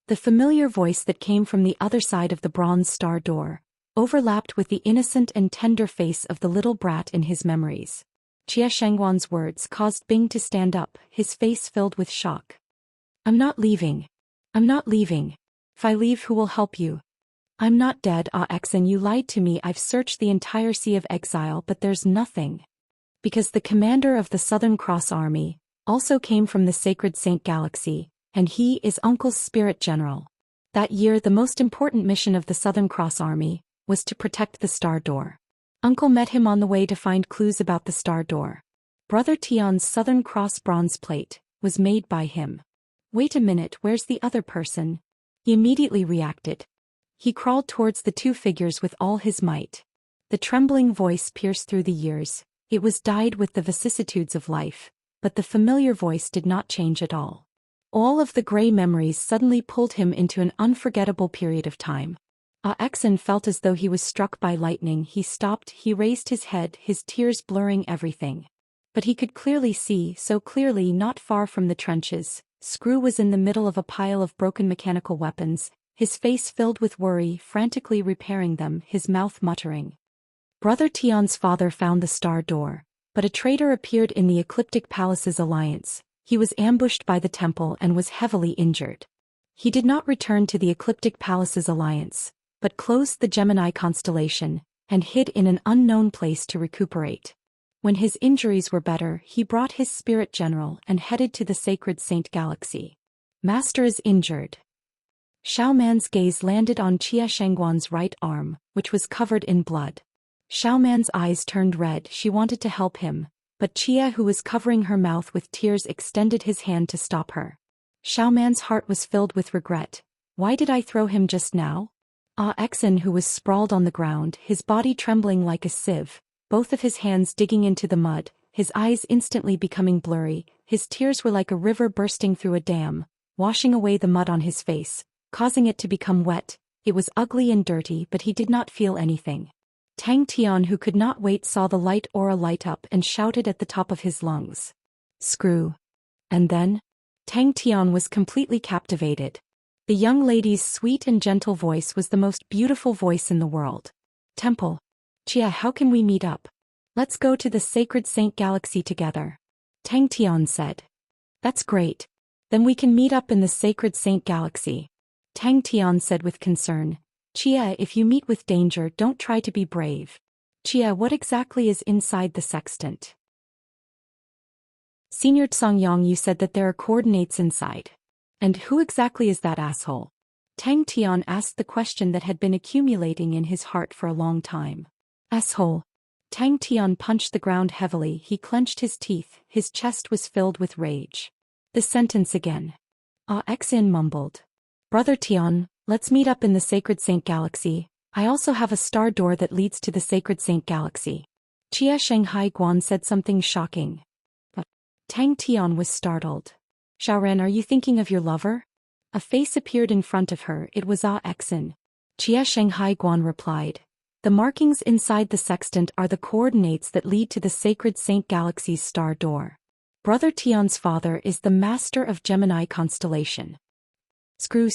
The familiar voice that came from the other side of the bronze star door overlapped with the innocent and tender face of the little brat in his memories. Chia Shengwan's words caused Bing to stand up, his face filled with shock. "I'm not leaving. I'm not leaving. If I leave, who will help you?" "I'm not dead, Xin, you lied to me. I've searched the entire Sea of Exile, but there's nothing." Because the commander of the Southern Cross Army also came from the Sacred Saint Galaxy, and he is Uncle's spirit general. That year, the most important mission of the Southern Cross Army was to protect the Star Door. Uncle met him on the way to find clues about the Star Door. Brother Tian's Southern Cross bronze plate was made by him. "Wait a minute, where's the other person?" He immediately reacted. He crawled towards the two figures with all his might. The trembling voice pierced through the years. It was dyed with the vicissitudes of life, but the familiar voice did not change at all. All of the gray memories suddenly pulled him into an unforgettable period of time. Xin felt as though he was struck by lightning. He stopped, he raised his head, his tears blurring everything. But he could clearly see, so clearly, not far from the trenches, Screw was in the middle of a pile of broken mechanical weapons, his face filled with worry, frantically repairing them, his mouth muttering. Brother Tian's father found the Star Door, but a traitor appeared in the Ecliptic Palace's alliance. He was ambushed by the temple and was heavily injured. He did not return to the Ecliptic Palace's alliance, but closed the Gemini constellation, and hid in an unknown place to recuperate. When his injuries were better, he brought his spirit general and headed to the Sacred Saint Galaxy. "Master is injured." Xiao Man's gaze landed on Chia Shengguan's right arm, which was covered in blood. Xiao Man's eyes turned red. She wanted to help him, but Chia, who was covering her mouth with tears, extended his hand to stop her. Xiao Man's heart was filled with regret. Why did I throw him just now? Xin, who was sprawled on the ground, his body trembling like a sieve, both of his hands digging into the mud, his eyes instantly becoming blurry, his tears were like a river bursting through a dam, washing away the mud on his face, causing it to become wet. It was ugly and dirty, but he did not feel anything. Tang Tian, who could not wait, saw the light aura light up and shouted at the top of his lungs. "Screw." And then? Tang Tian was completely captivated. The young lady's sweet and gentle voice was the most beautiful voice in the world. "Temple. Chia, how can we meet up? Let's go to the Sacred Saint Galaxy together." Tang Tian said. "That's great. Then we can meet up in the Sacred Saint Galaxy." Tang Tian said with concern. "Chia, if you meet with danger, don't try to be brave." "Chia, what exactly is inside the sextant?" "Senior Songyang, you said that there are coordinates inside. And who exactly is that asshole?" Tang Tian asked the question that had been accumulating in his heart for a long time. "Asshole." Tang Tian punched the ground heavily. He clenched his teeth. His chest was filled with rage. "The sentence again." Xin mumbled. Brother Tian, let's meet up in the Sacred Saint Galaxy. I also have a star door that leads to the Sacred Saint Galaxy. Chia Shanghai Guan said something shocking. Tang Tian was startled. Xiaoren, are you thinking of your lover? A face appeared in front of her. It was Exen. Chia Shanghai Guan replied. The markings inside the sextant are the coordinates that lead to the Sacred Saint Galaxy's star door. Brother Tian's father is the master of Gemini constellation. Screw.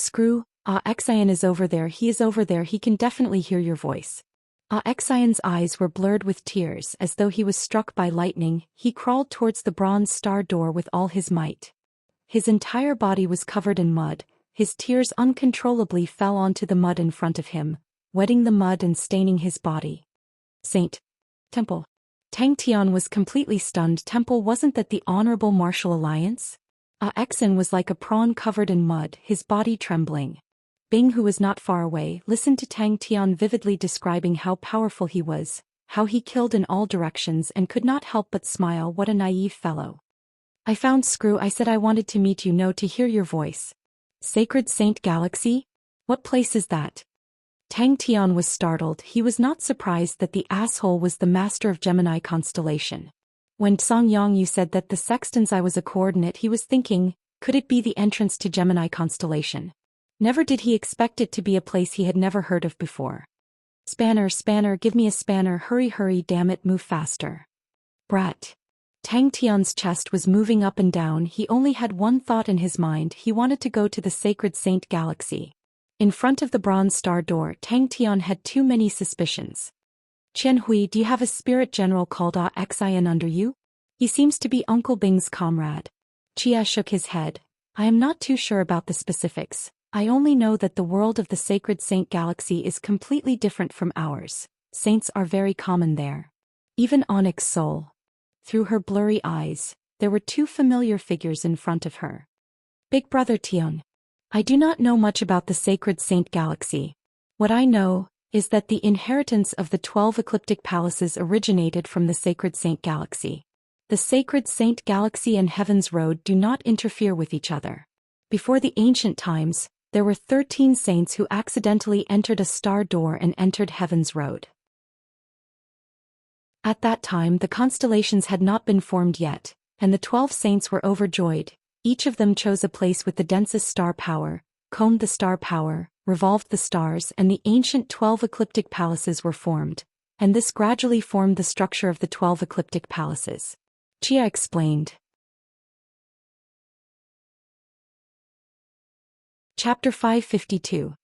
Xian is over there. He is over there. He can definitely hear your voice. Xian's eyes were blurred with tears as though he was struck by lightning. He crawled towards the bronze star door with all his might. His entire body was covered in mud. His tears uncontrollably fell onto the mud in front of him, wetting the mud and staining his body. Saint. Temple. Tang Tian was completely stunned. Temple, wasn't that the Honorable Martial Alliance? Exen was like a prawn covered in mud, his body trembling. Bing, who was not far away, listened to Tang Tian vividly describing how powerful he was, how he killed in all directions, and could not help but smile. What a naive fellow. I found Screw. I said I wanted to meet you, no, to hear your voice. Sacred Saint Galaxy? What place is that? Tang Tian was startled. He was not surprised that the asshole was the master of Gemini constellation. When Song Yongyu said that the sextants I was a coordinate, he was thinking, could it be the entrance to Gemini constellation? Never did he expect it to be a place he had never heard of before. Spanner, give me a spanner, hurry, damn it, move faster. Brat. Tang Tian's chest was moving up and down. He only had one thought in his mind. He wanted to go to the Sacred Saint Galaxy. In front of the bronze star door, Tang Tian had too many suspicions. Qian Hui, do you have a spirit general called Xian under you? He seems to be Uncle Bing's comrade. Chia shook his head. I am not too sure about the specifics. I only know that the world of the Sacred Saint Galaxy is completely different from ours. Saints are very common there. Even Onyx Soul. Through her blurry eyes, there were two familiar figures in front of her. Big Brother Tian. I do not know much about the Sacred Saint Galaxy. What I know is that the inheritance of the 12 ecliptic palaces originated from the Sacred Saint Galaxy. The Sacred Saint Galaxy and Heaven's Road do not interfere with each other. Before the ancient times, there were 13 saints who accidentally entered a star door and entered Heaven's Road. At that time, the constellations had not been formed yet, and the 12 saints were overjoyed. Each of them chose a place with the densest star power, combed the star power, revolved the stars, and the ancient 12 ecliptic palaces were formed, and this gradually formed the structure of the 12 ecliptic palaces. Chia explained. Chapter 552.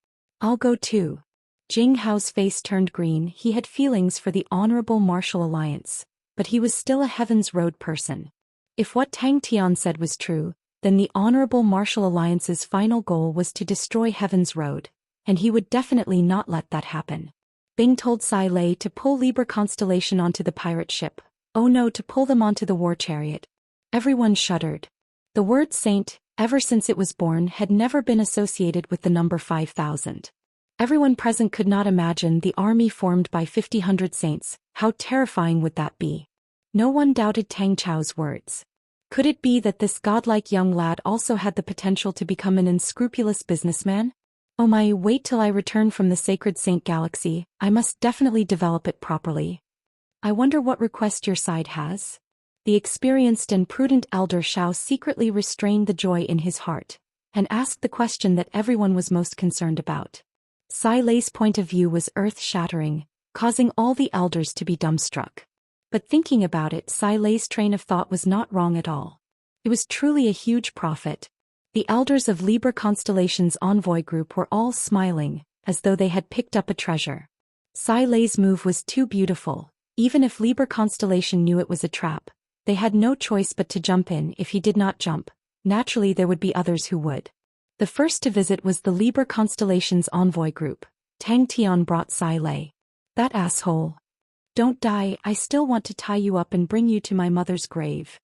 I'll go too. Jing Hao's face turned green. He had feelings for the Honorable Martial Alliance, but he was still a Heaven's Road person. If what Tang Tian said was true, then the Honorable Martial Alliance's final goal was to destroy Heaven's Road, and he would definitely not let that happen. Bing told Sai Lei to pull Libra Constellation onto the pirate ship. Oh no, to pull them onto the war chariot. Everyone shuddered. The word saint, ever since it was born, had never been associated with the number 5,000. Everyone present could not imagine the army formed by 5,000 saints. How terrifying would that be? No one doubted Tang Chao's words. Could it be that this godlike young lad also had the potential to become an unscrupulous businessman? Oh my, wait till I return from the Sacred Saint Galaxy. I must definitely develop it properly. I wonder what request your side has? The experienced and prudent elder Xiao secretly restrained the joy in his heart, and asked the question that everyone was most concerned about. Sai Lei's point of view was earth-shattering, causing all the elders to be dumbstruck. But thinking about it, Sai Lei's train of thought was not wrong at all. It was truly a huge profit. The elders of Libra Constellation's envoy group were all smiling, as though they had picked up a treasure. Sai Lei's move was too beautiful. Even if Libra Constellation knew it was a trap, they had no choice but to jump in. If he did not jump, naturally there would be others who would. The first to visit was the Libra Constellation's envoy group. Tang Tian brought Sai Lei. That asshole. Don't die, I still want to tie you up and bring you to my mother's grave.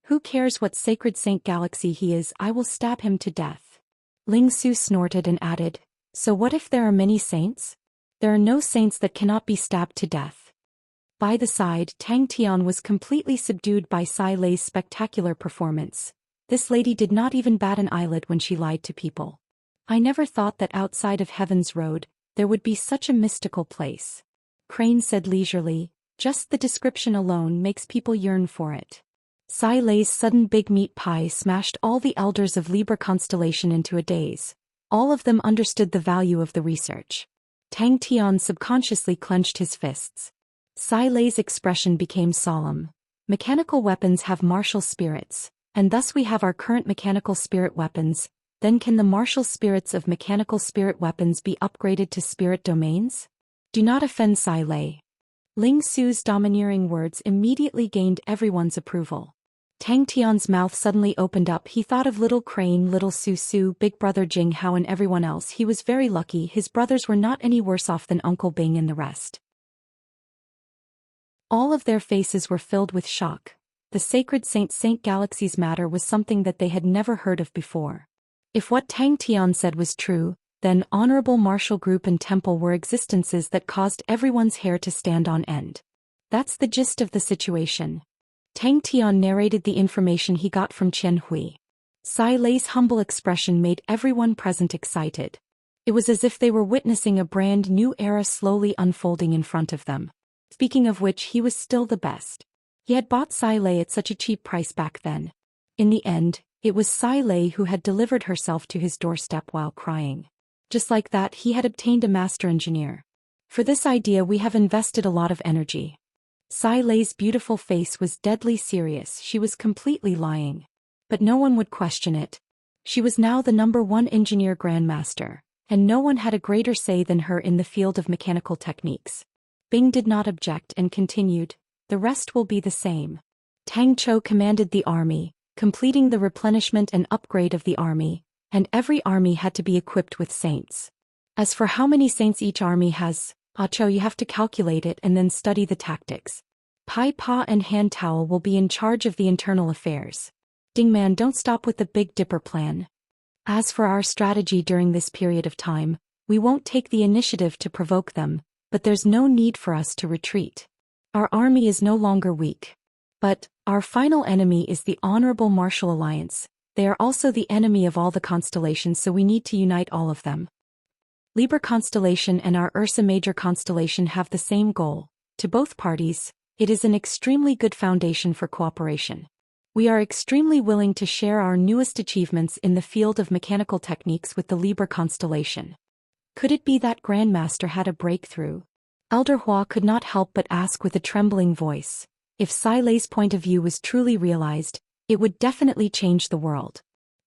Who cares what Sacred Saint Galaxy he is, I will stab him to death. Ling Su snorted and added, so what if there are many saints? There are no saints that cannot be stabbed to death. By the side, Tang Tian was completely subdued by Sai Lei's spectacular performance. This lady did not even bat an eyelid when she lied to people. I never thought that outside of Heaven's Road, there would be such a mystical place. Crane said leisurely, just the description alone makes people yearn for it. Sai Lei's sudden big meat pie smashed all the elders of Libra constellation into a daze. All of them understood the value of the research. Tang Tian subconsciously clenched his fists. Sai Lei's expression became solemn. Mechanical weapons have martial spirits, and thus we have our current mechanical spirit weapons. Then can the martial spirits of mechanical spirit weapons be upgraded to spirit domains? Do not offend Sai Lei. Ling Su's domineering words immediately gained everyone's approval. Tang Tian's mouth suddenly opened up. He thought of little Crane, little Su, big brother Jing Hao and everyone else. He was very lucky his brothers were not any worse off than Uncle Bing and the rest. All of their faces were filled with shock. The sacred Saint Galaxy's matter was something that they had never heard of before. If what Tang Tian said was true, then honorable martial group and temple were existences that caused everyone's hair to stand on end. That's the gist of the situation. Tang Tian narrated the information he got from Qian Hui. Sai Lei's humble expression made everyone present excited. It was as if they were witnessing a brand new era slowly unfolding in front of them. Speaking of which, he was still the best. He had bought Sai Lei at such a cheap price back then. In the end, it was Sai Lei who had delivered herself to his doorstep while crying. Just like that, he had obtained a master engineer. For this idea we have invested a lot of energy. Sai Lei's beautiful face was deadly serious. She was completely lying. But no one would question it. She was now the #1 engineer grandmaster, and no one had a greater say than her in the field of mechanical techniques. Bing did not object and continued, the rest will be the same. Tang Chou commanded the army, completing the replenishment and upgrade of the army, and every army had to be equipped with saints. As for how many saints each army has, Chou, you have to calculate it and then study the tactics. Pai Pa and Han Tao will be in charge of the internal affairs. Dingman, don't stop with the Big Dipper plan. As for our strategy during this period of time, we won't take the initiative to provoke them, but there's no need for us to retreat. Our army is no longer weak. But our final enemy is the Honorable Martial Alliance. They are also the enemy of all the constellations, so we need to unite all of them. Libra constellation and our Ursa Major constellation have the same goal. To both parties, it is an extremely good foundation for cooperation. We are extremely willing to share our newest achievements in the field of mechanical techniques with the Libra constellation. Could it be that Grandmaster had a breakthrough? Elder Hua could not help but ask with a trembling voice. If Sai Lei's point of view was truly realized, it would definitely change the world.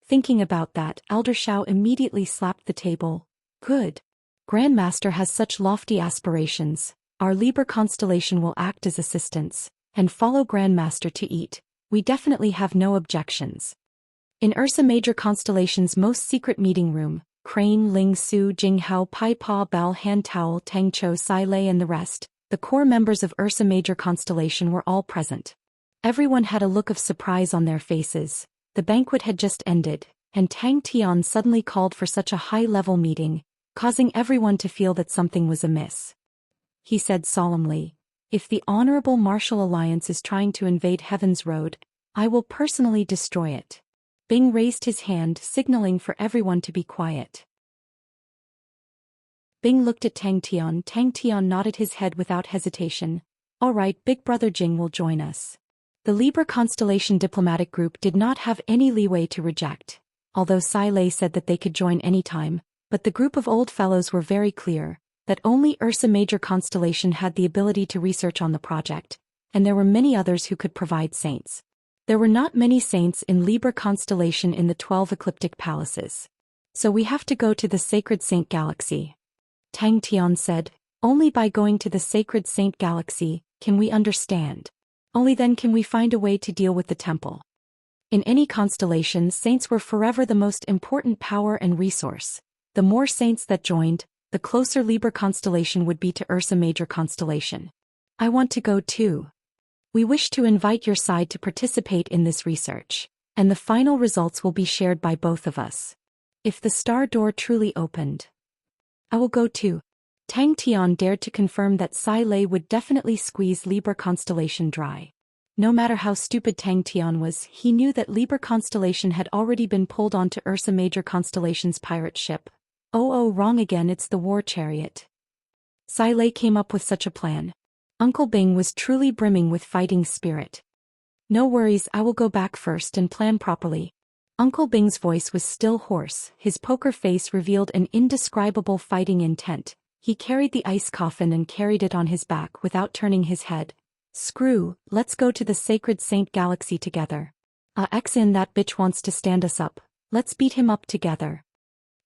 Thinking about that, Elder Shao immediately slapped the table. Good. Grandmaster has such lofty aspirations. Our Libra constellation will act as assistants, and follow Grandmaster to eat. We definitely have no objections. In Ursa Major constellation's most secret meeting room, Crane, Ling Su, Jing Hao, Pai Pa, Bao, Han Tao, Tang Chou, Sai Lei and the rest, the core members of Ursa Major constellation were all present. Everyone had a look of surprise on their faces. The banquet had just ended, and Tang Tian suddenly called for such a high-level meeting, causing everyone to feel that something was amiss. He said solemnly, "If the Honorable Martial Alliance is trying to invade Heaven's Road, I will personally destroy it." Bing raised his hand, signaling for everyone to be quiet. Bing looked at Tang Tian. Tang Tian nodded his head without hesitation. "All right, Big Brother Jing will join us." The Libra Constellation diplomatic group did not have any leeway to reject, although Sai Lei said that they could join any time, but the group of old fellows were very clear that only Ursa Major Constellation had the ability to research on the project, and there were many others who could provide saints. There were not many saints in Libra Constellation in the 12 ecliptic palaces. So we have to go to the Sacred Saint Galaxy. Tang Tian said, "Only by going to the Sacred Saint Galaxy can we understand. Only then can we find a way to deal with the temple." In any constellation, saints were forever the most important power and resource. The more saints that joined, the closer Libra constellation would be to Ursa Major constellation. "I want to go too. We wish to invite your side to participate in this research, and the final results will be shared by both of us. If the star door truly opened, I will go too." Tang Tian dared to confirm that Sai Lei would definitely squeeze Libra constellation dry. No matter how stupid Tang Tian was, he knew that Libra constellation had already been pulled onto Ursa Major constellation's pirate ship. Oh, wrong again, it's the war chariot. Sai Lei came up with such a plan. Uncle Bing was truly brimming with fighting spirit. No worries, I will go back first and plan properly. Uncle Bing's voice was still hoarse, his poker face revealed an indescribable fighting intent. He carried the ice coffin and carried it on his back without turning his head. Screw, let's go to the Sacred Saint Galaxy together. Xin, that bitch wants to stand us up. Let's beat him up together.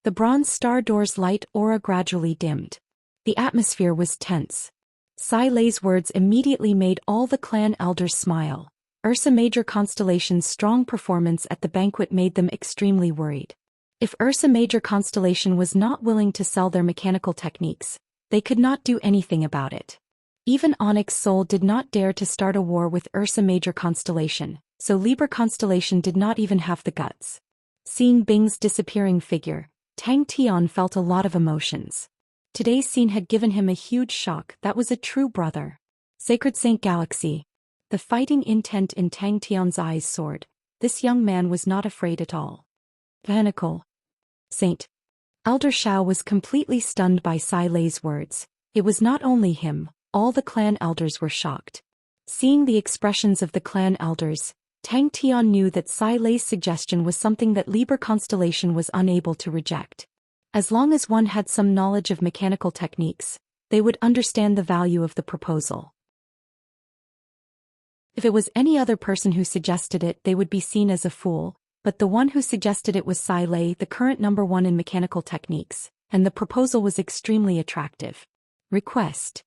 The bronze star door's light aura gradually dimmed. The atmosphere was tense. Sai Lei's words immediately made all the clan elders smile. Ursa Major constellation's strong performance at the banquet made them extremely worried. If Ursa Major constellation was not willing to sell their mechanical techniques, they could not do anything about it. Even Onyx Soul did not dare to start a war with Ursa Major constellation, so Libra constellation did not even have the guts. Seeing Bing's disappearing figure, Tang Tian felt a lot of emotions. Today's scene had given him a huge shock. That was a true brother. Sacred Saint Galaxy. The fighting intent in Tang Tian's eyes soared. This young man was not afraid at all. Pinnacle. Saint. Elder Shao was completely stunned by Sai Lei's words. It was not only him, all the clan elders were shocked. Seeing the expressions of the clan elders, Tang Tian knew that Sai Lei's suggestion was something that Libra constellation was unable to reject. As long as one had some knowledge of mechanical techniques, they would understand the value of the proposal. If it was any other person who suggested it, they would be seen as a fool, but the one who suggested it was Sai Lei, the current #1 in mechanical techniques, and the proposal was extremely attractive. Request.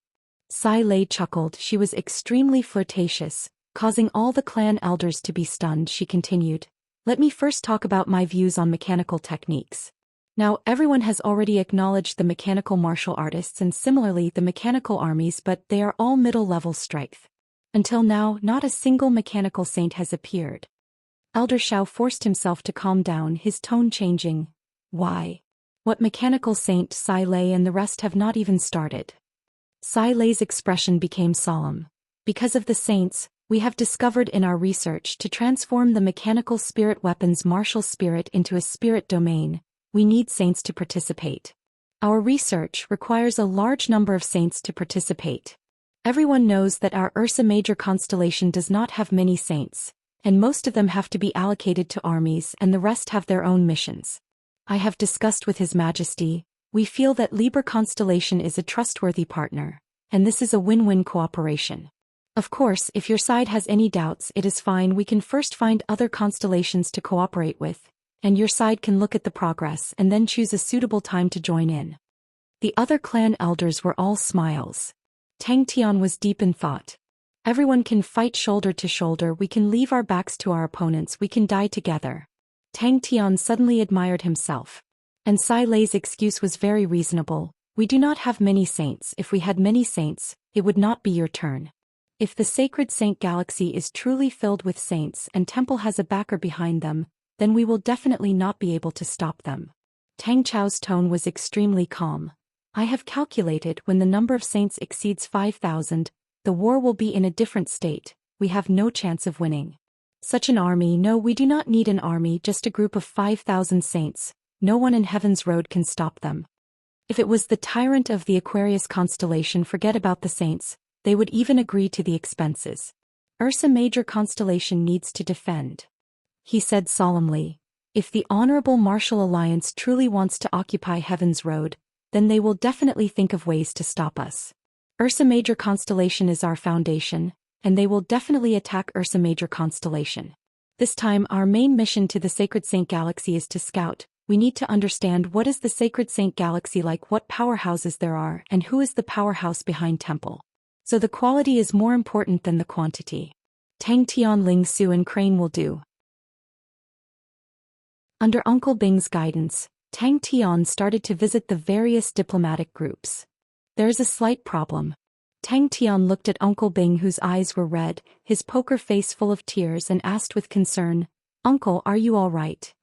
Sai Lei chuckled. She was extremely flirtatious, causing all the clan elders to be stunned. She continued, "Let me first talk about my views on mechanical techniques. Now, everyone has already acknowledged the mechanical martial artists and similarly the mechanical armies, but they are all middle-level strength. Until now, not a single mechanical saint has appeared." Elder Shao forced himself to calm down, his tone changing. "Why? What mechanical saint? Sai Lei and the rest have not even started." Sai Lei's expression became solemn. "Because of the saints, we have discovered in our research to transform the mechanical spirit weapon's martial spirit into a spirit domain, we need saints to participate. Our research requires a large number of saints to participate. Everyone knows that our Ursa Major constellation does not have many saints, and most of them have to be allocated to armies and the rest have their own missions. I have discussed with His Majesty, we feel that Libra constellation is a trustworthy partner, and this is a win-win cooperation. Of course, if your side has any doubts, it is fine. We can first find other constellations to cooperate with, and your side can look at the progress and then choose a suitable time to join in." The other clan elders were all smiles. Tang Tian was deep in thought. Everyone can fight shoulder to shoulder. We can leave our backs to our opponents. We can die together. Tang Tian suddenly admired himself. And Sai Lei's excuse was very reasonable. We do not have many saints. If we had many saints, it would not be your turn. If the Sacred Saint Galaxy is truly filled with saints and temple has a backer behind them, then we will definitely not be able to stop them. Tang Chao's tone was extremely calm. I have calculated when the number of saints exceeds 5,000, the war will be in a different state. We have no chance of winning. Such an army? No, we do not need an army, just a group of 5,000 saints. No one in Heaven's Road can stop them. If it was the tyrant of the Aquarius constellation, forget about the saints, they would even agree to the expenses. Ursa Major constellation needs to defend. He said solemnly, if the Honorable Martial Alliance truly wants to occupy Heaven's Road, then they will definitely think of ways to stop us. Ursa Major constellation is our foundation, and they will definitely attack Ursa Major constellation. This time our main mission to the Sacred Saint Galaxy is to scout. We need to understand what is the Sacred Saint Galaxy like, what powerhouses there are, and who is the powerhouse behind temple. So the quality is more important than the quantity. Tang Tian, Ling Su and Crane will do. Under Uncle Bing's guidance, Tang Tian started to visit the various diplomatic groups. There's a slight problem. Tang Tian looked at Uncle Bing, whose eyes were red, his poker face full of tears, and asked with concern, "Uncle, are you all right?"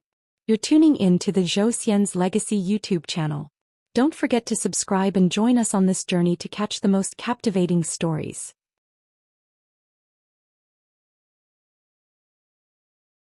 You're tuning in to the Zhou Xian's Legacy YouTube channel. Don't forget to subscribe and join us on this journey to catch the most captivating stories.